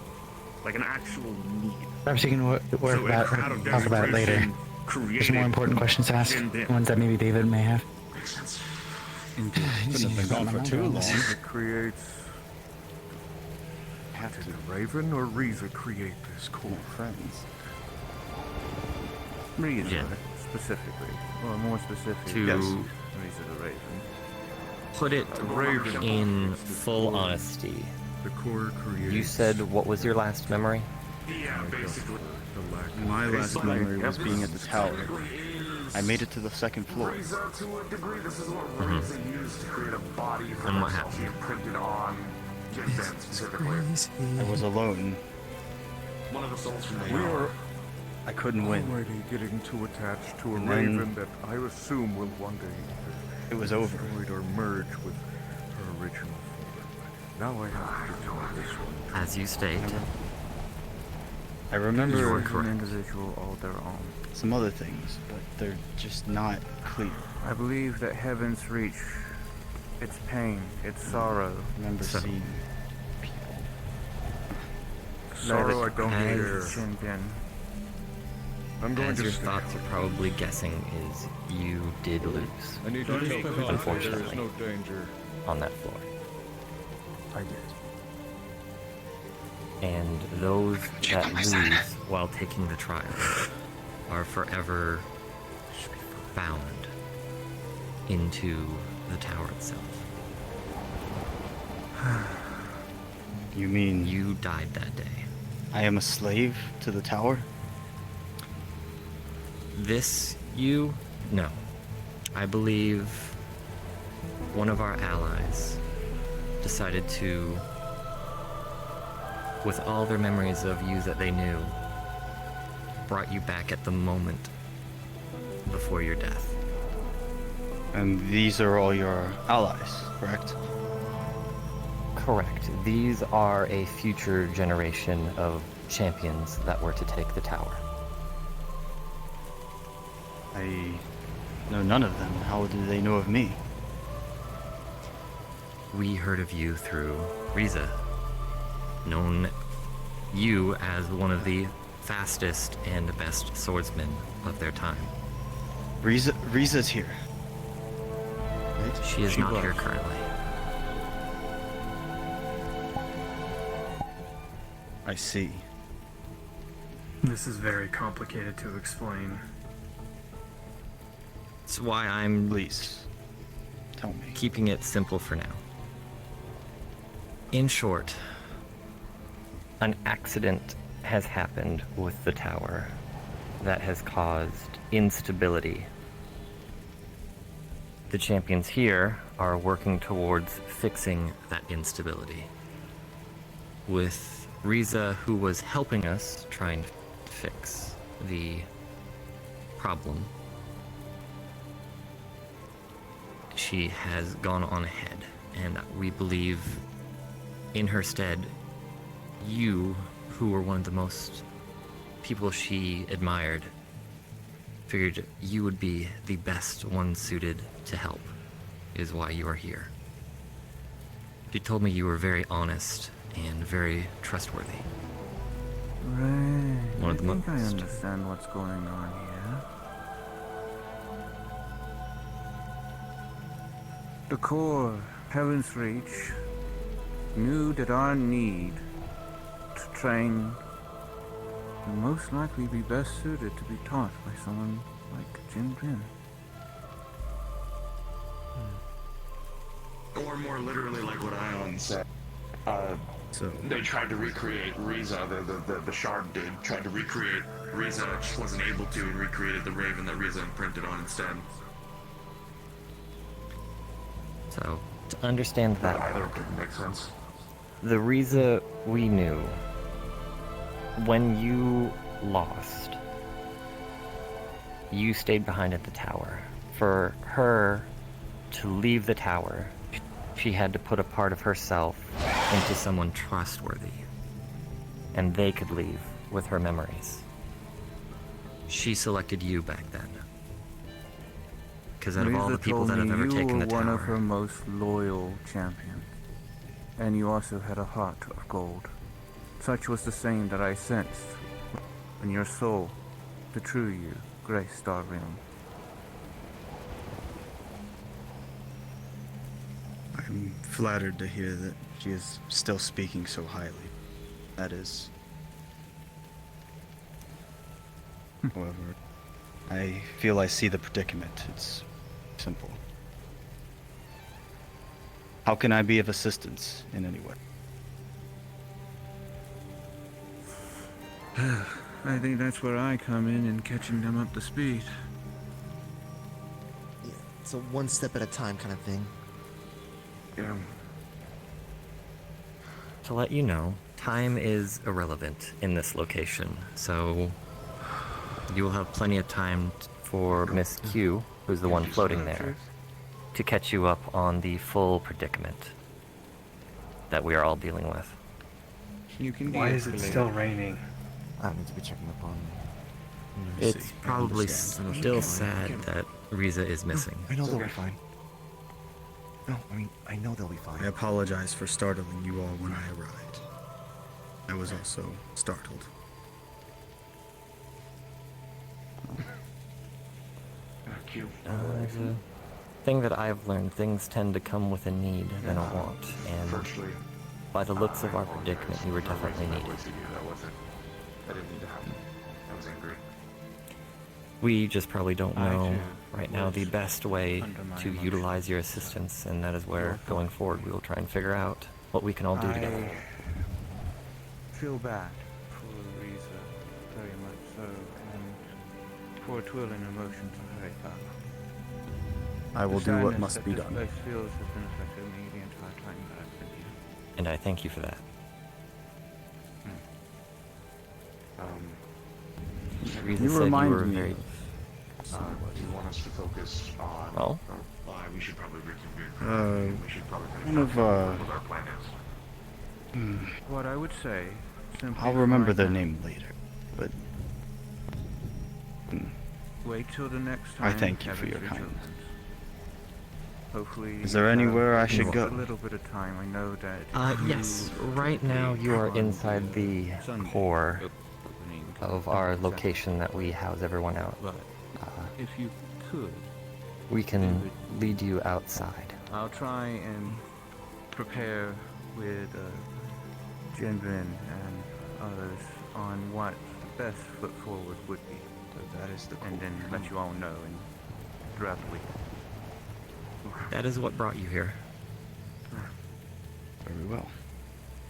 like an actual need. Perhaps you can So it talk about it later. desperation There's more important questions to ask, Jin Bin. ones that maybe David may have. Couldn't have been gone for too long. It creates. Did Raven or Riza create this core? Friends. Riza, Yeah. specifically. Or more specifically, To- Riza the Raven. Put it Raven. in full honesty. The core creates. You said what was your last memory? Yeah, basically. My last memory was being at the tower. I made it to the second floor. To a degree, this is what Mhm. Riza used to create a body for And what herself. She happened? imprinted on Jinben specifically. I was alone. One of the souls from the We tower. are I couldn't win. already getting too attached to a And then- Raven that I assume will one day It was over. destroyed or merge with her original form. Now I have to join this one. As you state, I remember You are An correct. individual all their own. some other things, but they're just not clear. I believe that Heaven's Reach, its pain, its sorrow, I remember So- seeing Sorrow I don't As- share. Shingen. I'm going as to your stay. thoughts are probably guessing, is you did lose. I need to take off. There is Unfortunately, no danger. on that floor. I did. And those that lose while taking the trial are forever bound into the tower itself. You mean You died that day. I am a slave to the tower? This, you? No. I believe one of our allies decided to, with all their memories of you that they knew, brought you back at the moment before your death. And these are all your allies, correct? Correct. These are a future generation of champions that were to take the tower. I know none of them. How do they know of me? We heard of you through Riza, known you as one of the fastest and best swordsmen of their time. Riza's here. Right? She is not was. here currently. I see. This is very complicated to explain. That's why I'm Please, tell me. keeping it simple for now. In short, An accident has happened with the tower that has caused instability. The champions here are working towards fixing that instability. With Riza, who was helping us try and fix the problem, she has gone on ahead, and we believe in her stead, you, who were one of the most people she admired, figured you would be the best one suited to help, is why you are here. She told me you were very honest and very trustworthy. Right. One of the I think I most. understand what's going on here. The core, Heaven's Reach, knew that our need to train would most likely be best suited to be taught by someone like Jinben. Or more literally, like what Ion said. So They tried to recreate Riza, the shard did, tried to recreate Riza, just wasn't able to, and recreated the Raven that Riza imprinted on instead. So, to understand that, Either didn't make sense. the Riza we knew, when you lost, you stayed behind at the tower. For her to leave the tower, she had to put a part of herself Into someone trustworthy. and they could leave with her memories. She selected you back then. Because out of all Riza the people told that have me ever you taken were the one of her tower, most loyal champions. And you also had a heart of gold. Such was the same that I sensed in your soul, the true you, graced our realm. flattered to hear that she is still speaking so highly. That is. However, I feel I see the predicament. It's simple. How can I be of assistance in any way? I think that's where I come in catching them up to speed. Yeah, it's a one step at a time kind of thing. Yeah. To let you know, time is irrelevant in this location, so you will have plenty of time for Miss Q, who's the one floating there, to catch you up on the full predicament that we are all dealing with. You can Why is it still raining? I need to be checking up on. It's probably still sad that Riza is missing. I know they'll be fine. No, I mean, I know they'll be fine. I apologize for startling you all when I arrived. I was also startled. The thing that I've learned, things tend to come with a need than a want, and by the looks of our predicament, you were definitely needed. I didn't need to happen. I was angry. We just probably don't know right now the best way to utilize your assistance, and that is where, going forward, we will try and figure out what we can all do together. I feel bad for Riza, very much so, and for twirling emotions of very far. I will do what must be done. This place feels has been affecting me the entire time that I've been here. And I thank you for that. Riza You said remind you were me very... Do you want us to focus on... Well? We should probably reconvene. We should probably finish one of, what our plan is. What I would say, simply I'll remember their name later, but wait till the next time. I thank you have for it your your kindness. children's. Hopefully. Is there anywhere I should go? A little bit of time. I know that. Yes. Right now, you are inside the core of our location that we house everyone out. If you could, We can lead you outside. I'll try and prepare with Jinvin and others on what the best foot forward would be. That is the and then let you all know and throughout the week. That is what brought you here. Very well.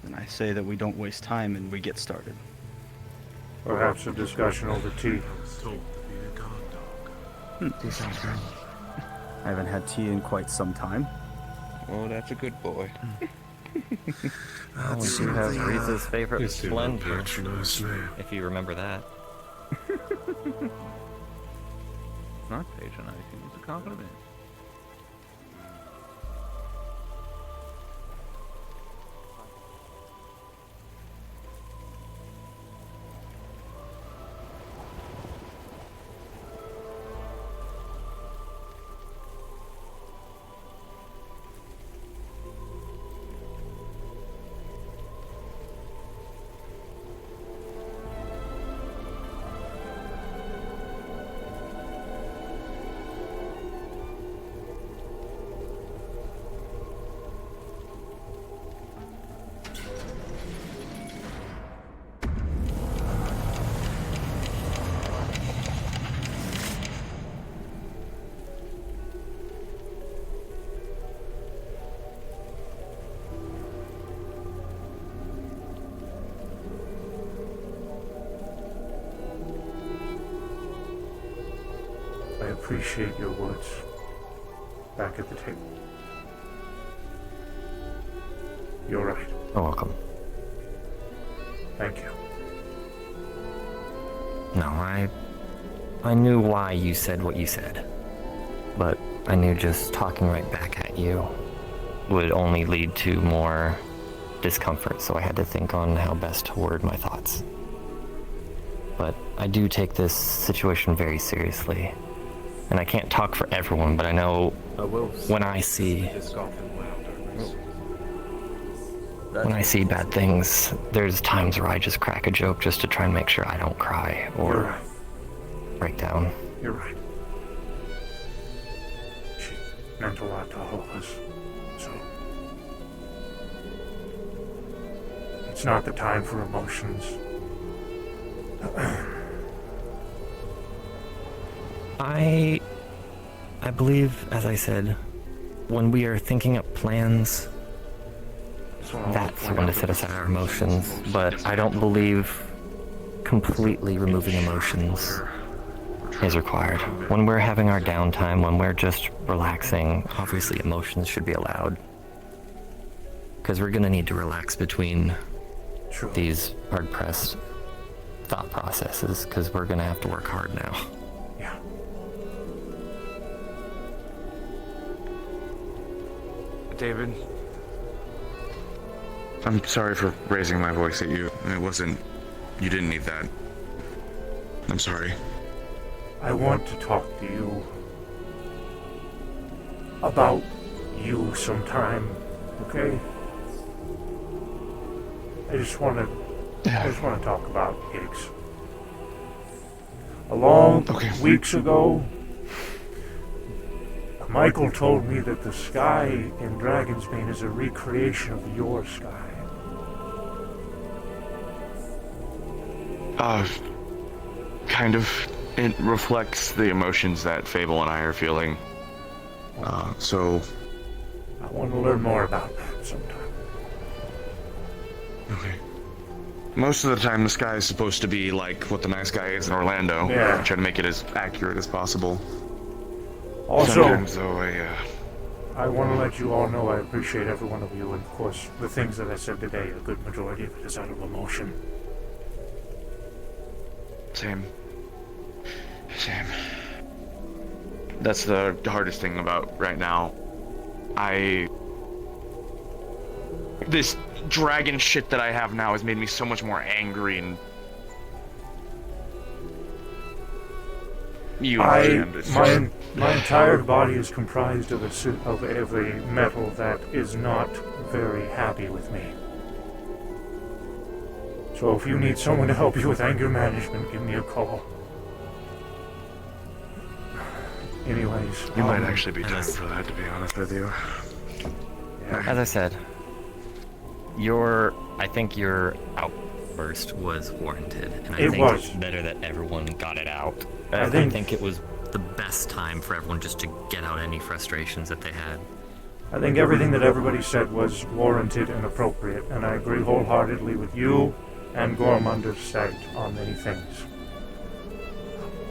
Then I say that we don't waste time and we get started. Perhaps a discussion over tea. Tea sounds good. I haven't had tea in quite some time. Oh, that's a good boy. Oh, we do have Riza's favorite blend here, if you remember that. It's not patronizing, it's a compliment. I appreciate your words. Back at the table. You're right. You're welcome. Thank you. No, I knew why you said what you said. But I knew just talking right back at you would only lead to more discomfort, so I had to think on how best to word my thoughts. But I do take this situation very seriously. And I can't talk for everyone, but I know when I see bad things, there's times where I just crack a joke just to try and make sure I don't cry or break down. You're right. She meant a lot to all of us. So, not the time for emotions. I believe, as I said, when we are thinking up plans, that's when to set aside our emotions. But I don't believe completely removing emotions is required. When we're having our downtime, when we're just relaxing, obviously emotions should be allowed. Because we're gonna need to relax between these hard-pressed thought processes, because we're gonna have to work hard now. Yeah. David, I'm sorry for raising my voice at you. It wasn't... You didn't need that. I'm sorry. I want to talk to you about you sometime, okay? I just want to talk about Higgs. Weeks ago, Michael told me that the sky in Dragonsbane is a recreation of your sky. Kind of. It reflects the emotions that Fable and I are feeling. So... I want to learn more about that sometime. Okay. Most of the time, the sky is supposed to be like what the nice guy is in Orlando. Yeah. Try to make it as accurate as possible. Also, sometimes, though, I want to let you all know I appreciate every one of you, and of course, the things that I said today, a good majority of it is out of emotion. Same. That's the hardest thing about right now. This dragon shit that I have now has made me so much more angry and... You understand. My entire body is comprised of a metal that is not very happy with me. So if you need someone to help you with anger management, give me a call. Anyways, You might actually be time for that, to be honest with you. As I said, I think your outburst was warranted, and I think it's better that everyone got it out. I think it was the best time for everyone just to get out any frustrations that they had. I think everything that everybody said was warranted and appropriate, and I agree wholeheartedly with you and Gormunder's side on many things.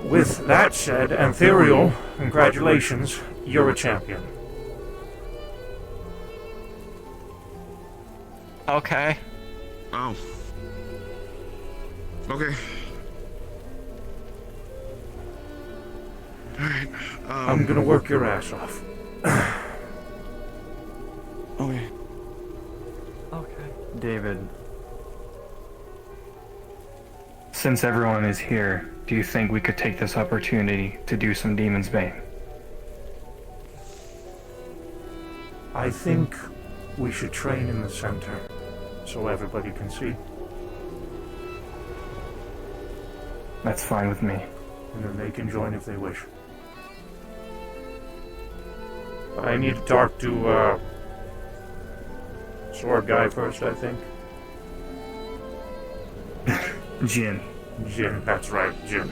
With that said, Antherial, congratulations, you're a champion. Okay. Oh. Okay. Alright, I'm gonna work your ass off. Okay. David, since everyone is here, do you think we could take this opportunity to do some Demon's Bane? I think we should train in the center, so everybody can see. That's fine with me. And then they can join if they wish. I need to talk to, Sword Guy first, I think. Jin. Jin, that's right, Jin.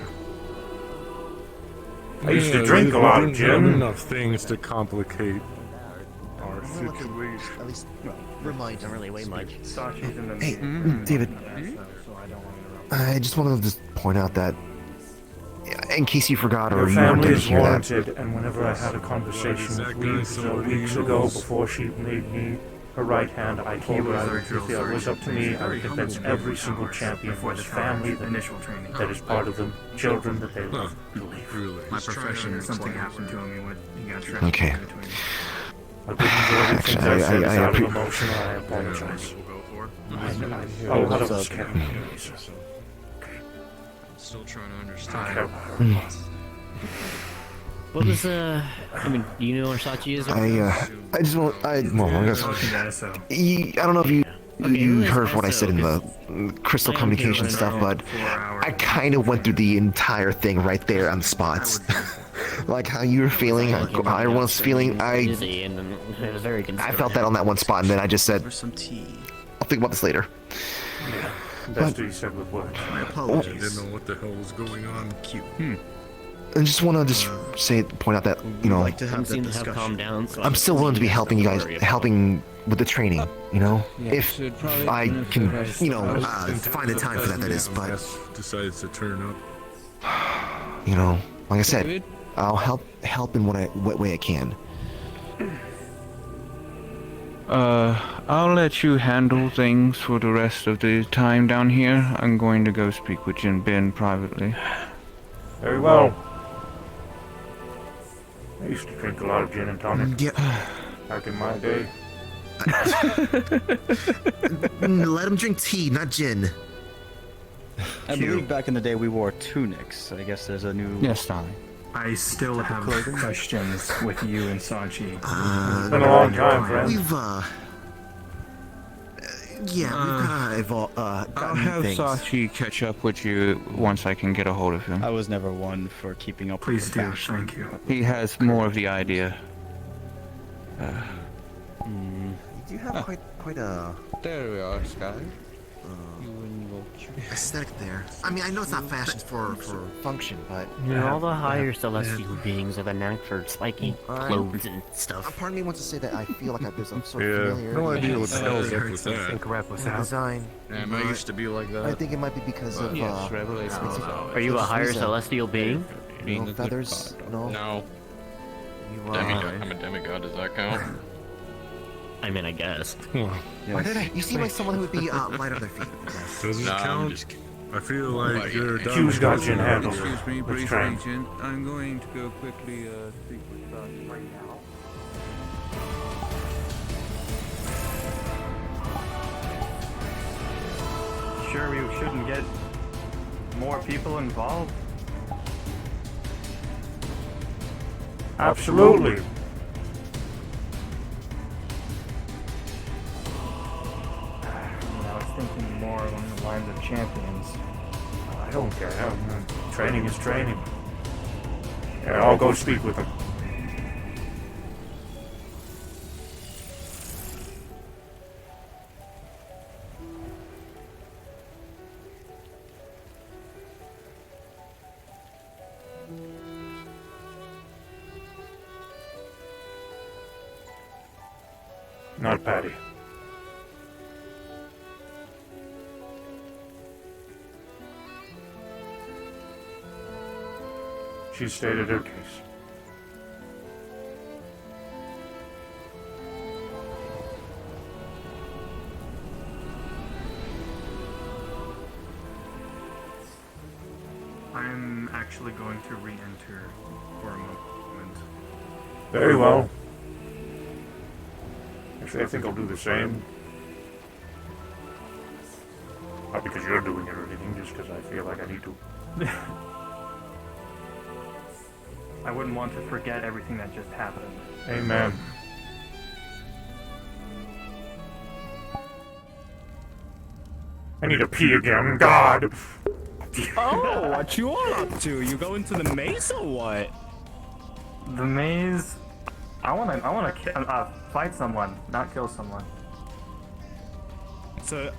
I used to drink a lot of gin. Enough things to complicate our situation. At least remind Don't really weigh much. Hey, David. I just wanted to point out that, in case you forgot or Your you family didn't is hear that. warranted, and whenever I had a conversation with Lisa weeks ago before she made me her right hand, I told her if it was up to me, I would convince every single champion for the family that is part of the children that they love to leave. My profession, something happened to him, he got trapped. Okay. A good majority of things I said is out of emotion, and I apologize. A lot of us can. Still trying to understand. What was, I mean, do you know where Sachi is? I just want, well, I guess, I don't know if you heard what I said in the crystal communication stuff, but I kind of went through the entire thing right there on the spots. Like how you were feeling, how everyone was feeling, I very felt that on that one spot, and then I just said, I'll think about this later. Yeah, best to be said with words. My apologies. I didn't know what the hell was going on. Cute. I just want to point out that Like to have seem to have calmed down. So I'm still willing to be helping you guys, helping with the training. If I can, find the time for that. That is, but decides to turn up. Like I said, I'll help in what way I can. I'll let you handle things for the rest of the time down here. I'm going to go speak with Jin Ben privately. Very well. I used to drink a lot of gin and tonic. Yeah. Back in my day. Let him drink tea, not gin. I believe back in the day we wore tunics. I guess there's a new. Yes, darling. I still have questions with you and Sachi. It's been a long time, friend. We've I'll have Sachi catch up with you once I can get a hold of him. I was never one for keeping up Please with do, fashion. thank you. He has more of the idea. You do have quite a There we are, Sky. aesthetic there. I mean, I know it's not fashion for function, but all the higher celestial beings have a knack for spiky clothes and stuff. part of me wants to say that I feel like there's some sort Yeah, of familiarity. no idea what the hell's up with that. Incorrect with the design. Damn, I used to be like that. I think it might be because of Yes, Revelation. Are you a higher celestial being? Feathers? No. No. You, I'm a demigod. Does that count? I mean, I guess. You seem like someone who would be light on their feet. Does it count? I feel like you're done. Q's got gin handles. Excuse me, Let's brief try. agent. I'm going to go quickly speak with Sachi right now. Sure, we shouldn't get more people involved. Absolutely. I was thinking more along the lines of champions. I don't care. Training is training. Yeah, I'll go speak with him. Not Patty. She stated her case. I'm actually going to re-enter for a moment. Very well. Actually, I think I'll do the same. Not because you're doing it or anything, just because I feel like I need to. I wouldn't want to forget everything that just happened. Amen. I need to pee again. God. Oh, what you all up to? You going to the maze or what? The maze. I wanna fight someone, not kill someone. So,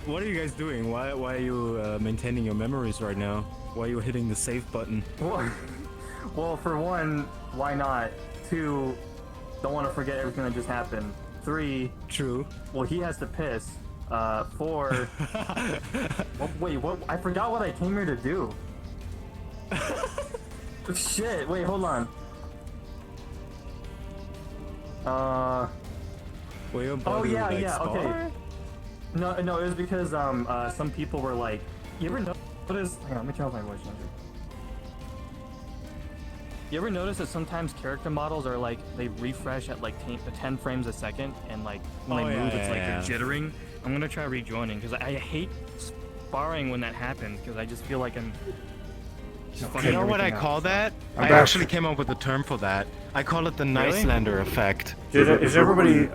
what are you guys doing? Why are you maintaining your memories right now? Why are you hitting the save button? Well, for one, why not? Two, don't want to forget everything that just happened. Three, true. Well, he has to piss. Four. Wait, what? I forgot what I came here to do. Shit. Wait, hold on. Were your Oh body yeah, like yeah. scarred? Okay. No, it was because some people were like, you ever notice? Hang on, let me turn off my voice changer. You ever notice that sometimes character models are like they refresh at like 10 frames a second, and like when they move, it's like they're jittering. I'm gonna try rejoining because I hate sparring when that happens because I just feel like I'm. You know what I call that? I'm I back. actually came up with a term for that. I call it the Really? Nicelander effect. Is everybody?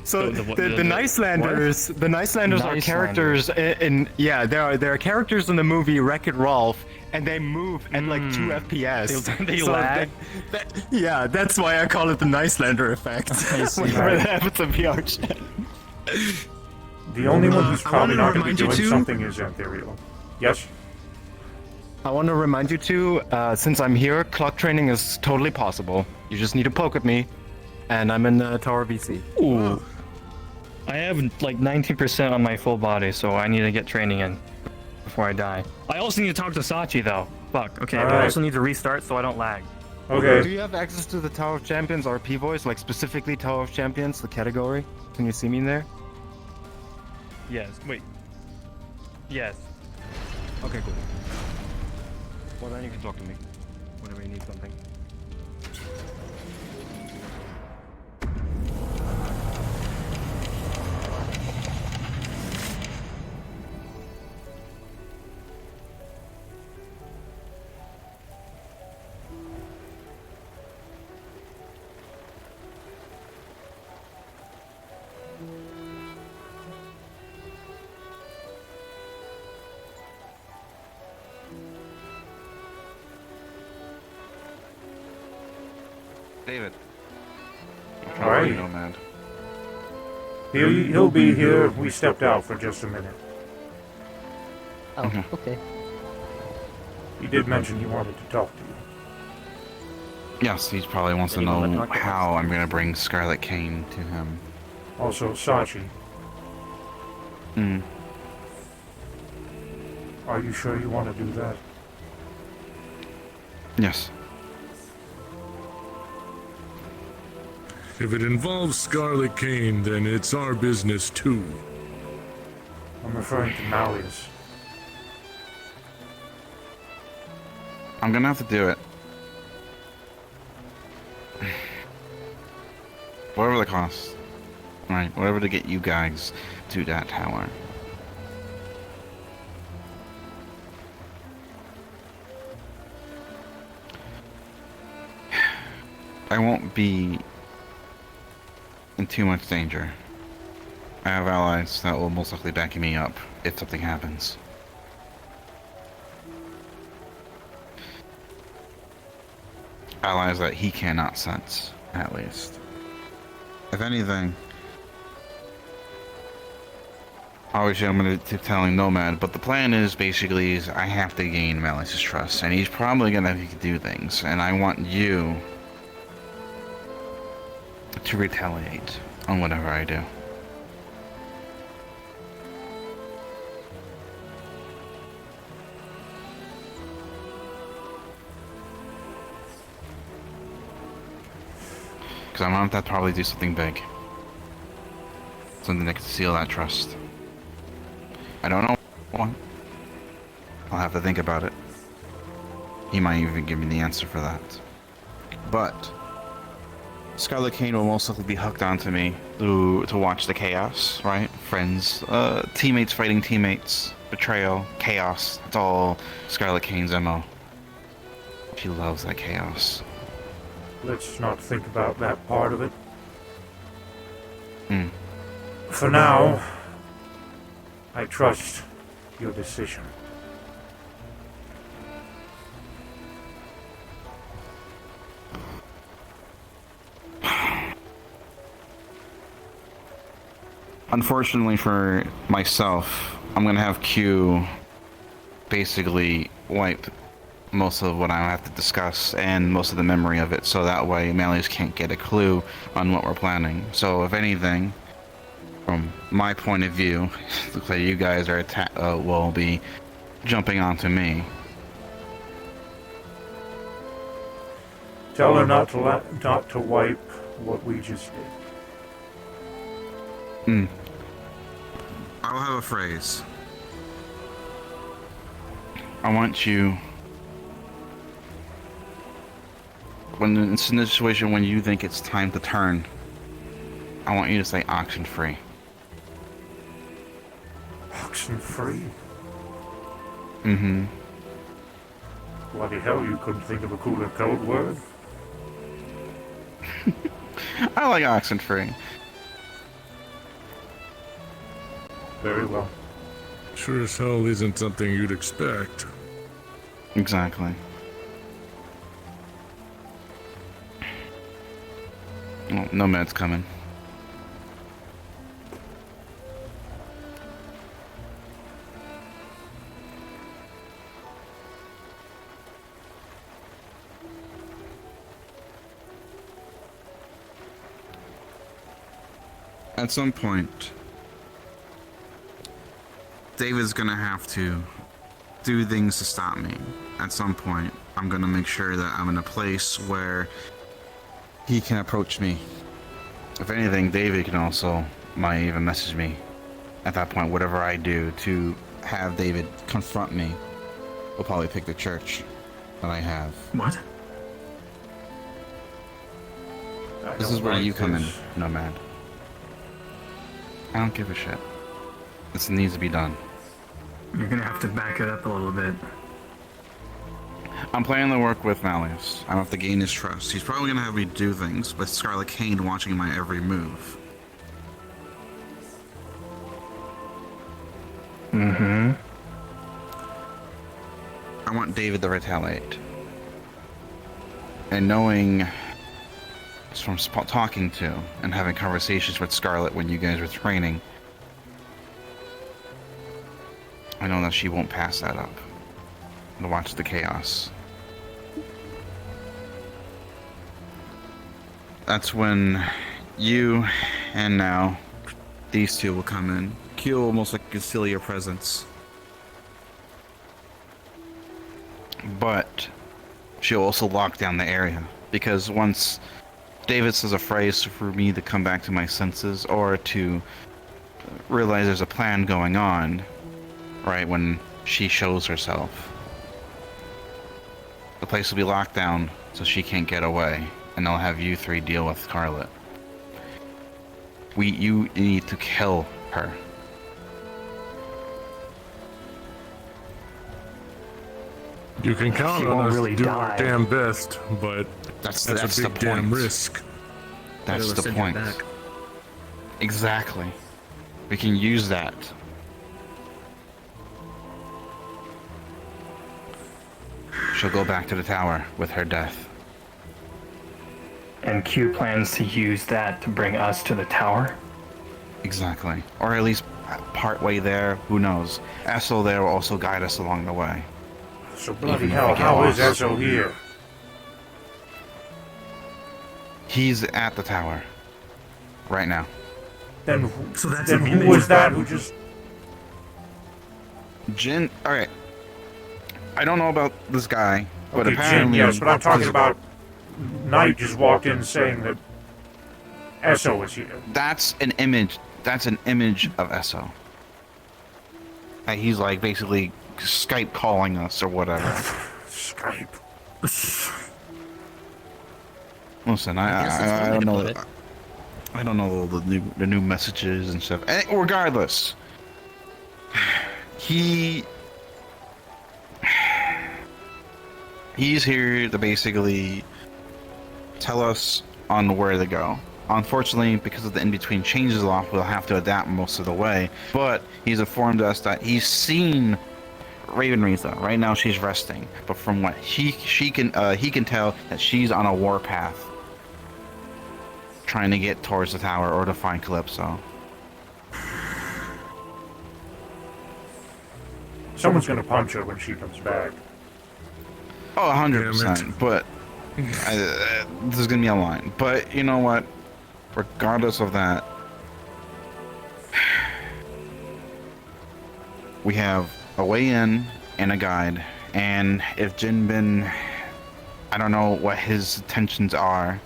So The Nicelanders are characters there are characters in the movie Wreck-It Ralph, and they move at like 2 FPS. They lag. Yeah, that's why I call it the Nicelander effect. I see. Whenever that happens in VR chat. The only one who's I probably wanted to not going to be remind you doing too- something is Antherial. Yes? I want to remind you too, since I'm here, clock training is totally possible. You just need to poke at me, and I'm in Tower VC. Ooh. I have like 19% on my full body, so I need to get training in before I die. I also need to talk to Sachi though. Fuck. Okay, but I Alright. also need to restart so I don't lag. Okay. Do you have access to the Tower of Champions RP voice, like specifically Tower of Champions, the category? Can you see me in there? Yes. Wait. Yes. Okay, cool. Well, then you can talk to me whenever you need something. David. Alright. Nomad. He'll be here. We stepped out for just a minute. Oh, okay. He did mention he wanted to talk to you. Yes, he probably wants to know how I'm gonna bring Scarlet Cane to him. Also, Sachi, Hmm. are you sure you want to do that? Yes. If it involves Scarlet Cane, then it's our business too. I'm referring to Malleus. I'm gonna have to do it. Whatever the cost. Right, whatever to get you guys to that tower. I won't be in too much danger. I have allies that will most likely back me up if something happens. Allies that he cannot sense, at least. If anything, obviously I'm going to keep telling Nomad, but the plan is basically is I have to gain Malleus' trust, and he's probably going to do things, and I want you to retaliate on whatever I do. Because I'm gonna have to probably do something big. Something that can seal that trust. I don't know what. I'll have to think about it. He might even give me the answer for that. But Scarlet Cane will most likely be hooked onto me to watch the chaos, right? Friends, teammates fighting teammates, betrayal, chaos. It's all Scarlet Cane's MO. She loves that chaos. Let's not think about that part of it. Hmm. For now, I trust your decision. Unfortunately for myself, I'm gonna have Q basically wipe most of what I have to discuss and most of the memory of it, so that way Malleus can't get a clue on what we're planning. So if anything, from my point of view, looks like you guys are will be jumping onto me. Tell her not to wipe what we just did. Hmm. I'll have a phrase. I want you, when it's in a situation when you think it's time to turn, I want you to say oxen free. Oxen free? Mm-hmm. Bloody hell, you couldn't think of a cooler code word? I like oxen free. Very well. Sure as hell isn't something you'd expect. Exactly. Oh, Nomad's coming. At some point, David's gonna have to do things to stop me. At some point, I'm gonna make sure that I'm in a place where he can approach me. If anything, David can also might even message me. At that point, whatever I do to have David confront me, we'll probably pick the church that I have. What? This is where you come in, Nomad. I don't give a shit. This needs to be done. You're gonna have to back it up a little bit. I'm planning to work with Malleus. I have to gain his trust. He's probably gonna have me do things with Scarlet Kane watching my every move. Mm-hmm. I want David to retaliate. And knowing just from talking to and having conversations with Scarlet when you guys were training, I know that she won't pass that up. To watch the chaos. That's when you and now these two will come in. Q will almost like conceal your presence. But she'll also lock down the area. Because once David says a phrase for me to come back to my senses or to realize there's a plan going on, right when she shows herself, the place will be locked down so she can't get away, and I'll have you three deal with Scarlet. You need to kill her. You can count on us to do our damn best, but that's a the big damn point. risk. That's the point. Exactly. We can use that. She'll go back to the tower with her death. And Q plans to use that to bring us to the tower? Exactly. Or at least part way there, who knows. Esso there will also guide us along the way. So bloody hell, how is Esso here? He's at the tower. Right now. Then who was that who just... Jin... Alright. I don't know about this guy, but Okay, apparently... Jin, yes, but I'm talking about... Knight just walked in saying that Esso was here. That's an image. That's an image of Esso. And he's like basically Skype calling us or whatever. Skype. Listen, I don't know. I don't know the new messages and stuff. And regardless, he's here to basically tell us on where to go. Unfortunately, because of the in-between changes off, we'll have to adapt most of the way. But he's informed us that he's seen Raven Riza. Right now, she's resting. But from what he can tell that she's on a warpath, trying to get towards the tower or to find Calypso. Someone's gonna punch her when she comes back. Oh, 100%. But this is gonna be a line. But you know what? Regardless of that, we have a way in and a guide. And if Jinbin, I don't know what his intentions are,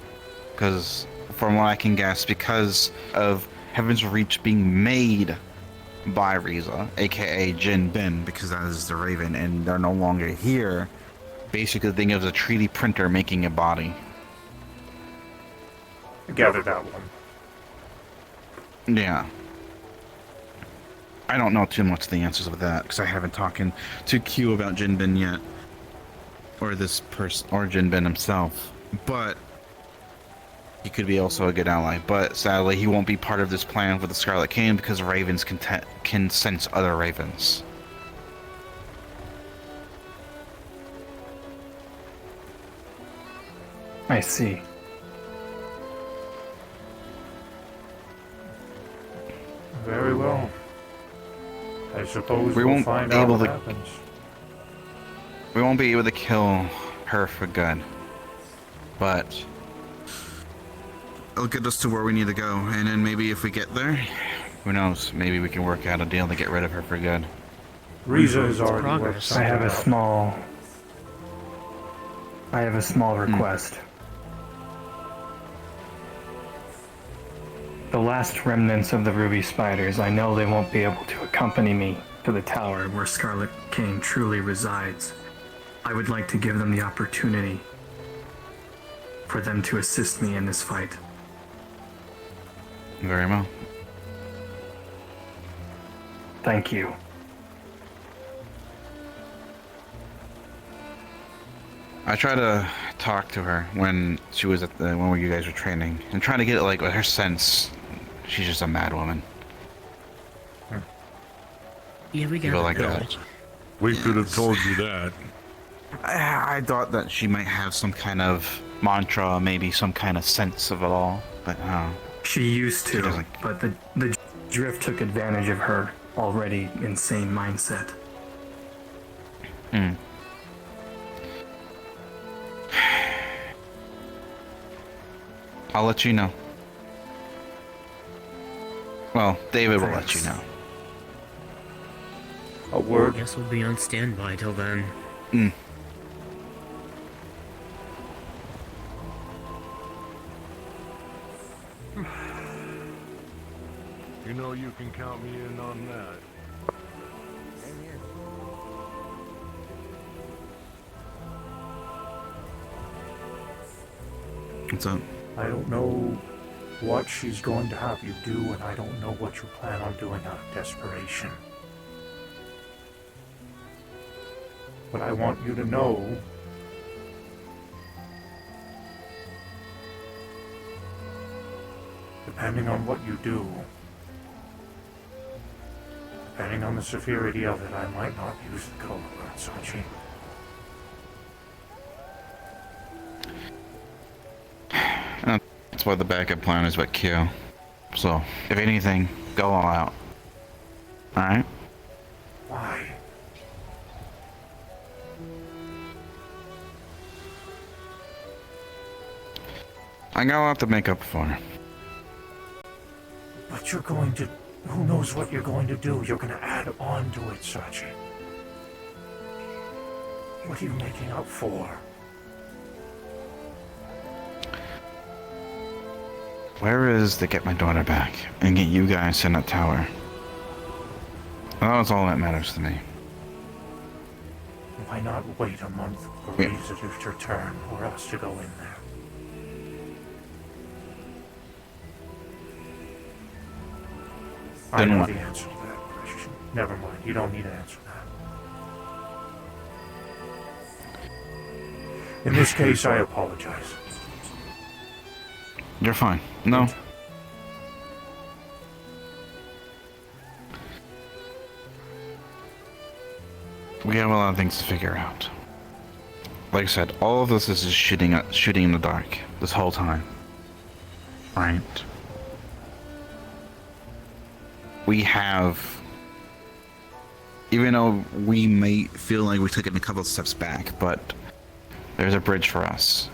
because from what I can guess, because of Heaven's Reach being made by Riza, aka Jinbin, because that is the Raven, and they're no longer here. Basically, think of the 3D printer making a body. I gathered that one. Yeah. I don't know too much of the answers of that, because I haven't talking to Q about Jinbin yet. Or this person, or Jinbin himself. But he could be also a good ally. But sadly, he won't be part of this plan with the Scarlet Kane, because Ravens can sense other Ravens. I see. Very well. I suppose We we'll won't find be out able what to- happens. We won't be able to kill her for good. But it'll get us to where we need to go, and then maybe if we get there, who knows? Maybe we can work out a deal to get rid of her for good. Riza is already worked I something have a out. small request. The last remnants of the Ruby Spiders, I know they won't be able to accompany me to the tower where Scarlet King truly resides. I would like to give them the opportunity for them to assist me in this fight. Very well. Thank you. I tried to talk to her when she was at the when you guys were training, and trying to get like her sense. She's just a mad woman. Yeah, we got People it. like that. We could have told you that. I thought that she might have some kind of mantra, maybe some kind of sense of it all, but She used She to, doesn't. but the Drift took advantage of her already insane mindset. I'll let you know. Well, David will let you know. A word. Guess we'll be on standby till then. You know you can count me in on that. What's up? I don't know what she's going to have you do, and I don't know what you plan on doing out of desperation. But I want you to know depending on what you do, depending on the severity of it, I might not use the code word, Sachi. That's why the backup plan is with Q. So, if anything, go all out. Alright? Why? I got a lot to make up for. But you're going to... Who knows what you're going to do? You're going to add on to it, Sachi. What are you making up for? Where is to get my daughter back and get you guys in that tower? That's all that matters to me. Why not wait a month for Riza to return or us to go in there? I Then know what? the answer to that question. Never mind, you don't need to answer that. In this case, I apologize. You're fine. No. We have a lot of things to figure out. Like I said, all of this is just shooting in the dark this whole time. Right? We have, even though we may feel like we took it a couple of steps back, but there's a bridge for us.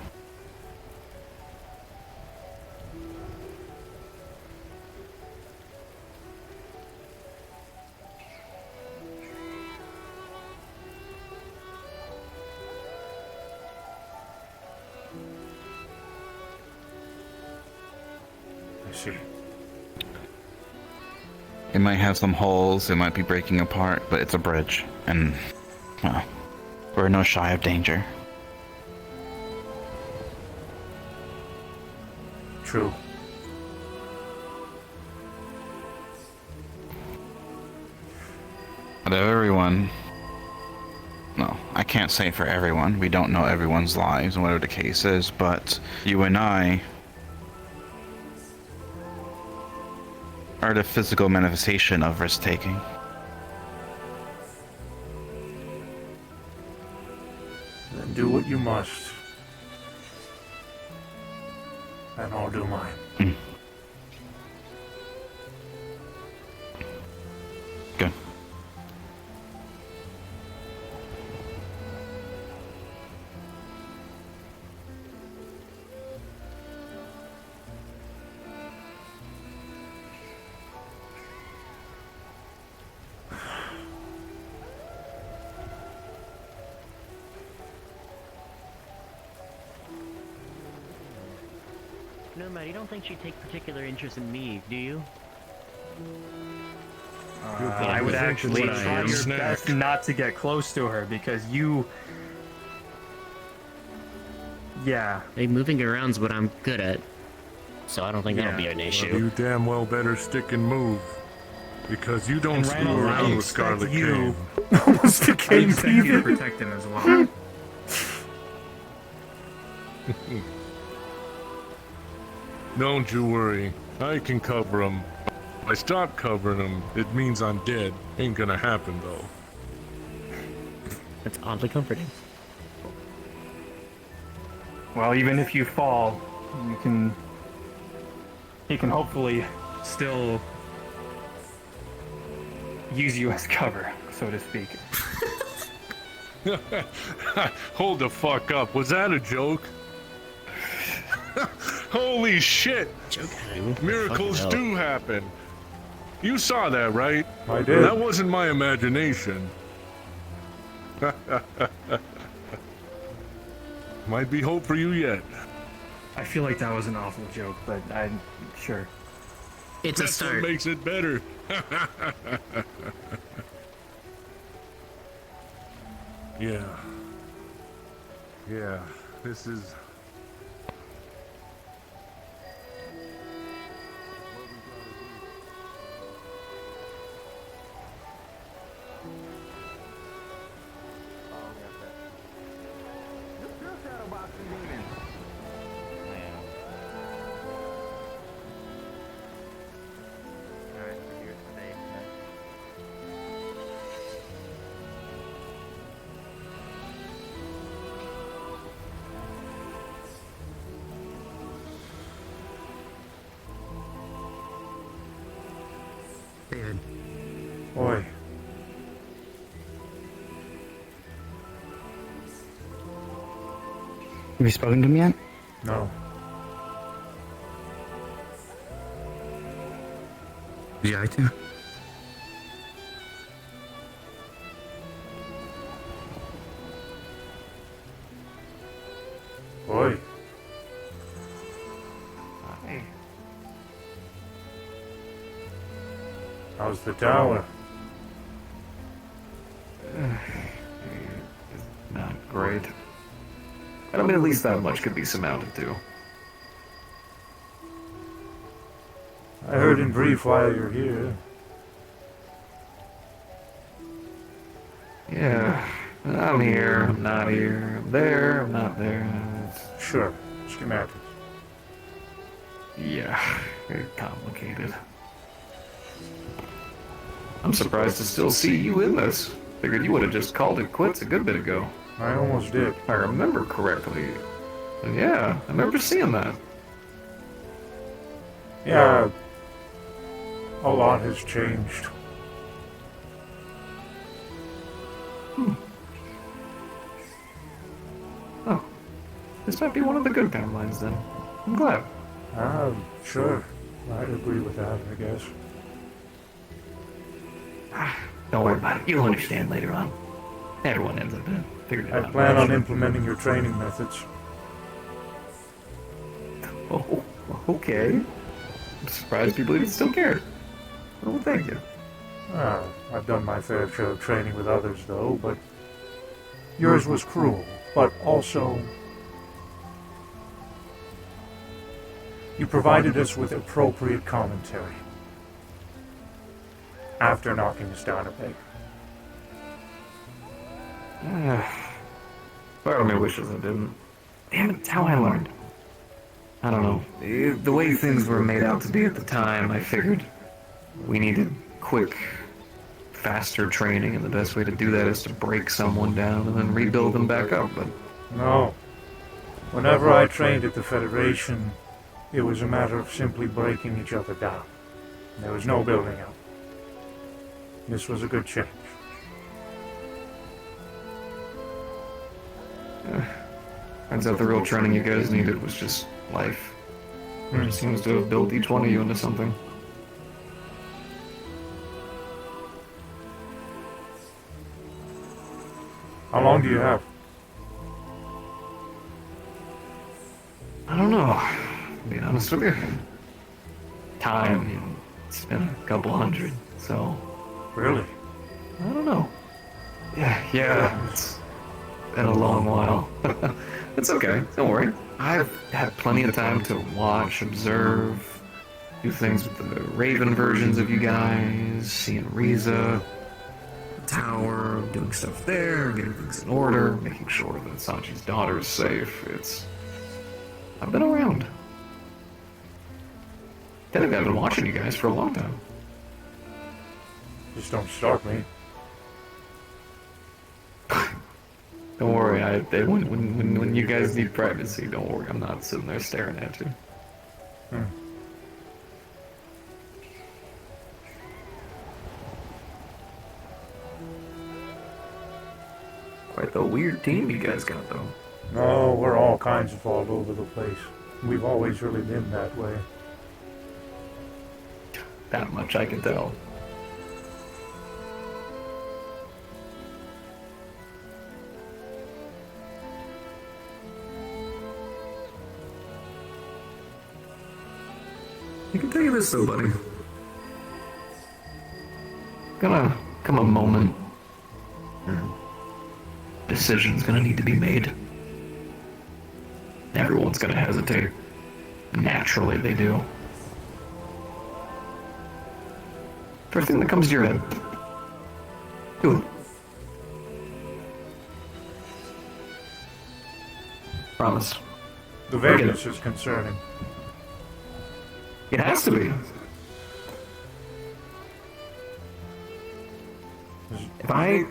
I see. It might have some holes, it might be breaking apart, but it's a bridge, and, well, we're no shy of danger. True. But everyone, no, I can't say for everyone, we don't know everyone's lives and whatever the case is, but you and I are the physical manifestation of risk-taking. Then do what you must. And I'll do mine. Good. Nomad, you don't think she'd take particular interest in me, do you? I would actually try your best not to get close to her because you. Yeah. Hey, moving around's what I'm good at, so I don't think that'll be an issue. Well, you damn well better stick and move. Because you don't And screw Randall, I around with expect Scarlet you- Kane. Almost became I expect you to protect him as well. Don't you worry. I can cover him. If I stop covering him, it means I'm dead. Ain't gonna happen, though. That's oddly comforting. Well, even if you fall, you can. He can hopefully still use you as cover, so to speak. Hold the fuck up. Was that a joke? Holy shit! Miracles do happen. You saw that, right? I did. That wasn't my imagination. Might be hope for you yet. I feel like that was an awful joke, but I'm sure. It's a That's start. what makes it better. Yeah. Yeah, this is... David. Oi. Have you spoken to him yet? No. Would you like to? Oi. How's the tower? Not great. I mean, at least that much could be surmounted too. I heard in brief while you're here. Yeah, I'm here, I'm not here, I'm there, I'm not there. Sure, schematics. Yeah, very complicated. I'm surprised to still see you in this. Figured you would have just called it quits a good bit ago. I almost did. If I remember correctly. Yeah, I remember seeing that. Yeah, a lot has changed. Oh, this might be one of the good timelines then. I'm glad. Sure. I'd agree with that, I guess. Don't worry about it. You'll understand later on. Everyone ends up figuring it I out. plan on implementing your training methods. Oh, okay. I'm surprised people even still care. Well, thank you. I've done my fair share of training with others, though, but yours was cruel, but also you provided us with appropriate commentary after knocking us down a peg. Part of me wishes I didn't. Damn it, it's how I learned. I don't know. The way things were made out to be at the time, I figured we needed quick, faster training, and the best way to do that is to break someone down and then rebuild them back up, but... No. Whenever I trained at the Federation, it was a matter of simply breaking each other down. There was no building up. This was a good change. Turns out the real training you guys needed was just life. It just seems to have built each one of you into something. How long do you have? I don't know. being honest with you. Time, you know, it's been a couple hundred, so. Really? I don't know. Yeah, it's been a long while. It's okay, don't worry. I've had plenty of time to watch, observe, do things with the Raven versions of you guys, seeing Riza, tower, doing stuff there, getting things in order, making sure that Sachi's daughter is safe. I've been around. Technically, I've been watching you guys for a long time. Just don't start me. Don't worry, when you guys need privacy, don't worry, I'm not sitting there staring at you. Quite the weird team you guys got, though. No, we're all kinds of all over the place. We've always really been that way. That much I can tell. I can tell you this though, buddy. Gonna come a moment. Decision's gonna need to be made. Everyone's gonna hesitate. Naturally, they do. First thing that comes to your head. Do it. Promise. The vagueness is concerning. It has to be. If I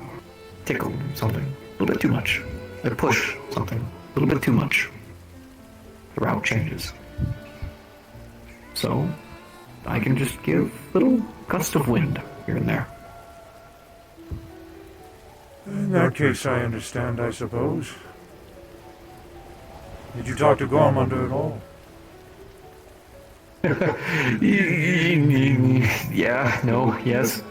tickle something a little bit too much, I push something a little bit too much, the route changes. So, I can just give a little gust of wind here and there. In that case, I understand, I suppose. Did you talk to Gormunder at all? Yeah, no, yes.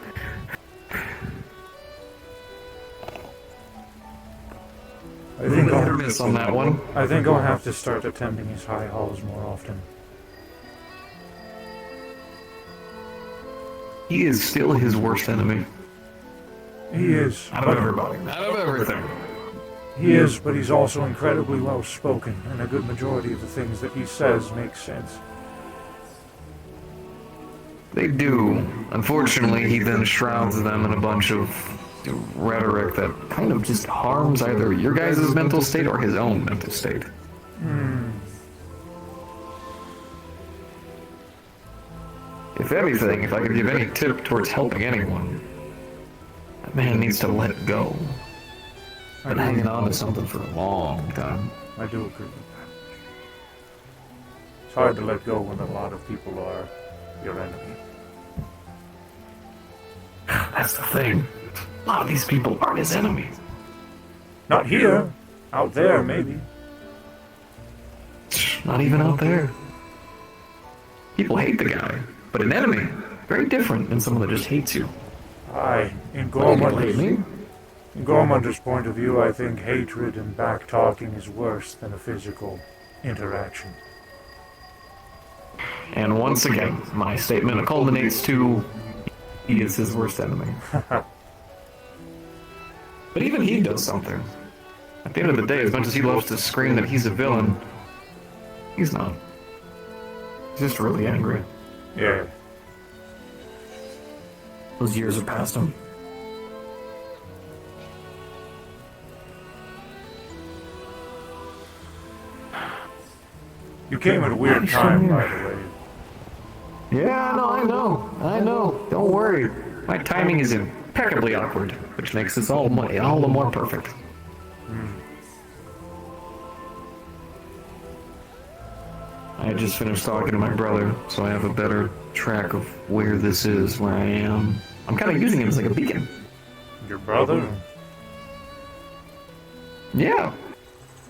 I think I'll miss on that one. I think I'll have to start attending his high halls more often. He is still his worst enemy. He is. Out of everybody. Out of everything. He is, but he's also incredibly well spoken, and a good majority of the things that he says make sense. They do. Unfortunately, he then shrouds them in a bunch of rhetoric that kind of just harms either your guys' mental state or his own mental state. If anything, if I could give any tip towards helping anyone, that man needs to let go. Been hanging on to something for a long time. I do agree with that. It's hard to let go when a lot of people are your enemy. That's the thing. A lot of these people aren't his enemies. Not here. Out there, maybe. Not even out there. People hate the guy, but an enemy, very different than someone that just hates you. Aye, in Gormunder's point of view, I think hatred and back-talking is worse than a physical interaction. And once again, my statement culminates to he is his worst enemy. But even he does something. At the end of the day, as much as he loves to scream that he's a villain, he's not. He's just really angry. Yeah. Those years are past him. You came at a weird time, by the way. Yeah, no, I know. Don't worry. My timing is impeccably awkward, which makes this all the more perfect. I just finished talking to my brother, so I have a better track of where this is, where I am. I'm kind of using him as like a beacon. Your brother? Yeah.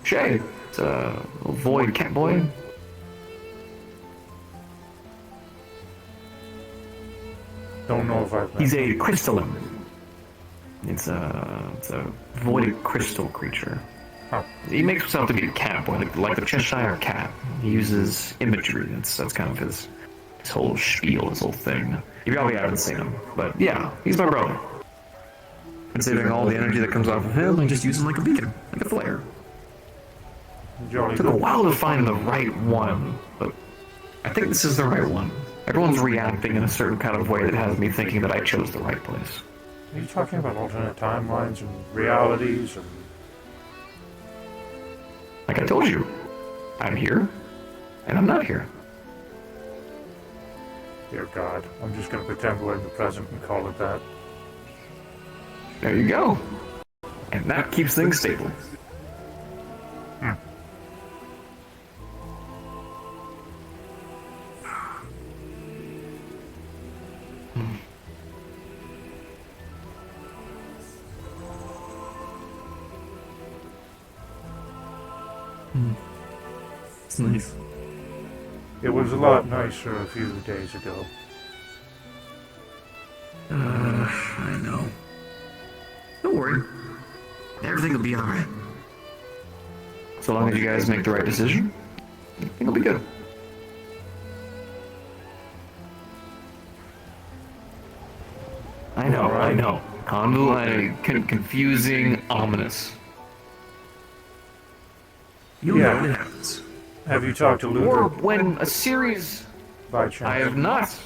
Shay. It's a little void cat boy. Don't know if I've... He's a crystalline. It's a void crystal creature. He makes himself to be a cat boy, like the Cheshire Cat. He uses imagery. That's kind of his whole spiel, his whole thing. You probably haven't seen him, but yeah, he's my brother. Considering all the energy that comes off of him, I just use him like a beacon, like a flare. It took a while to find the right one, but I think this is the right one. Everyone's reacting in a certain kind of way that has me thinking that I chose the right place. Are you talking about alternate timelines and realities and... Like I told you, I'm here, and I'm not here. Dear God, I'm just gonna pretend we're in the present and call it that. There you go. And that keeps things stable. It's nice. It was a lot nicer a few days ago. I know. Don't worry. Everything will be alright. So long as you guys make the right decision, it'll be good. I know. Convoluted, confusing, ominous. You know what happens. Have you talked to Luther? Or when a series... By chance. I have not.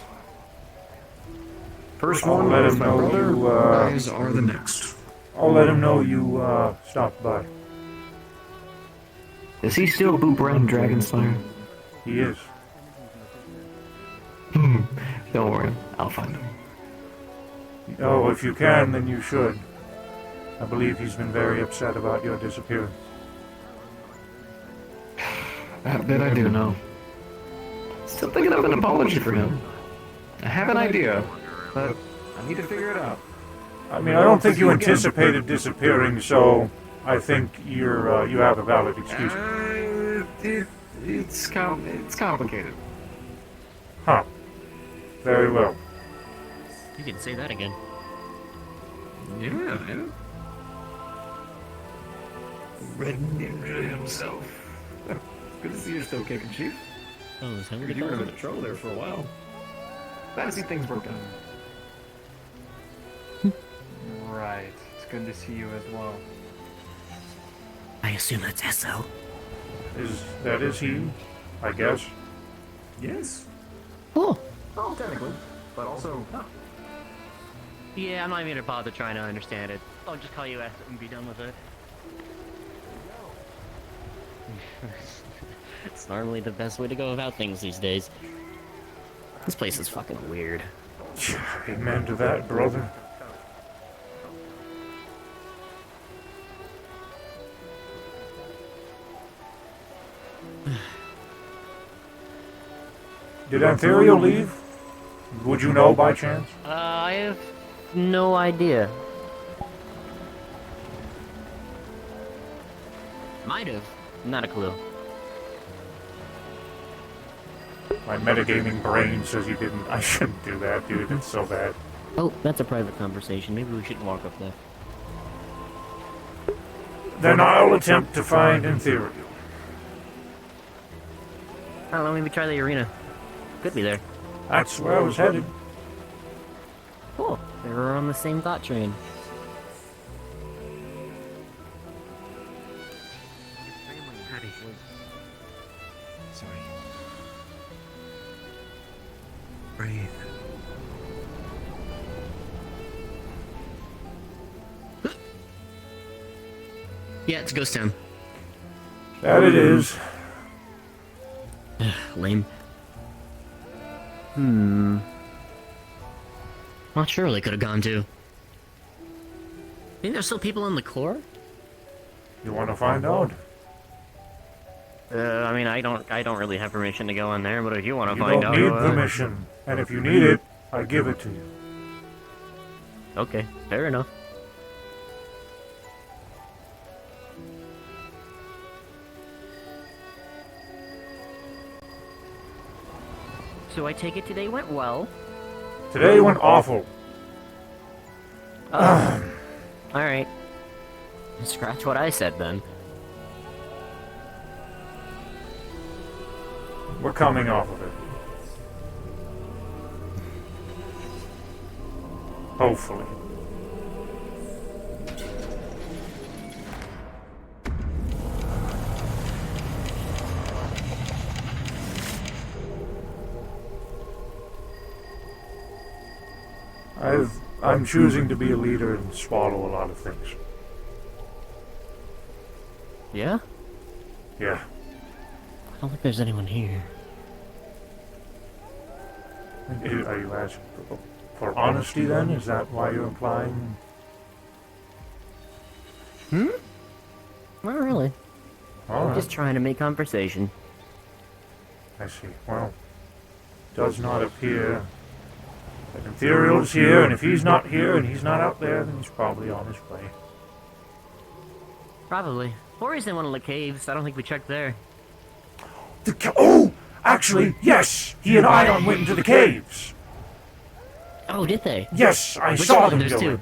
First I'll one let is him my know brother, you, guys are the next. I'll let him know you, stopped by. Is he still Boomerang Dragonslayer? He is. Don't worry, I'll find him. Oh, if you can, then you should. I believe he's been very upset about your disappearance. That bit I do know. Still thinking of an apology for him. I have an idea, but I need to figure it out. I mean, I don't think you anticipated disappearing, so I think you have a valid excuse. It's complicated. Huh. Very well. You can say that again. Yeah, man. Red Ninja himself. Good to see you're still kicking, Chief. Oh, is that You were in a bit of trouble there for a while. Glad to see things work out. Right. It's good to see you as well. I assume that's Esso. That is he, I guess. Yes. Oh. Oh, technically. But also, not. Yeah, I'm not even gonna bother trying to understand it. I'll just call you Esso and be done with it. It's normally the best way to go about things these days. This place is fucking weird. Amen to that, brother. Did Antherio leave? Would you know by chance? I have no idea. Might have. Not a clue. My metagaming brain says you didn't. I shouldn't do that, dude. It's so bad. Oh, that's a private conversation. Maybe we shouldn't walk up there. Then I'll attempt to find Antherio. I don't know, maybe try the arena. Could be there. That's where I was headed. Cool. We were on the same thought train. Sorry. Breathe. Yeah, it's Ghost Town. That it is. Lame. Not sure they could have gone to. Think there's still people in the core? You want to find out? I mean, I don't really have permission to go in there, but if you want to find out, You don't need permission, and if you need it, I give it to you. Okay, fair enough. So I take it today went well. Today went awful. Alright. Scratch what I said then. We're coming off of it. Hopefully. I'm choosing to be a leader and swallow a lot of things. Yeah? Yeah. I don't think there's anyone here. Are you asking for honesty then? Is that why you're implying? Hmm? Not really. All right. Just trying to make conversation. I see. Well, does not appear that Ethereal's here, and if he's not here and he's not out there, then he's probably on his way. Probably. Or he's in one of the caves. I don't think we checked there. Oh! Actually, yes! He and Ion went into the caves! Oh, did they? Yes, I Which saw one? them There's go two. in.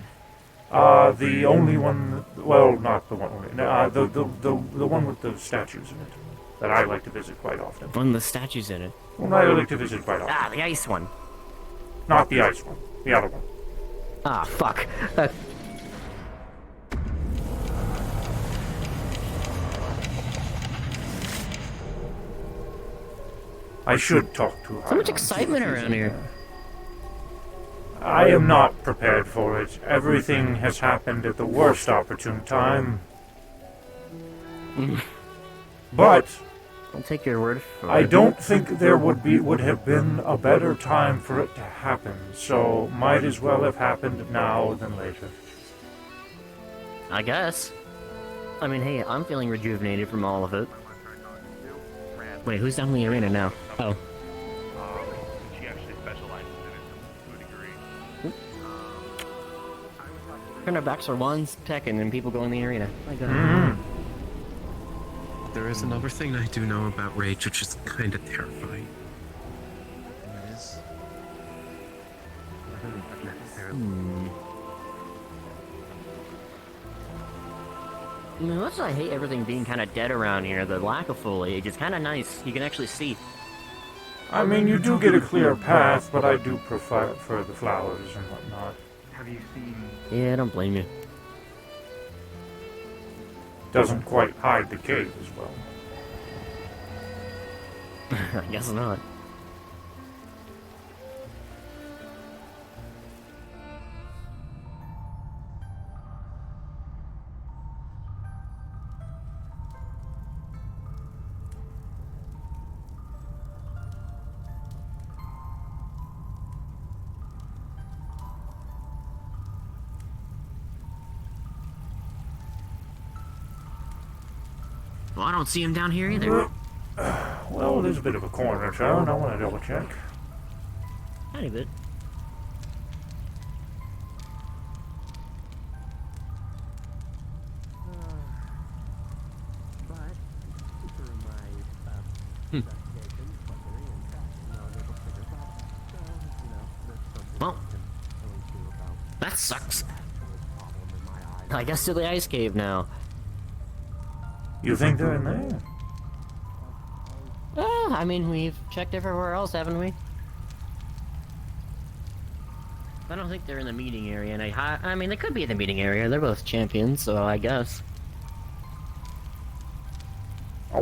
The only one, well, not the one, the one with the statues in it, that I like to visit quite often. One with the statues in it. One I like to visit quite often. Ah, the ice one. Not the ice one, the other one. Ah, fuck. I should talk to her. So much excitement around here. I am not prepared for it. Everything has happened at the worst opportune time. But I'll take your word for it. I don't think there would have been a better time for it to happen. So might as well have happened now than later. I guess. I mean, hey, I'm feeling rejuvenated from all of it. Wait, who's down in the arena now? Oh. She actually specializes in it to a degree. Turn our backs for ones, Tekken, and people go in the arena. My God. Mm-hmm. There is another thing I do know about Rage, which is kind of terrifying. It is. I mean, much as I hate everything being kind of dead around here, the lack of foliage is kind of nice. You can actually see. I mean, you do get a clear path, but I do prefer the flowers and whatnot. Have you seen? Yeah, I don't blame you. Doesn't quite hide the cave as well. I guess not. Well, I don't see him down here either. Well, there's a bit of a corner town. I want to double check. Tiny bit. Well, that sucks. I guess to the ice cave now. You think they're in there? I mean, we've checked everywhere else, haven't we? I don't think they're in the meeting area, and I mean, they could be in the meeting area. They're both champions, so I guess. A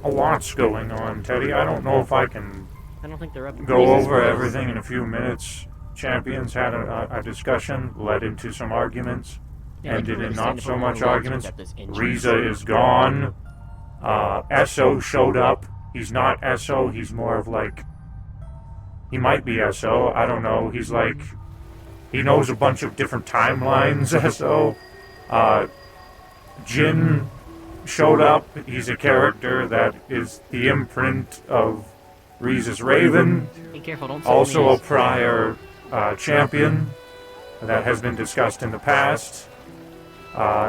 lot's going on, Teddy. I don't know if I can I don't think they're up. go over everything in a few minutes. Champions had a discussion, led into some arguments, Yeah, ended like, in stand not up so on much the walls, we arguments. got this injury. Riza is gone. SO showed up. He's not SO, he's more of like... He might be SO, I don't know. He's like... He knows a bunch of different timelines, SO. Jin showed up. He's a character that is the imprint of Riza's Raven. Be careful, don't say Also a names. prior champion that has been discussed in the past.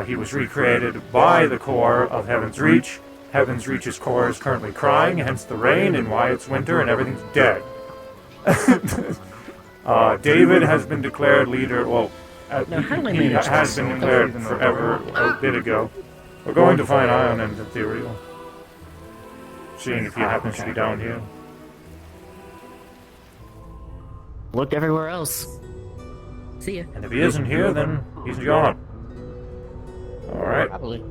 He was recreated by the core of Heaven's Reach. Heaven's Reach's core is currently crying, hence the rain and why it's winter and everything's dead. David has been declared leader. Well, he has been declared forever, a bit ago. We're going to find Ion and Ethereal. seeing if he happens to be down here. Looked everywhere else. See ya. And if he isn't here, then he's gone. Alright. Probably.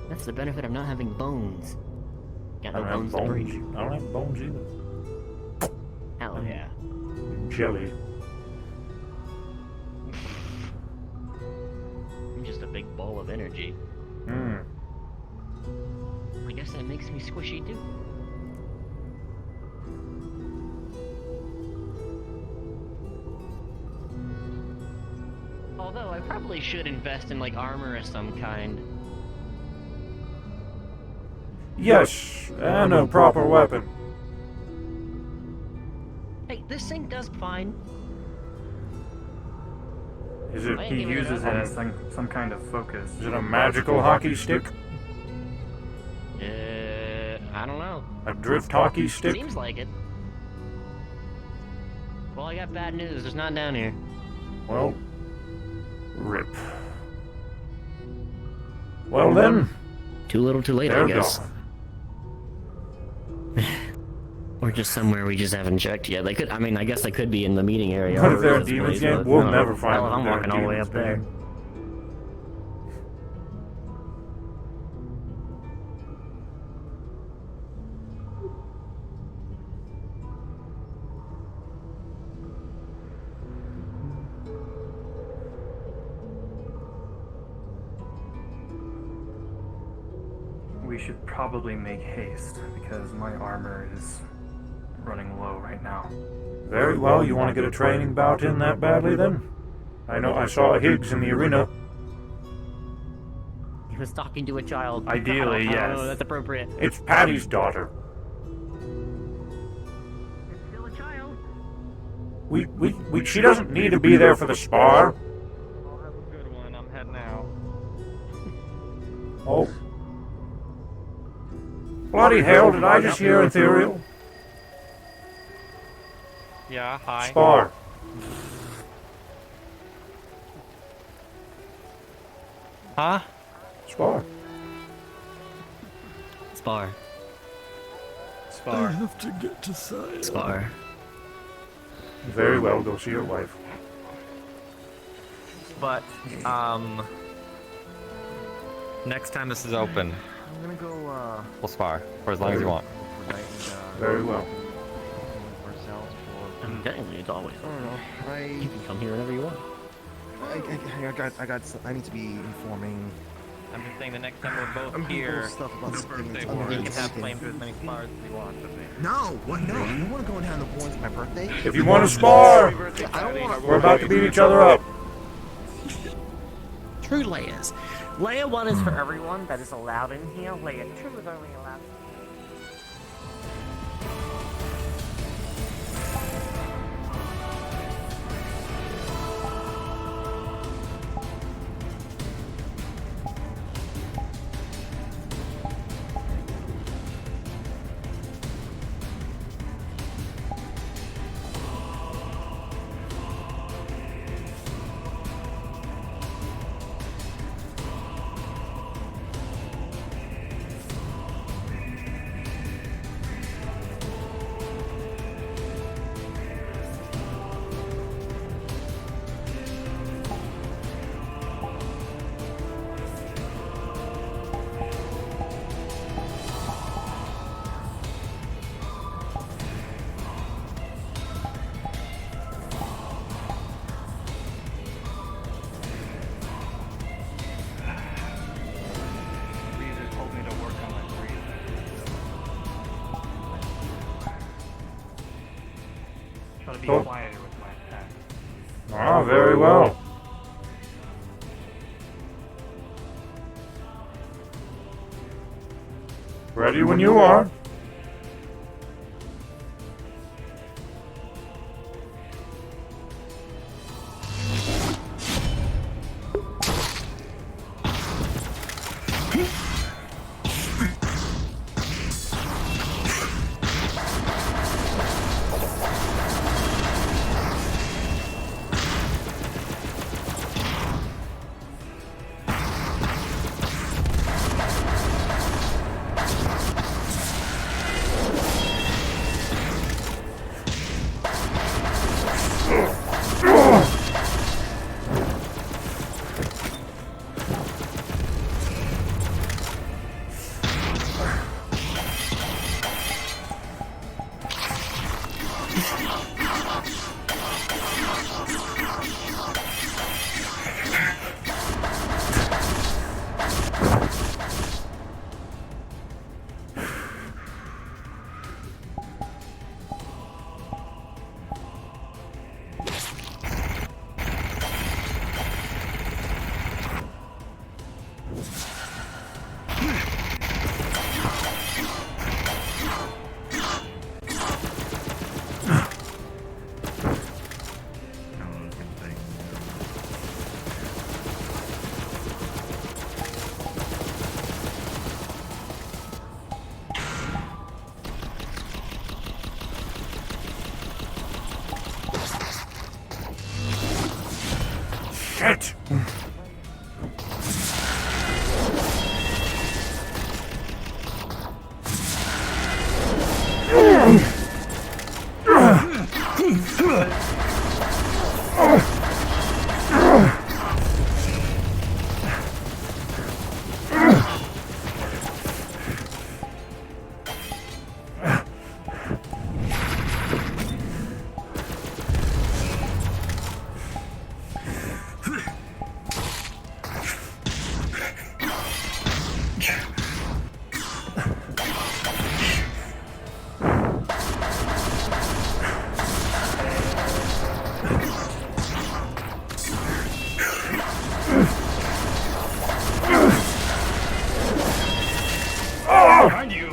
That's the benefit of not having bones. Got no I don't bones have to bones. break. I don't have bones either. Hell yeah. Jelly. I'm just a big ball of energy. Hmm. I guess that makes me squishy too. Although I probably should invest in like armor of some kind. Yes, and a proper weapon. Hey, this thing does fine. Is it? He uses it as some kind of focus. Is it a magical hockey stick? I don't know. A drift hockey stick? Seems like it. Well, I got bad news. There's none down here. Well, rip. Well then. Too little, too late, They're I guess. gone. Or just somewhere we just haven't checked yet. They could. I mean, I guess they could be in the meeting area. What if or they're this demons place, yet? but We'll no. never find Hell, them. I'm They're walking all the way demons, up there. man. We should probably make haste because my armor is running low right now. Very well, you want to get a training bout in that badly then? I know I saw Higgs in the arena. He was talking to a child. Ideally, yes. Oh, that's appropriate. It's Patty's daughter. Still a child. She doesn't need to be there for the spar. I'll have a good one. I'm heading out. Oh. Bloody hell, did I just hear ethereal? Yeah, hi. Spar. Huh? Spar. Spar. Spar. have to get to side. Spar. Very well, go see your wife. But, next time this is open, I'm gonna go, we'll spar for as long as you want. Very well. I mean, technically, it's always. I don't know. You can come here whenever you want. I need to be informing. I'm just saying the next time we're both I'm gonna here, go stuff about no this birthday thing. war, you I'm can have gonna claim to as many spars as you want. No, what? No, you want to go down the horns for my birthday? If you want to spar, I don't want to. we're about to beat each other up. True layers. Layer 1 is for everyone that is allowed in here. Layer 2 is only allowed. Try to be Oh. quieter with my attack. Ah, very well. Ready when you are. Shit! Behind you.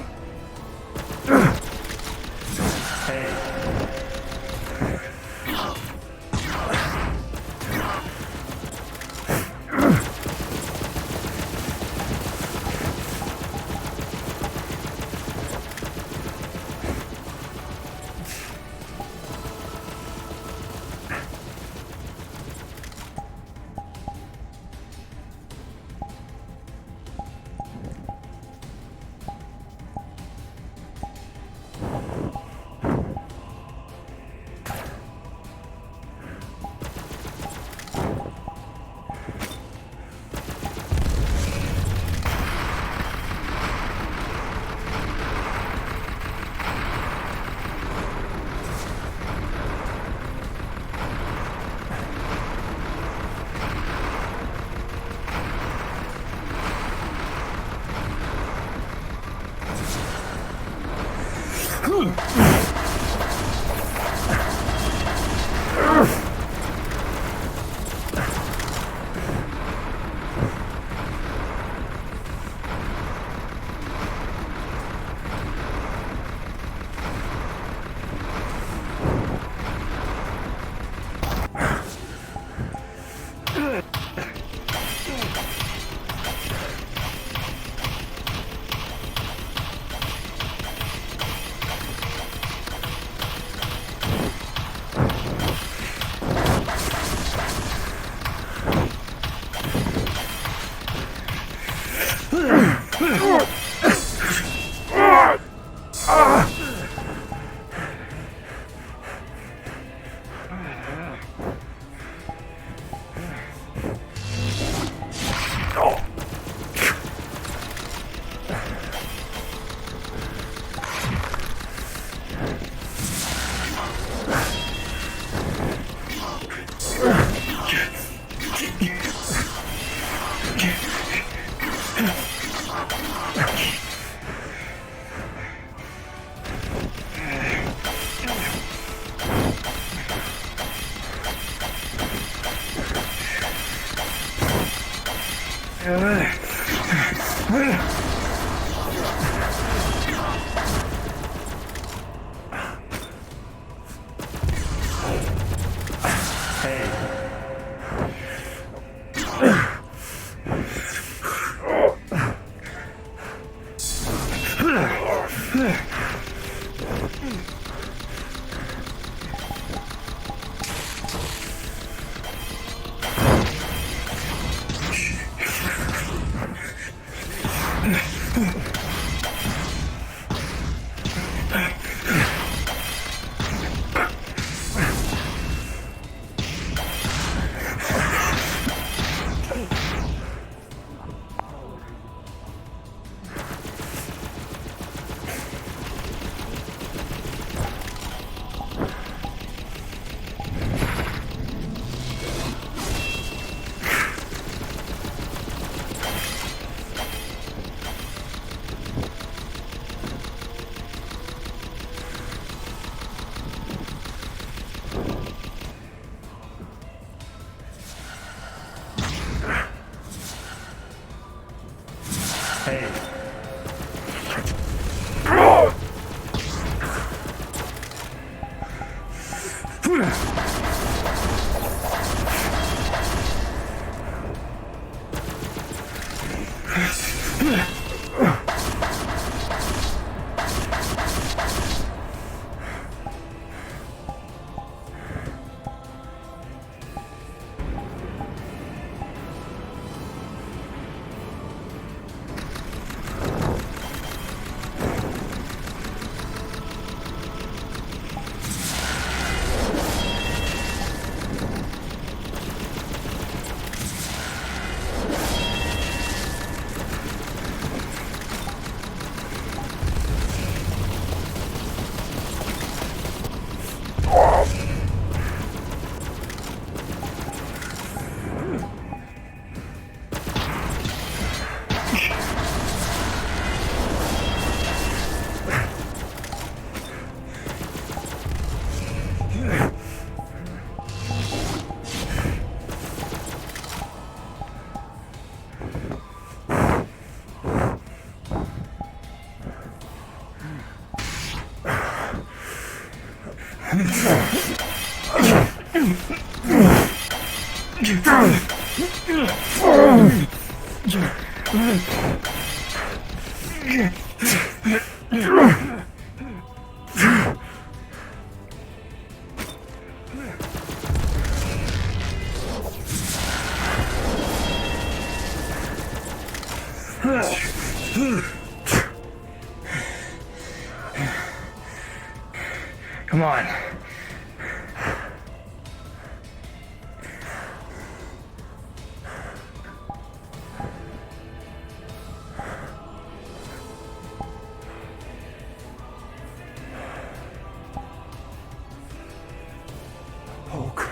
Come on. Poke.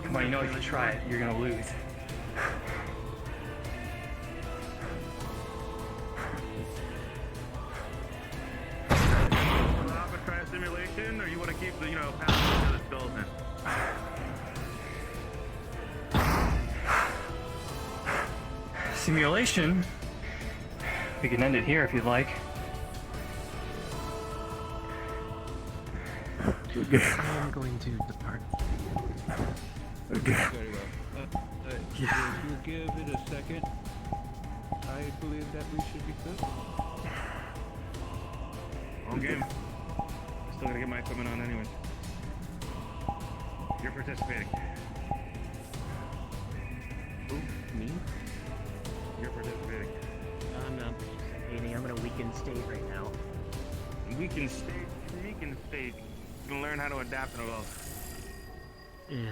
Come on, you know if you try it, you're gonna lose. Try a simulation, or you want to keep the, passing to the skeleton? Simulation? We can end it here if you'd like. I'm going to depart. Okay. Very well. If you give it a second, I believe that we should be good. On game. Still gotta get my equipment on anyways. You're participating. Who? Me? You're participating. I'm not participating. I'm in a weakened state right now. Weakened state. You can learn how to adapt and evolve. Yeah.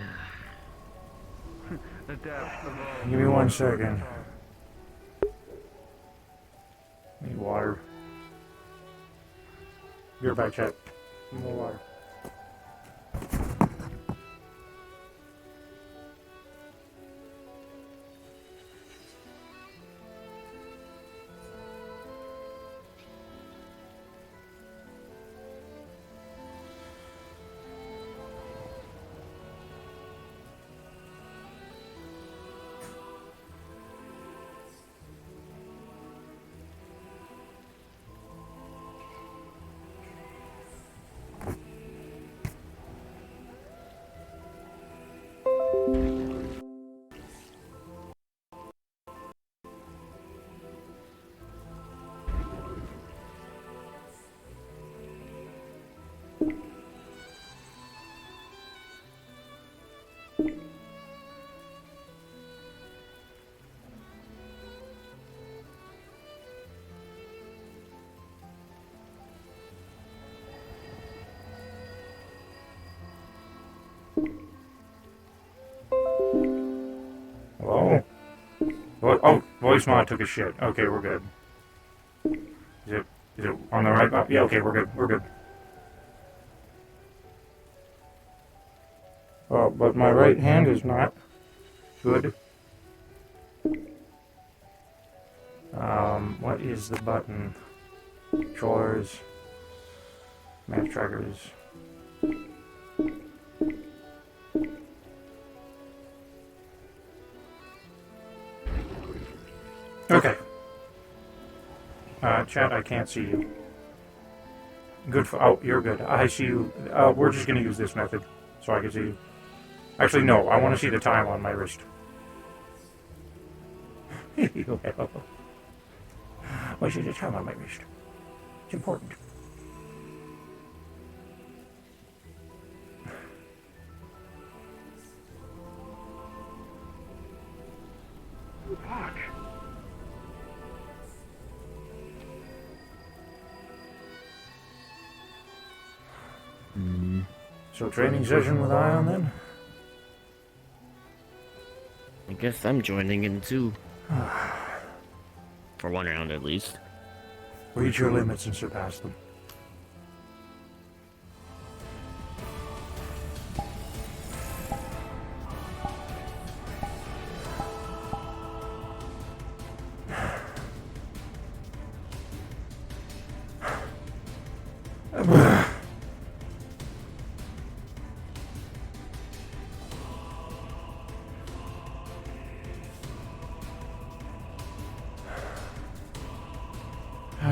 Adapt, evolve. Give me 1 second. Need water. Be right back, chat. More water. Voice mod took a shit. Okay, we're good. Is it on the right button? Yeah, okay, we're good. We're good. Oh, but my right hand is not good. What is the button? Controllers. Map trackers. Okay. Chat, I can't see you. Good for... Oh, you're good. I see you. We're just going to use this method so I can see you. Actually, no. I want to see the time on my wrist. Why should the time on my wrist? It's important. Fuck. So training session with Ion then? I guess I'm joining in too. For one round at least. Reach your limits and surpass them.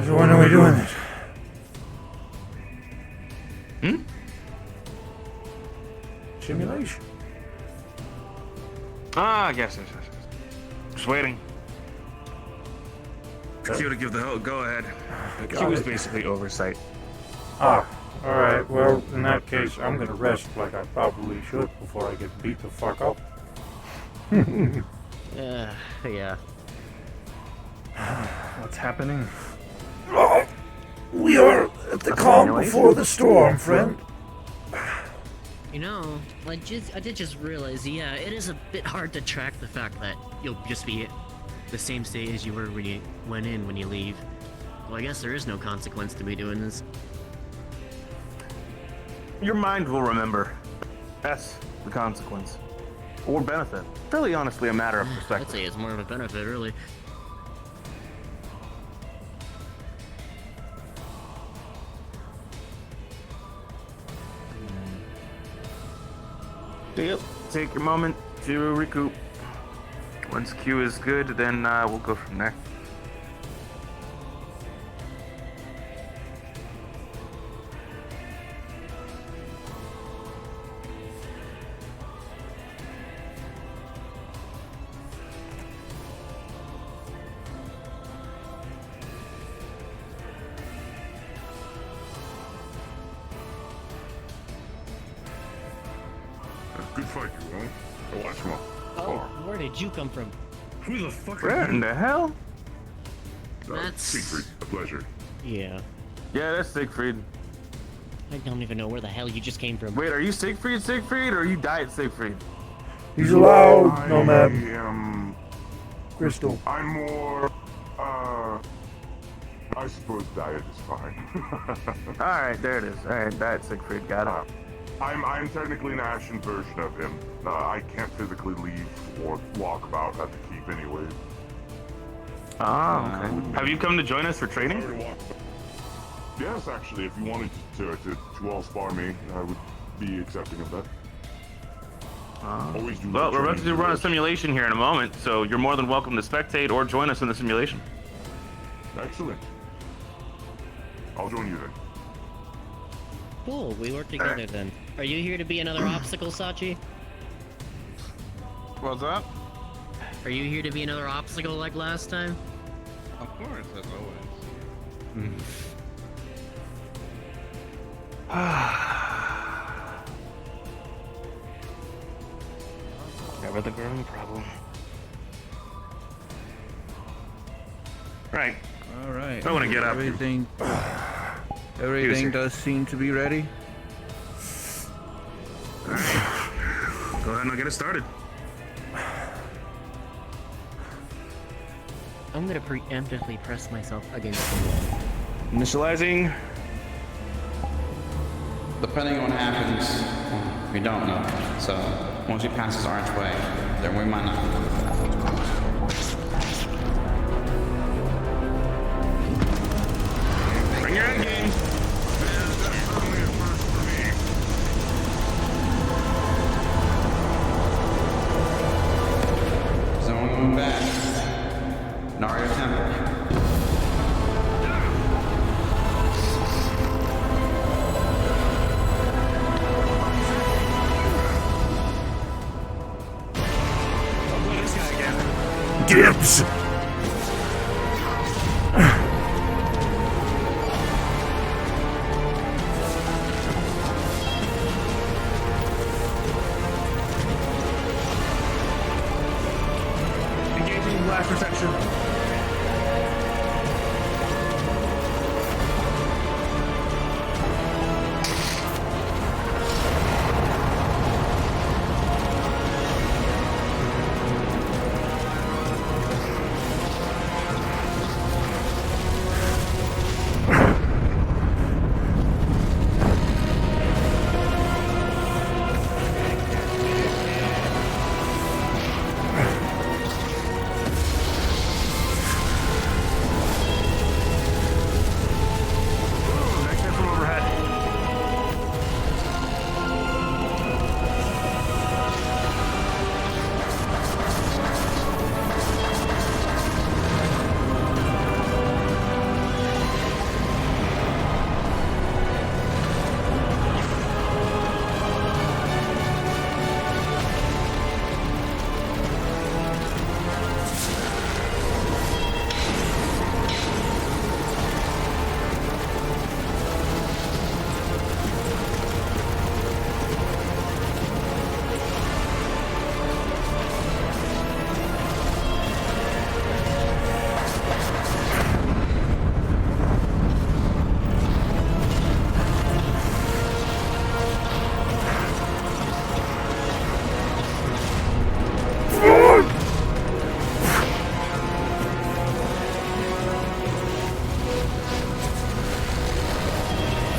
So when are we doing this? Simulation. Ah, yes. Just waiting. Q to give the go ahead. Q is basically oversight. Ah, alright. Well, in that case, I'm gonna rest like I probably should before I get beat the fuck up. Yeah. What's happening? Oh, we are at the calm before the storm, friend. You know, I did just realize, yeah, it is a bit hard to track the fact that you'll just be the same state as you were when you went in when you leave. Well, I guess there is no consequence to me doing this. Your mind will remember. That's the consequence. Or benefit. Really honestly a matter of perspective. I'd say it's more of a benefit, really. Yep. Take your moment to recoup. Once Q is good, then we'll go from there. Good fight, you know. Oh, watch him up. Oh, where did you come from? Who the fuck Where in the hell? That's... Siegfried, a pleasure. Yeah. Yeah, that's Siegfried. I don't even know where the hell you just came from. Wait, are you Siegfried, or are you Diet Siegfried? He's allowed, I Nomad. am... Crystal. I'm more... I suppose diet is fine. Alright, there it is. Alright, Diet Siegfried, got it. I'm technically an Ashen version of him. I can't physically leave or walk about at the keep anyway. Ah, okay. Have you come to join us for training? Yes, actually, if you wanted to all spar me, I would be accepting of that. Always do. Well, we're about to run a simulation here in a moment, so you're more than welcome to spectate or join us in the simulation. Excellent. I'll join you then. Cool, we work together then. Are you here to be another obstacle, Sachi? What's that? Are you here to be another obstacle like last time? Of course, as always. Never the growing problem. Right. All right. I want to get up. Everything does seem to be ready. Alright. Go ahead and I'll get it started. I'm gonna preemptively press myself against the wall. Initializing. Depending on what happens, we don't know. So once we pass this archway, then we might not. Bring your end game. Zone going back. Nario Temple. Dibs! Engaging blast protection.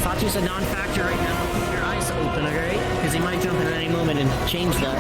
Fatu's a non-factor right now. Keep your eyes open, alright? Because he might jump in at any moment and change that.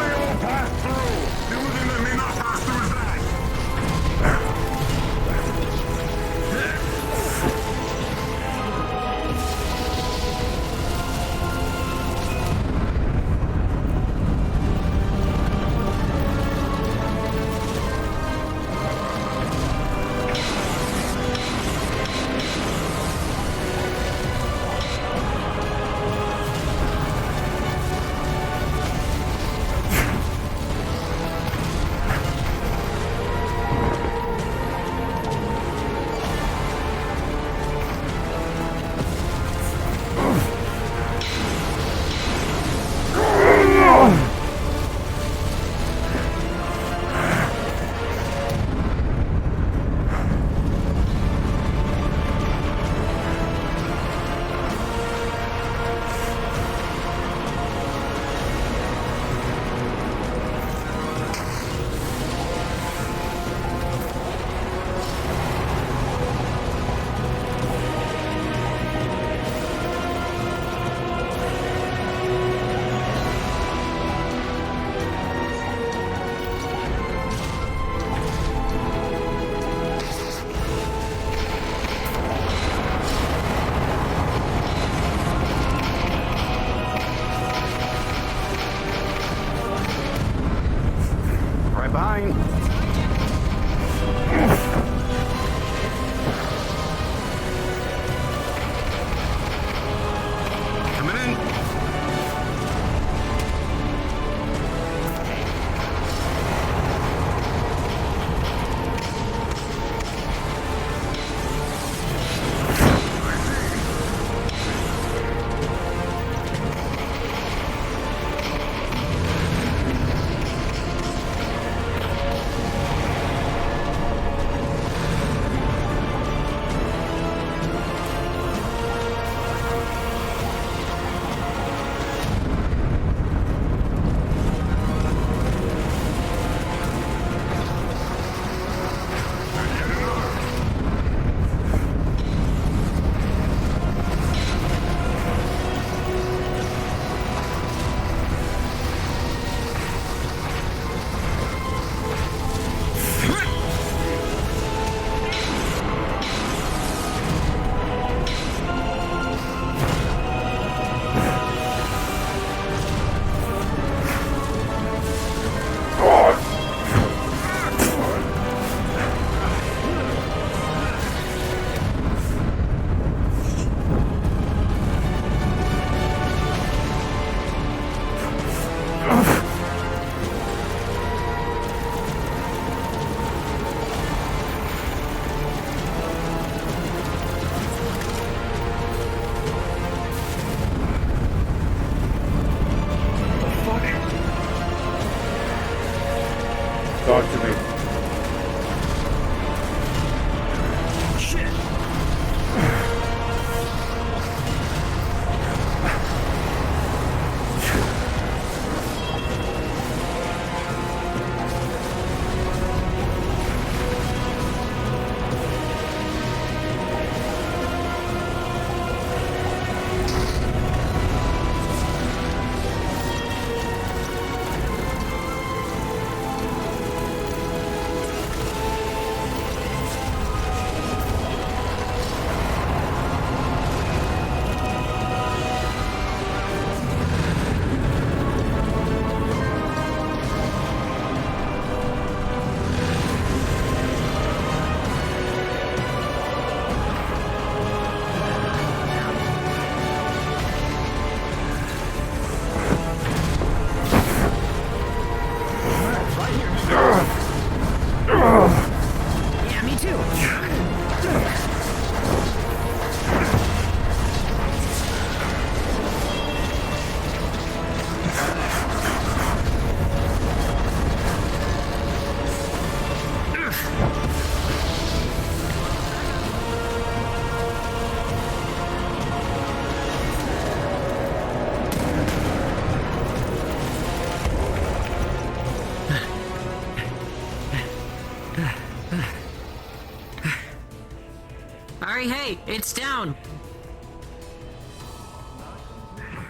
hey, it's down.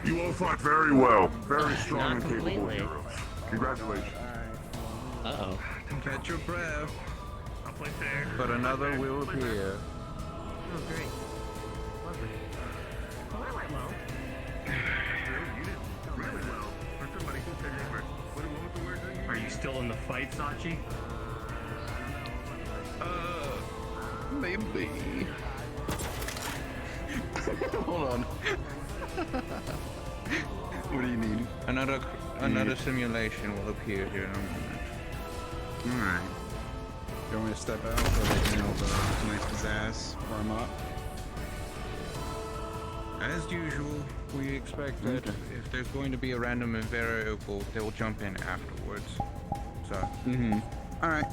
You all fought very well. Very strong Not and capable completely. heroes. Congratulations. Uh-oh. Catch your breath. I'll play fair. But another will appear. Oh, great. Lovely. Oh, that went well. You did really well. For somebody who said they were. What was the word again? Are you still in the fight, Sachi? Maybe. Hold on. What do you need? Another simulation will appear here in a moment. Alright. You want me to step out so they can all the nice pizzazz warm up? As usual, we expect that if there's going to be a random variable, they will jump in afterwards. So. Mm-hmm. Alright.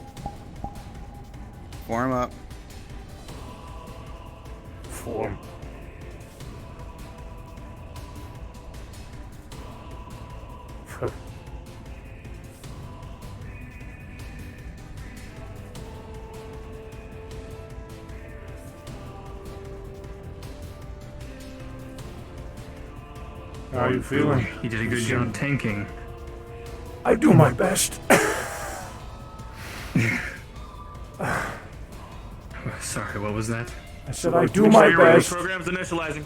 Warm up. Form. How are you feeling? You did a good job tanking. I do my best. Sorry, what was that? I said I do my best. Program's initializing.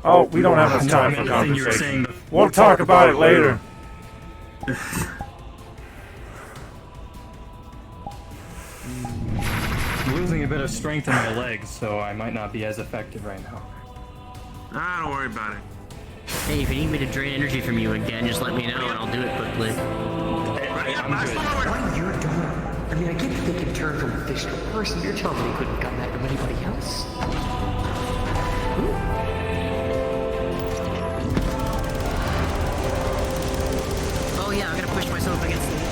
Oh, we don't have enough time for conversation. We'll talk about it later. I'm losing a bit of strength in my legs, so I might not be as effective right now. Ah, don't worry about it. Hey, if you need me to drain energy from you again, just let me know and I'll do it quickly. I'm good. What you're doing? I mean, I get that they can turn from fish to person. You're telling me they couldn't come back from anybody else? Oh yeah, I'm gonna push myself against the wall.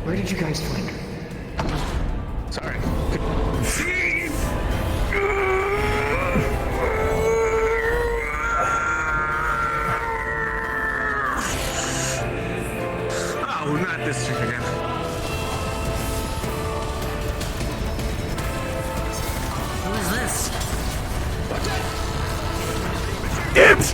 Where did you guys find her? Sorry. Oh, not this chick again. Who is this? Dibs!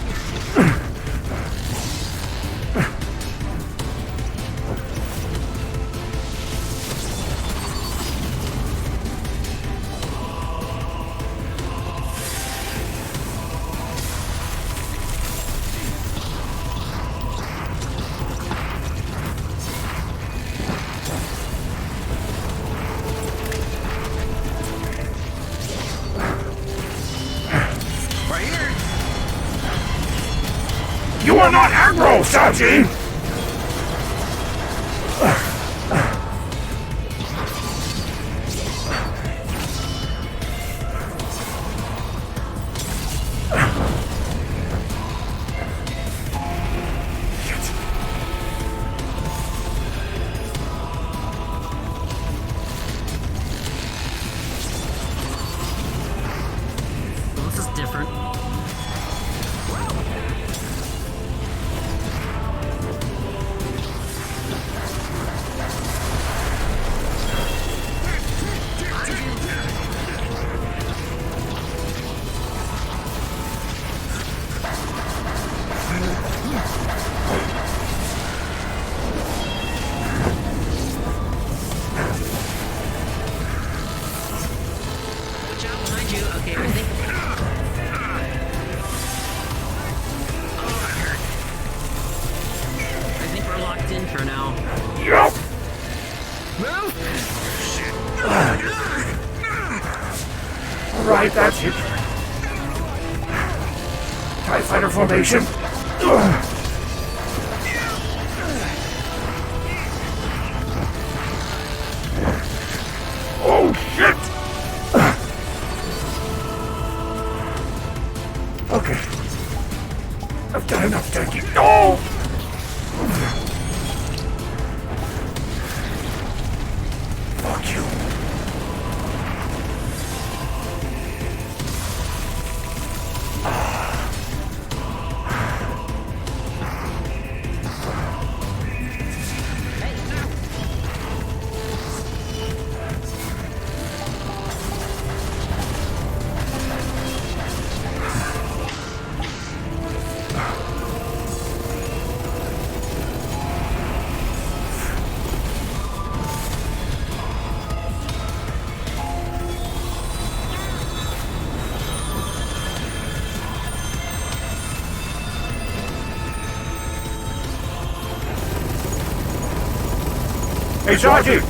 You are not aggro, Sachi! Well, this is different. Watch out behind you. Okay, I think. Oh, that hurt. I think we're locked in for now. Yup! Alright, that's it. TIE fighter formation. Oh shit! Okay. I've done enough tanking. No! Fuck you. Hey, Sergeant!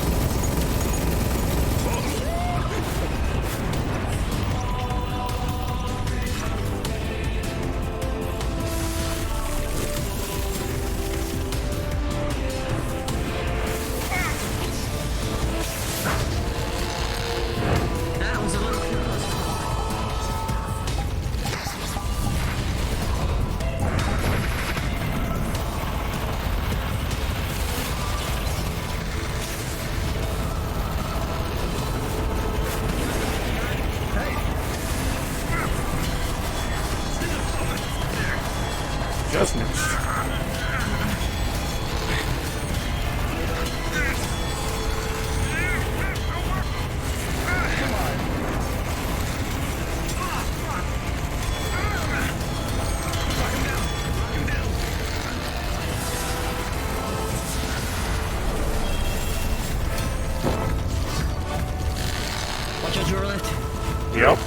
That was a little close. Adjustments. Watch out, your left. Yep.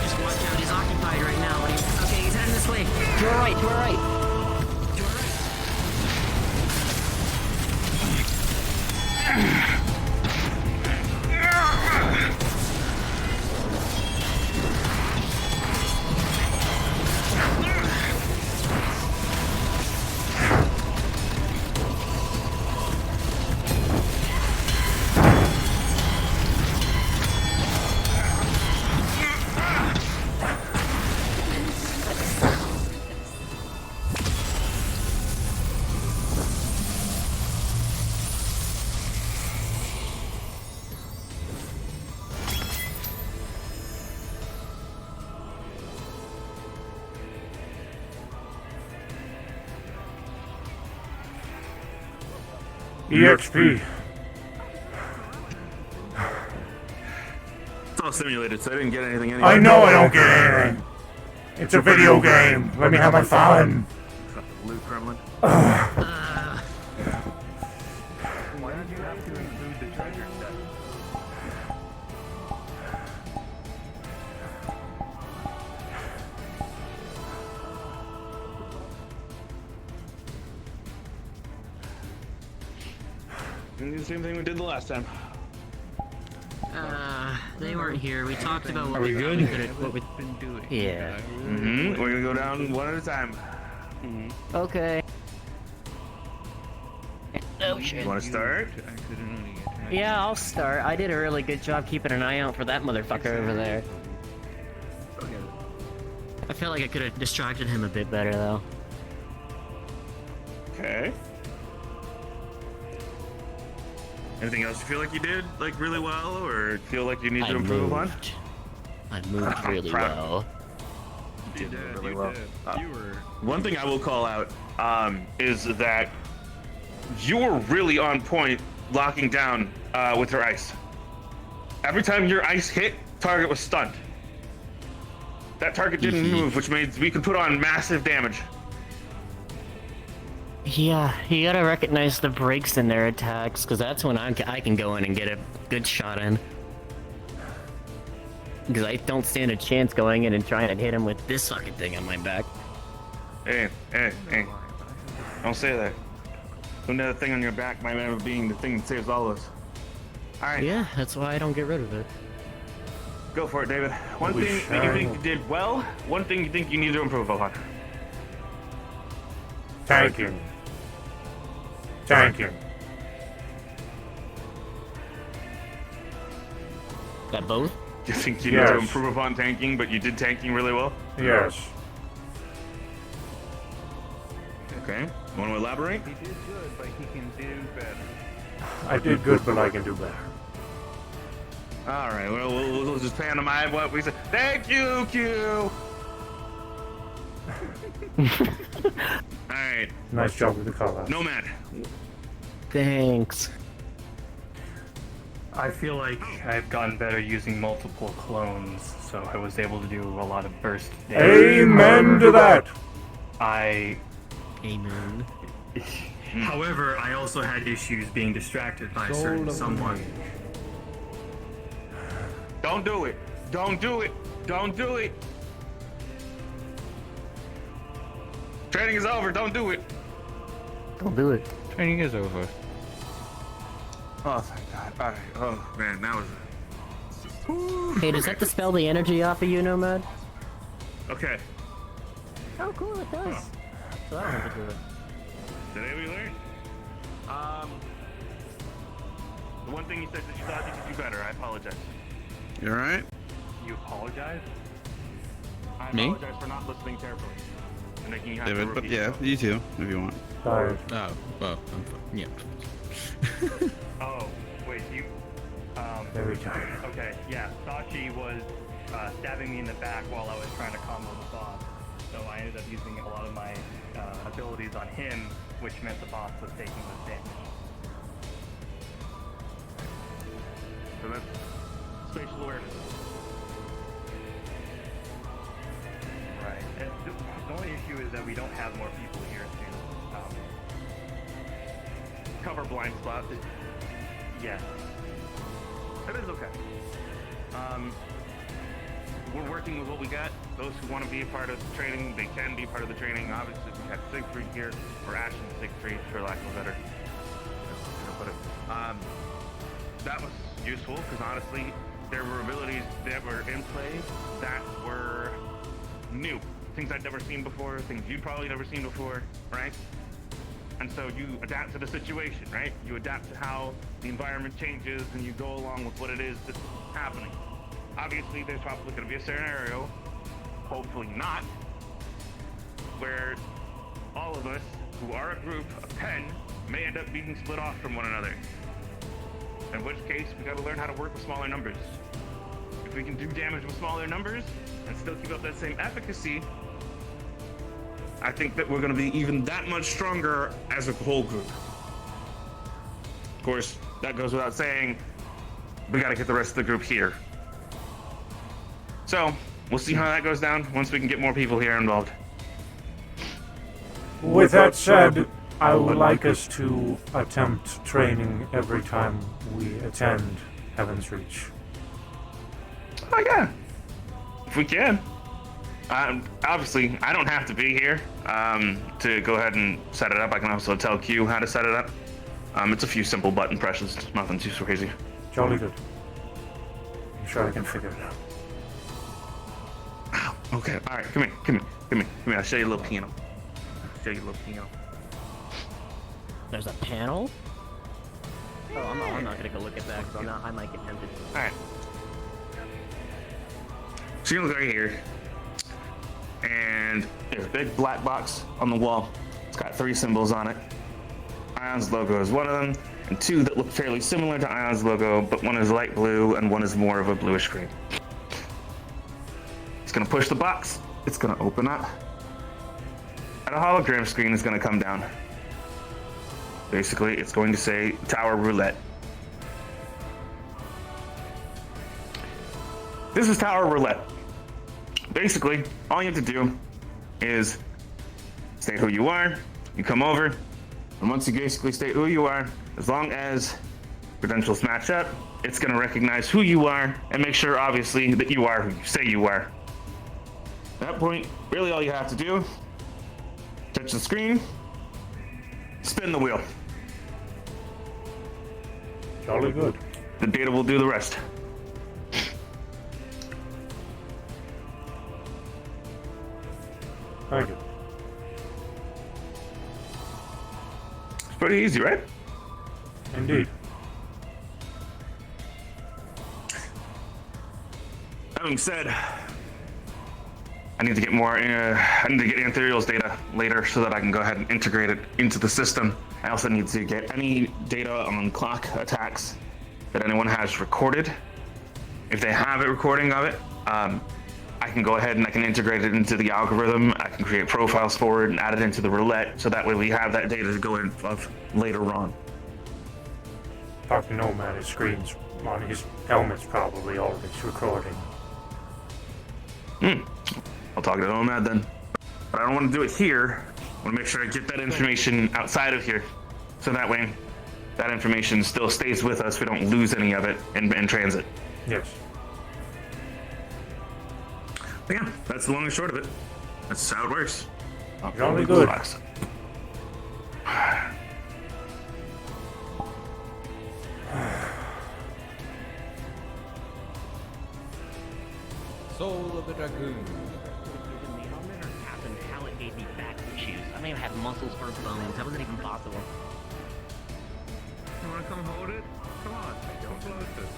Just watch out, he's occupied right now. Okay, he's heading this way. To our right, to our right. To our EXP. It's all simulated, so I didn't get anything anyway. I know I don't get anything. It's a video game. Let me have my fun. Loot Kremlin. Why did you have to include the treasure set? We do the same thing we did the last time. They weren't here. We talked about what Are we thought good? What we've been doing. Yeah. Mm-hmm. We're gonna go down one at a time. Okay. Oh shit. You wanna start? Yeah, I'll start. I did a really good job keeping an eye out for that motherfucker over there. I feel like I could have distracted him a bit better though. Okay. Anything else you feel like you did like really well, or feel like you need to improve on? I moved really well. did really well. One thing I will call out is that you were really on point locking down with your ice. Every time your ice hit, target was stunned. That target didn't move, which means we could put on massive damage. Yeah, you gotta recognize the breaks in their attacks, because that's when I can go in and get a good shot in. Because I don't stand a chance going in and trying to hit him with this fucking thing on my back. Hey. Don't say that. Another thing on your back might end up being the thing that saves all of us. Alright. Yeah, that's why I don't get rid of it. Go for it, David. One thing that you think you did well, one thing you think you need to improve upon. Tanking. That both? You think you need to improve upon tanking, but you did tanking really well? Yes. Okay. Want to elaborate? He did good, but he can do better. I did good, but I can do better. All right. Well, we'll just pantomime what we said. Thank you, Q. All right. Nice job with the call out. Nomad. Thanks. I feel like I've gotten better using multiple clones, so I was able to do a lot of burst damage. Amen to that. Amen. However, I also had issues being distracted by a certain someone. Don't do it. Don't do it. Don't do it. Training is over. Don't do it. Don't do it. Training is over. Oh, thank God. All right. Oh, man. That was... Hey, does that dispel the energy off of you, Nomad? Okay. Oh, cool, it does. So I don't have to do it. Today we learned. The one thing you said that you thought you could do better. I apologize. You alright? You apologize? I Me? apologize for not listening carefully. And making you have to David, but repeat yeah, yourself. you too, if you want. Sorry. Oh, well, I'm fine. Yeah. Oh, wait, you... Very tired. Okay, yeah, Sachi was stabbing me in the back while I was trying to combo the boss. So I ended up using a lot of my abilities on him, which meant the boss was taking this damage. So that's spatial awareness. Right. And the only issue is that we don't have more people here to Cover blind spot. yeah. It is okay. We're working with what we got. Those who want to be a part of the training, they can be part of the training. Obviously, we have Siegfried here, or Ashen Siegfried, for lack of a better way to put it. That was useful, because honestly, there were abilities that were in play that were new. Things I'd never seen before, things you'd probably never seen before, right? And so you adapt to the situation, right? You adapt to how the environment changes and you go along with what it is that's happening. Obviously, there's probably going to be a scenario, hopefully not, where all of us who are a group of 10 may end up being split off from one another. In which case, we got to learn how to work with smaller numbers. If we can do damage with smaller numbers and still keep up that same efficacy, I think that we're going to be even that much stronger as a whole group. Of course, that goes without saying, we got to get the rest of the group here. So, we'll see how that goes down once we can get more people here involved. With that said, I would like us to attempt training every time we attend Heaven's Reach. Oh yeah, if we can. Obviously, I don't have to be here to go ahead and set it up. I can also tell Q how to set it up. It's a few simple button presses, nothing too crazy. Jolly good. I'm sure I can figure it out. Ow, okay, all right, come here. I'll show you a little piano. There's a panel? Oh, I'm not gonna go look at that because I might get tempted. All right. So you look right here, and there's a big black box on the wall. It's got 3 symbols on it. Ion's logo is one of them, and 2 that look fairly similar to Ion's logo, but one is light blue and one is more of a bluish green. He's gonna push the box, it's gonna open up. And a hologram screen is gonna come down. Basically, it's going to say Tower Roulette. This is Tower Roulette. Basically, all you have to do is state who you are, you come over, and once you basically state who you are, as long as credentials match up, it's going to recognize who you are and make sure, obviously, that you are who you say you are. At that point, really all you have to do, touch the screen, spin the wheel. Jolly good. The data will do the rest. Thank you. It's pretty easy, right? Indeed. Having said, I need to get more. I need to get Anthuriel's data later so that I can go ahead and integrate it into the system. I also need to get any data on clock attacks that anyone has recorded. If they have a recording of it, I can go ahead and I can integrate it into the algorithm. I can create profiles for it and add it into the roulette, so that way we have that data to go in of later on. Dr. Nomad, his screens on his helmet's probably all of it's recording. I'll talk to Nomad then. But I don't want to do it here. I want to make sure I get that information outside of here, so that way that information still stays with us. We don't lose any of it in transit. Yes. But yeah, that's the long and short of it. That's how it works. Jolly good. Soul of the Dragoon. Happened how it gave me back issues. I may have had muscles for bones. That wasn't even possible. You wanna come hold it? Come on, come closer.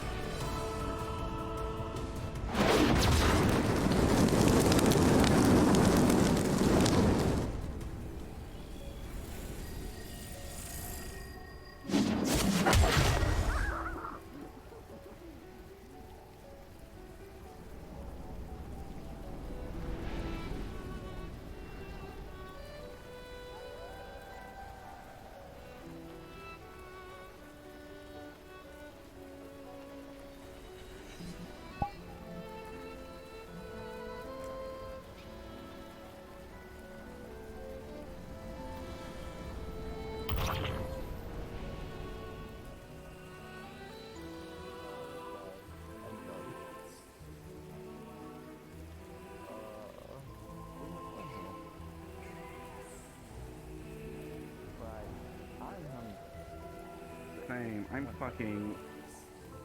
Same. I'm fucking.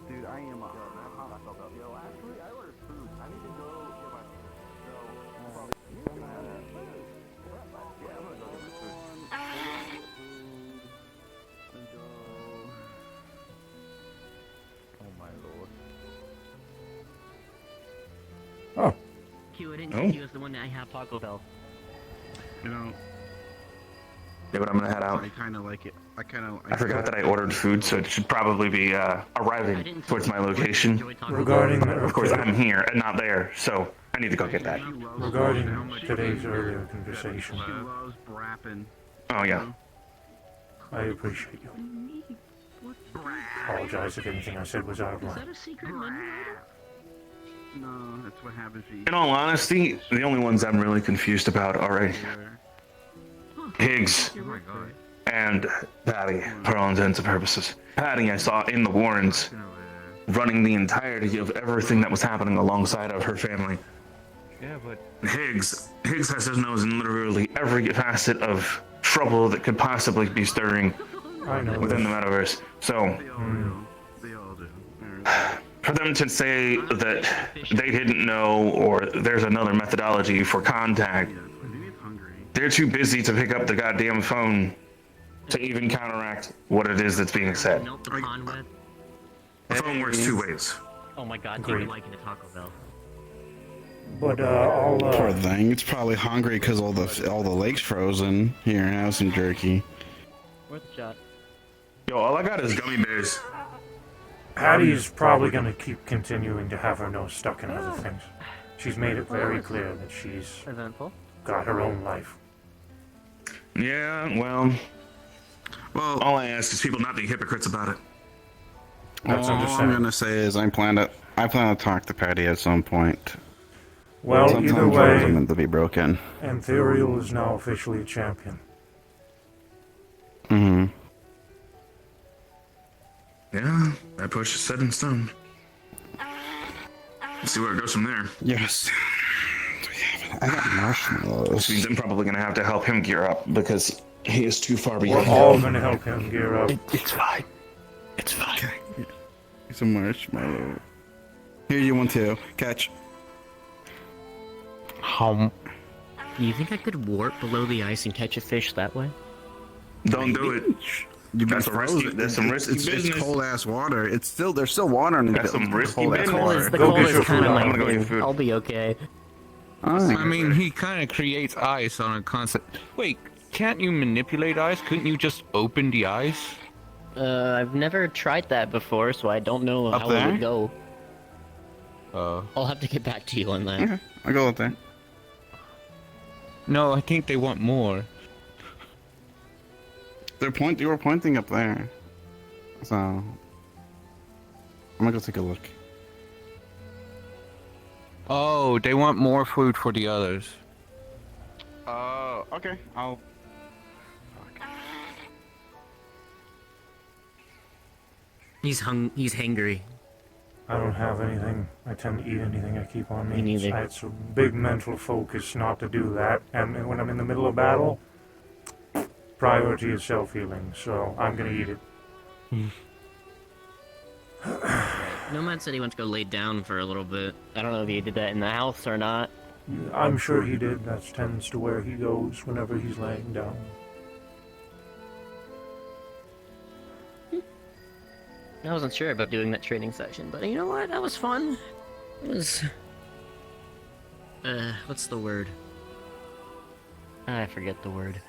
Dude, I am. Yo, actually, I ordered food. I need to go get my. Oh my lord. Oh. Q, I didn't see you as the one that I have Taco Bell. You know. Yeah, but I'm gonna head out. I kind of like it. I forgot that I ordered food, so it should probably be arriving towards my location. Regarding Of course, I'm here and not there, so I need to go get that. Regarding today's earlier conversation, Oh yeah. I appreciate you. Apologize if anything I said was out of line. No, that's what happens. In all honesty, the only ones I'm really confused about are right here. Higgs and Patty, for all intents and purposes. Patty I saw in the Warrens, running the entirety of everything that was happening alongside of her family. Yeah, but Higgs has his nose in literally every facet of trouble that could possibly be stirring within the metaverse. So, for them to say that they didn't know or there's another methodology for contact, they're too busy to pick up the goddamn phone to even counteract what it is that's being said. The phone works two ways. Oh my god, they were liking the Taco Bell. But I'll Poor thing. It's probably hungry because all the lake's frozen. Here, have some jerky. Worth a shot. Yo, all I got is gummy bears. Patty's probably gonna keep continuing to have her nose stuck in other things. She's made it very clear that she's Eventful. got her own life. Yeah, well, all I ask is people not be hypocrites about it. That's all I'm understandable. gonna say is I plan to talk to Patty at some point. Well, Sometimes either rules way, are meant to be broken. Anthuriel is now officially a champion. Mm-hmm. Yeah, that push is set in stone. Let's see where it goes from there. Yes. I got marshmallows. Which means I'm probably gonna have to help him gear up because he is too far We're behind. all gonna help him gear up. It's fine. It's fine. Okay. Here's a marshmallow. Here, you one too. Catch. Do you think I could warp below the ice and catch a fish that way? Don't do it. That's a risky. Frozen. That's some risky business. It's cold ass water. It's still there's still water in That's some risky cold ass business. water. The cold is kind of I'm my gonna go get thing. food. I'll be okay. I mean, he kind of creates ice on a constant. Wait, can't you manipulate ice? Couldn't you just open the ice? I've never tried that before, so I don't know Up how there? it would go. I'll have to get back to you on that. Okay, I'll go with that. No, I think they want more. You were pointing up there. So I'm gonna go take a look. Oh, they want more food for the others. Okay. I'll. He's hangry. I don't have anything. I tend to eat anything I keep on me. Me neither. It's a big mental focus not to do that. And when I'm in the middle of battle, priority is self-healing, so I'm gonna eat it. Nomad said he went to go lay down for a little bit. I don't know if he did that in the house or not. I'm sure he did. That tends to where he goes whenever he's laying down. I wasn't sure about doing that training session, but you know what? That was fun. It was... what's the word? I forget the word.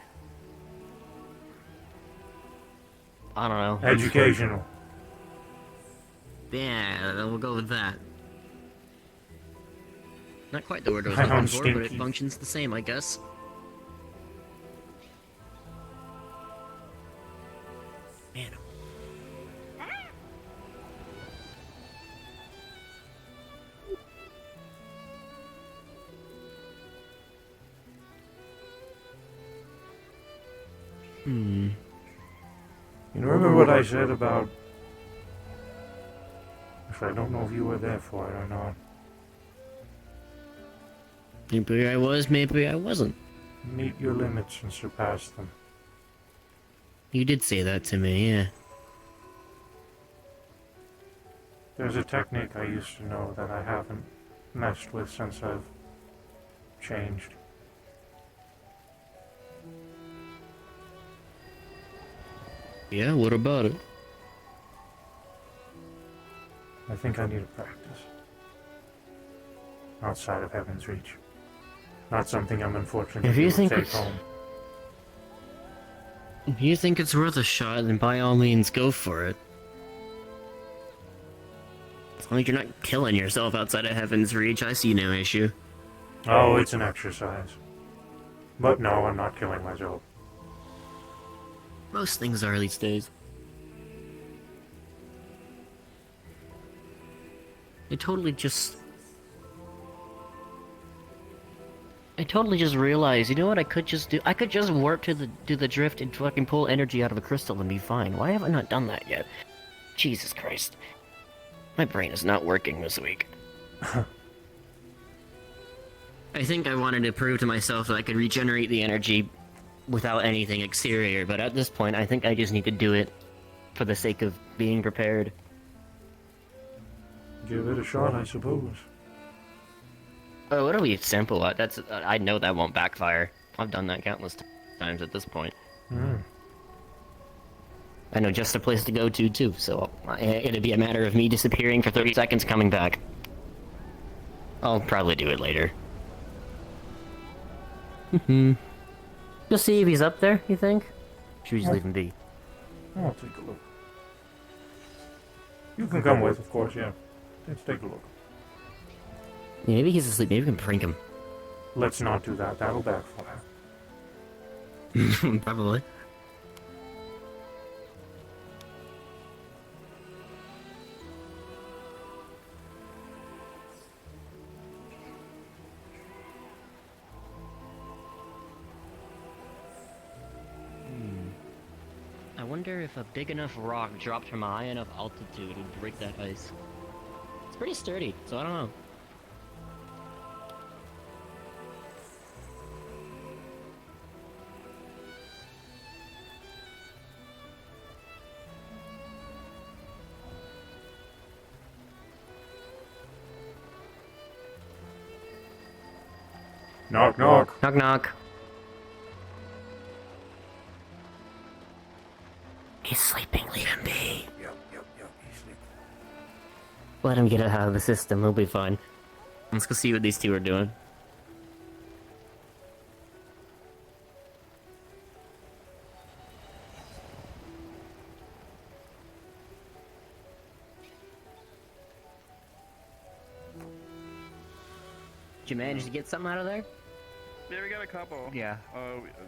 I don't know. Educational. Yeah, we'll go with that. Not quite the word I was I'm looking for, but it stinky. functions the same, I guess. Man. You remember what I said about... Actually, I don't know if you were there for it or not. Maybe I was, maybe I wasn't. Meet your limits and surpass them. You did say that to me, yeah. There's a technique I used to know that I haven't messed with since I've changed. Yeah, what about it? I think I need to practice. Outside of Heaven's Reach. Not something I'm unfortunately If you able to think take it's- home. If you think it's worth a shot, then by all means go for it. As long as you're not killing yourself outside of Heaven's Reach, I see no issue. Oh, it's an exercise. But no, I'm not killing myself. Most things are these days. I totally just realized, you know what I could just do? I could just warp to the drift and fucking pull energy out of a crystal and be fine. Why have I not done that yet? Jesus Christ. My brain is not working this week. I think I wanted to prove to myself that I could regenerate the energy without anything exterior, but at this point I think I just need to do it for the sake of being prepared. Give it a shot, I suppose. Oh, what are we simple at? That's I know that won't backfire. I've done that countless times at this point. I know just a place to go to too, so it'd be a matter of me disappearing for 30 seconds, coming back. I'll probably do it later. You'll see if he's up there, you think? Should we just leave him be? I'll take a look. You can come with, of course, yeah. Let's take a look. Yeah, maybe he's asleep. Maybe we can prank him. Let's not do that. That'll backfire. Probably. I wonder if a big enough rock dropped from a high enough altitude would break that ice. It's pretty sturdy, so I don't know. Knock, knock. Knock, knock. He's sleeping, leave him be. Yep, he's sleeping. Let him get it out of the system, he'll be fine. Let's go see what these two are doing. Did you manage to get something out of there? Yeah, we got a couple. Yeah.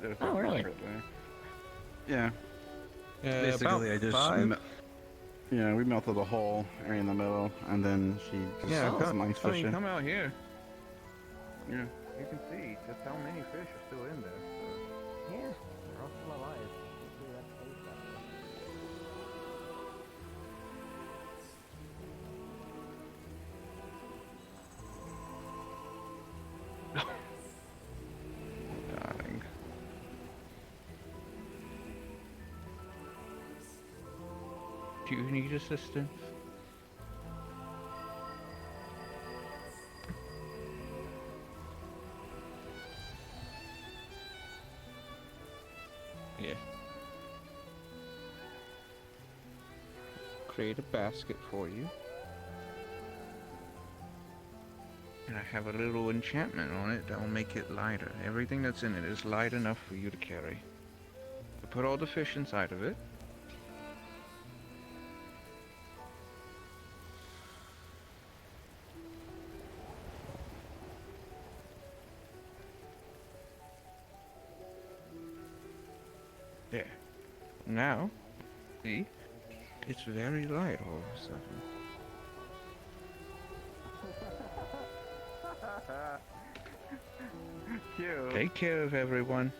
There's Oh, really? Yeah. Basically, I just yeah, we melted a hole right in the middle, and then she just Yeah, some ice fishing. come out here. Yeah. You can see just how many fish are still in there. So. Yeah, they're all still alive. Hopefully that stays that way. Darling. Do you need assistance? Yeah. Create a basket for you. And I have a little enchantment on it that will make it lighter. Everything that's in it is light enough for you to carry. I put all the fish inside of it. There. Now, see? It's very light all of a sudden. Cute. Take care of everyone.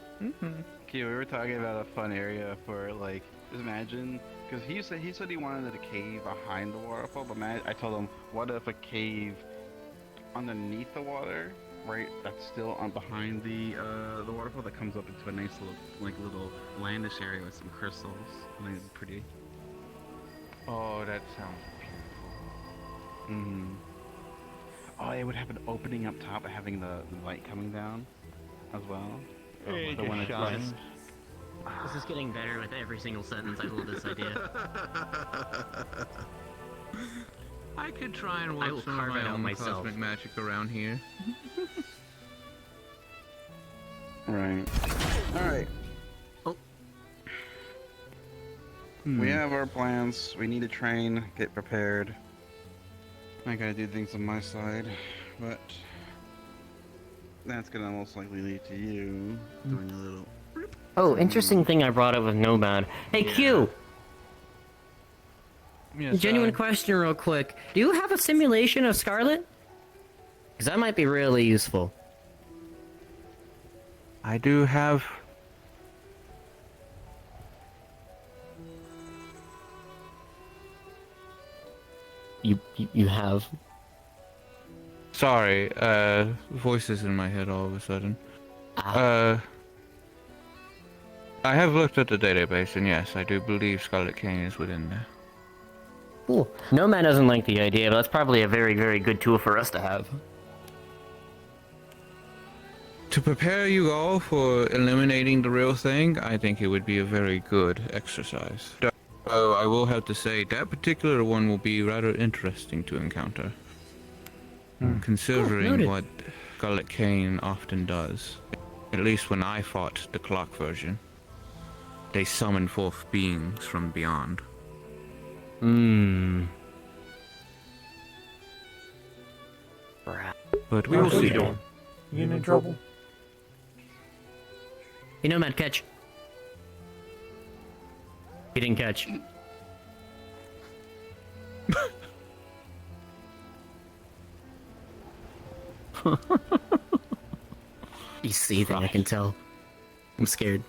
Cute. We were talking about a fun area for like, just imagine, because he said he wanted a cave behind the waterfall, but I told him, what if a cave underneath the water, right? That's still on behind the waterfall that comes up into a nice little landish area with some crystals. I think it's pretty. Oh, that sounds beautiful. Mm-hmm. Oh, it would have an opening up top, having the light coming down as well. It The one just that's shines. This is getting better with every single sentence I hold this idea. I could try and I will work some of carve my it out own myself. cosmic magic around here. Right. Alright. Oh. We have our plans. We need to train, get prepared. I gotta do things on my side, but that's gonna most likely lead to you doing a little. Oh, interesting thing I brought up with Nomad. Hey, Q! Yes, Genuine question real quick. Do you have a simulation of Scarlet? Because that might be really useful. I do have. You have? Sorry, voices in my head all of a sudden. I have looked at the database, and yes, I do believe Scarlet King is within there. Cool. Nomad doesn't like the idea, but that's probably a very, very good tool for us to have. To prepare you all for eliminating the real thing, I think it would be a very good exercise. Though I will have to say, that particular one will be rather interesting to encounter. Considering noted. what Scarlet Kane often does. At least when I fought the clock version. They summon forth beings from beyond. Crap. But we will How's he see. doing? You in trouble? You know, Matt, catch. He didn't catch. He's seething, I can tell. I'm scared.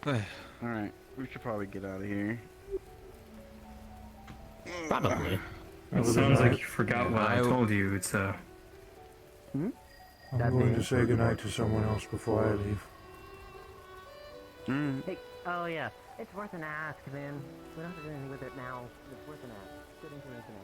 Alright, we should probably get out of here. Probably. It sounds like you forgot what I told you. It's I'm going to say goodnight to someone else before I leave. Hey, oh yeah, it's worth an ask, man. We don't have to do anything with it now. It's worth an ask. Good information.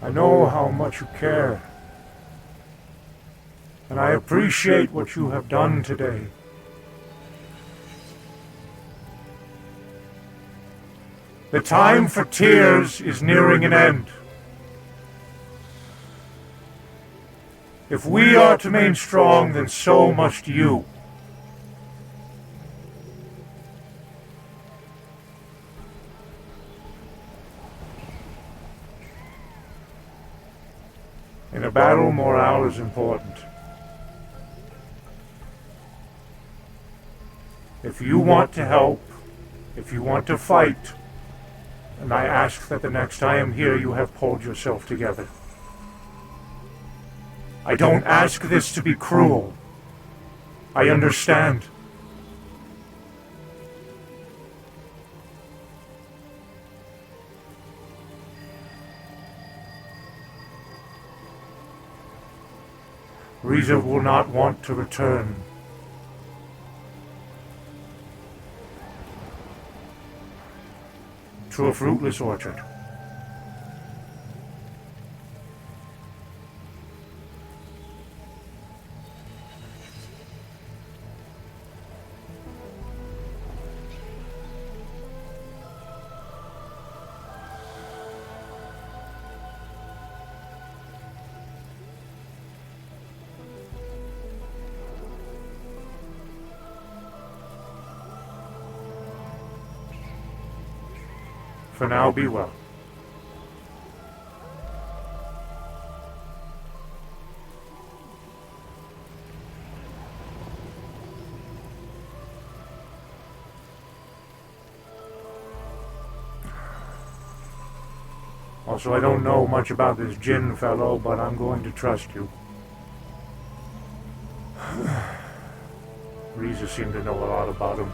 I know how much you care, and I appreciate what you have done today. The time for tears is nearing an end. If we are to remain strong, then so must you. In a battle, morale is important. If you want to help, if you want to fight, and I ask that the next I am here you have pulled yourself together. I don't ask this to be cruel. I understand. Riza will not want to return. To a fruitless orchard. For now, be well. Also, I don't know much about this Jinn fellow, but I'm going to trust you. Riza seemed to know a lot about him.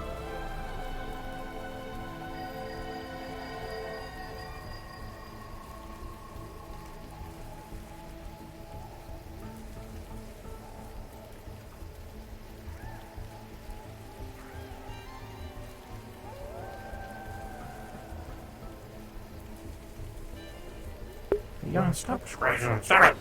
Young, stop scratching. Stop it!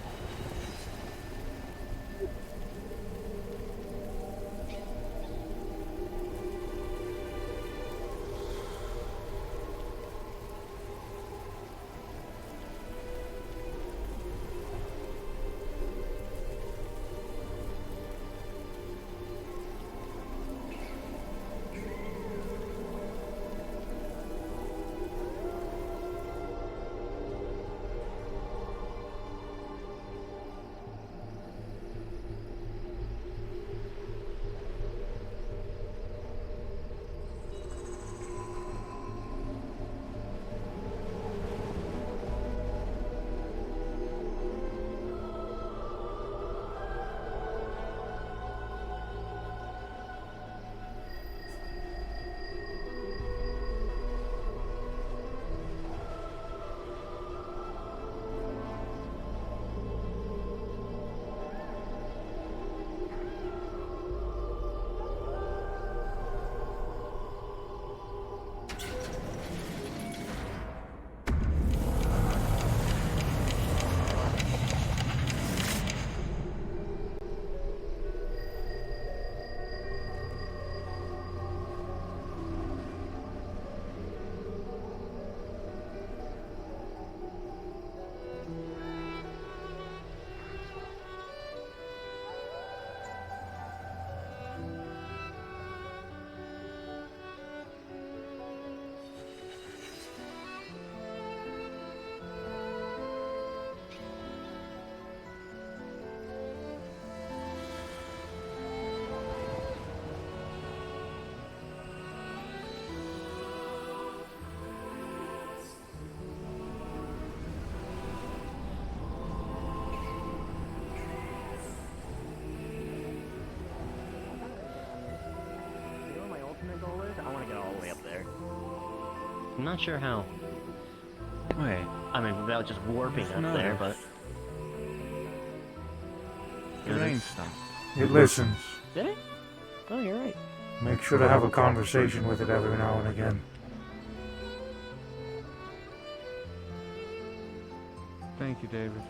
I'm not sure how. Wait. I mean, without just warping up there, but... The rain stopped. It listens. Did it? Oh, you're right. Make sure to have a conversation with it every now and again. Thank you, David.